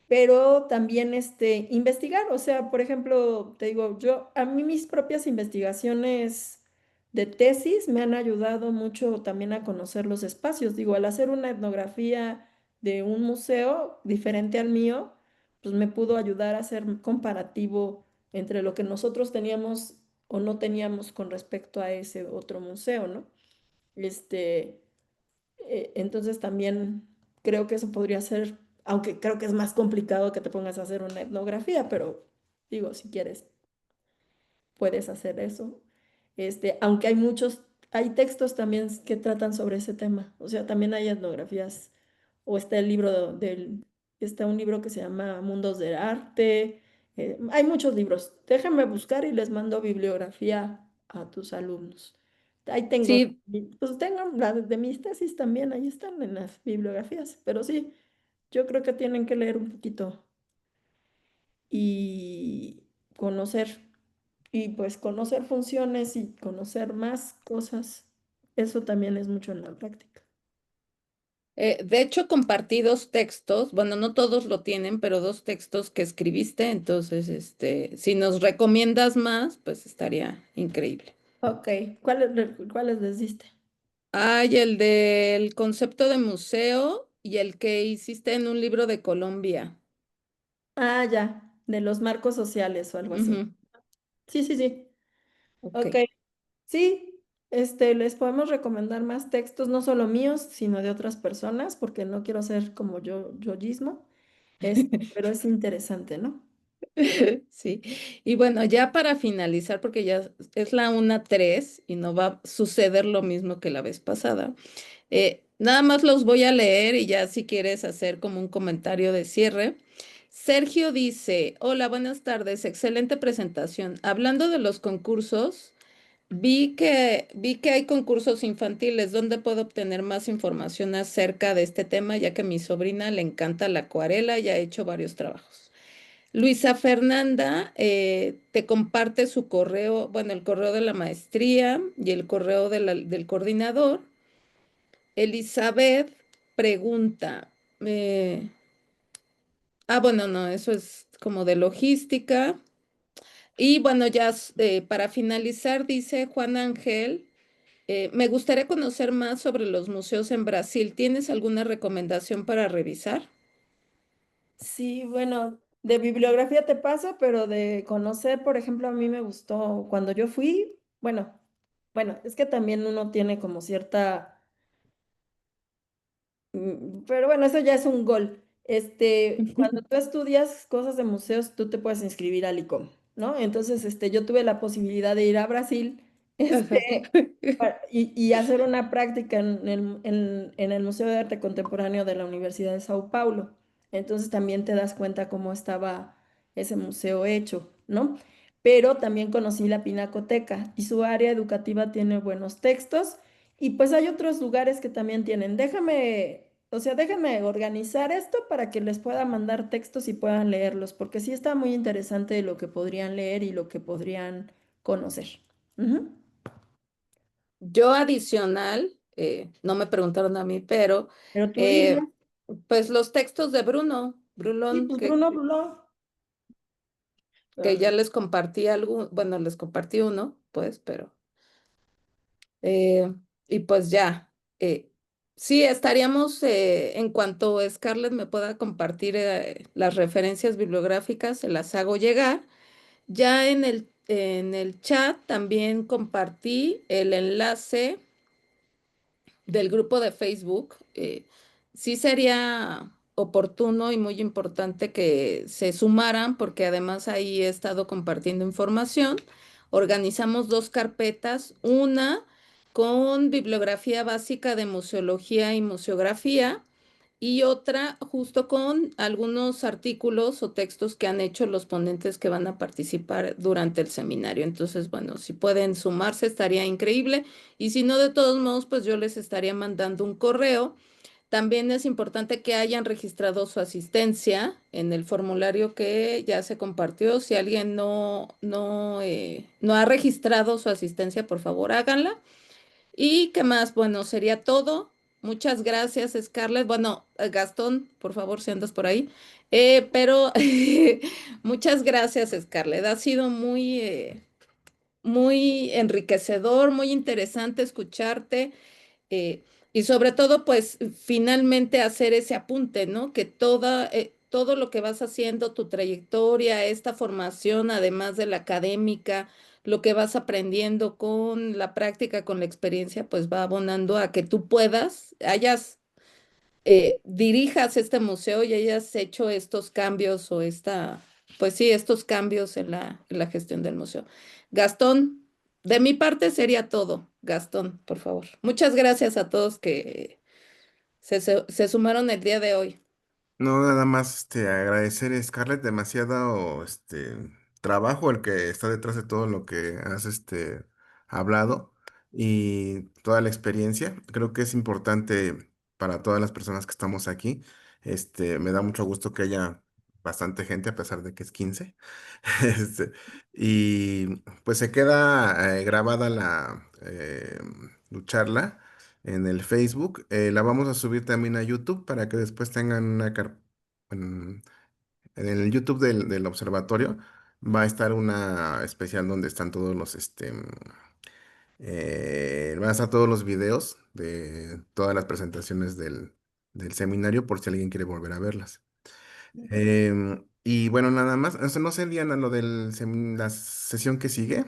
pero también investigar, o sea, por ejemplo, te digo, a mí mis propias investigaciones de tesis me han ayudado mucho también a conocer los espacios. Digo, al hacer una etnografía de un museo diferente al mío, pues me pudo ayudar a hacer un comparativo entre lo que nosotros teníamos o no teníamos con respecto a ese otro museo, ¿no? Este, entonces también creo que eso podría ser, aunque creo que es más complicado que te pongas a hacer una etnografía, pero digo, si quieres, puedes hacer eso. Aunque hay textos también que tratan sobre ese tema, o sea, también hay etnografías, o está está un libro que se llama Mundos del Arte, hay muchos libros. Déjame buscar y les mando bibliografía a tus alumnos. Ahí tengo, Sí, pues tengo la de mis tesis también, ahí están en las bibliografías, pero sí, yo creo que tienen que leer un poquito y conocer, y pues conocer funciones y conocer más cosas, eso también es mucho en la práctica. de hecho compartí dos textos, bueno, no todos lo tienen, pero dos textos que escribiste, entonces, si nos recomiendas más, pues estaría increíble. Ok, ¿cuáles les diste? Hay el del concepto de museo y el que hiciste en un libro de Colombia. Ah, ya, de los marcos sociales o algo así. Ujú, Sí, sí, sí. ok. Ok, sí, les podemos recomendar más textos, no solo míos, sino de otras personas, porque no quiero ser como yoísmo, pero es interesante, ¿no? Sí, y bueno, ya para finalizar, porque ya es la 1:03 y no va a suceder lo mismo que la vez pasada, nada más los voy a leer y ya si quieres hacer como un comentario de cierre. Sergio dice, hola, buenas tardes, excelente presentación. Hablando de los concursos, vi que hay concursos infantiles. ¿Dónde puedo obtener más información acerca de este tema? Ya que a mi sobrina le encanta la acuarela y ha hecho varios trabajos. Luisa Fernanda te comparte su correo, bueno, el correo de la maestría y el correo del coordinador. Elizabeth pregunta, eh, bueno, no, eso es como de logística. Y bueno, ya para finalizar, dice Juan Ángel, me gustaría conocer más sobre los museos en Brasil. ¿Tienes alguna recomendación para revisar? Sí, bueno, de bibliografía te paso, pero de conocer, por ejemplo, a mí me gustó cuando yo fui, bueno, es que también uno tiene como cierta, pero bueno, eso ya es un gol. Cuando tú estudias cosas de museos, tú te puedes inscribir al ICOM, ¿no? Entonces, yo tuve la posibilidad de ir a Brasil este, y hacer una práctica en el Museo de Arte Contemporáneo de la Universidad de Sao Paulo. Entonces también te das cuenta cómo estaba ese museo hecho, ¿no? Pero también conocí la Pinacoteca y su área educativa tiene buenos textos y pues hay otros lugares que también tienen. Déjame organizar esto para que les pueda mandar textos y puedan leerlos, porque sí está muy interesante lo que podrían leer y lo que podrían conocer. Ujú. Yo adicional, no me preguntaron a mí, pero Pero tú dime, eh, pues los textos de Bruno, sí, Brulón, pues Bruno Brulón. que Ah, ya les compartí algo, bueno, les compartí uno, pues, pero, eh, y pues ya, sí, estaríamos, en cuanto Scarlett me pueda compartir las referencias bibliográficas, se las hago llegar. Ya en el chat también compartí el enlace del grupo de Facebook. Sí sería oportuno y muy importante que se sumaran porque además ahí he estado compartiendo información. Organizamos dos carpetas, una con bibliografía básica de museología y museografía y otra justo con algunos artículos o textos que han hecho los ponentes que van a participar durante el seminario. Entonces, bueno, si pueden sumarse estaría increíble. Y si no, de todos modos, pues yo les estaría mandando un correo. También es importante que hayan registrado su asistencia en el formulario que ya se compartió. Si alguien no ha registrado su asistencia, por favor, háganla. ¿Y qué más? Bueno, sería todo. Muchas gracias, Scarlett. Bueno, Gastón, por favor, si andas por ahí. Pero muchas gracias, Scarlett. Ha sido muy enriquecedor, muy interesante escucharte. eh, y sobre todo, pues finalmente hacer ese apunte, ¿no? Que todo lo que vas haciendo, tu trayectoria, esta formación, además de la académica, lo que vas aprendiendo con la práctica, con la experiencia, pues va abonando a que tú dirijas este museo y hayas hecho estos cambios pues sí, estos cambios en la gestión del museo. Gastón, de mi parte sería todo. Gastón, por favor. Muchas gracias a todos que se sumaron el día de hoy. No, nada más agradecer, Scarlett, demasiado trabajo el que está detrás de todo lo que has hablado y toda la experiencia. Creo que es importante para todas las personas que estamos aquí. Me da mucho gusto que haya bastante gente, a pesar de que es 15. Y pues se queda grabada la charla en el Facebook. La vamos a subir también a YouTube para que después tengan en, en el YouTube del observatorio. Va a estar una especial donde están todos van a estar todos los videos de todas las presentaciones del seminario por si alguien quiere volver a verlas. Y bueno, nada más. No sé, Diana, lo la sesión que sigue.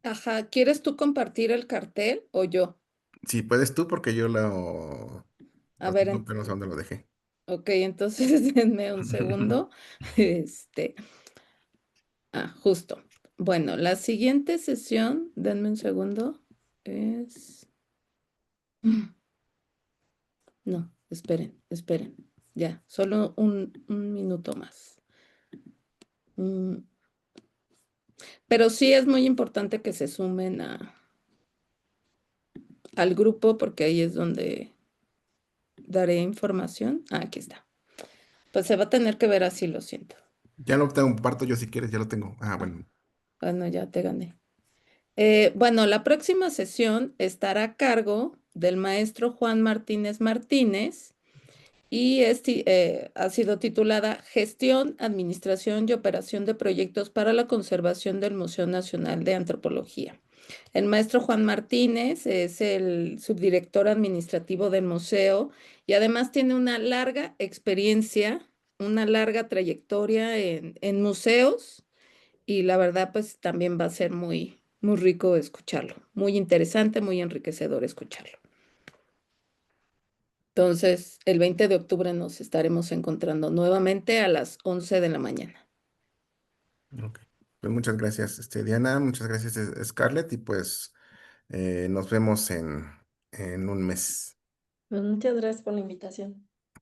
Ajá, ¿quieres tú compartir el cartel o yo? Si puedes tú, porque yo lo A ver, tengo, pero no sé dónde lo dejé. ok, entonces denme un segundo. Este, justo. Bueno, la siguiente sesión, denme un segundo, es... No, esperen. Ya, solo un minuto más. Mm, Pero sí es muy importante que se sumen al grupo porque ahí es donde daré información. Aquí está. Pues se va a tener que ver así, lo siento. Ya lo tengo, parto yo si quieres, ya lo tengo. Ah, bueno. Bueno, ya te gané. Bueno, la próxima sesión estará a cargo del maestro Juan Martínez Martínez y ha sido titulada Gestión, Administración y Operación de Proyectos para la Conservación del Museo Nacional de Antropología. El maestro Juan Martínez es el subdirector administrativo del museo y además tiene una larga experiencia, una larga trayectoria en museos y la verdad pues también va a ser muy rico escucharlo, muy interesante, muy enriquecedor escucharlo. Entonces, el 20 de octubre nos estaremos encontrando nuevamente a las 11 de la mañana. Ok. Pues muchas gracias, Diana, muchas gracias, Scarlett, y pues Nos vemos en un mes. Pues muchas gracias por la invitación.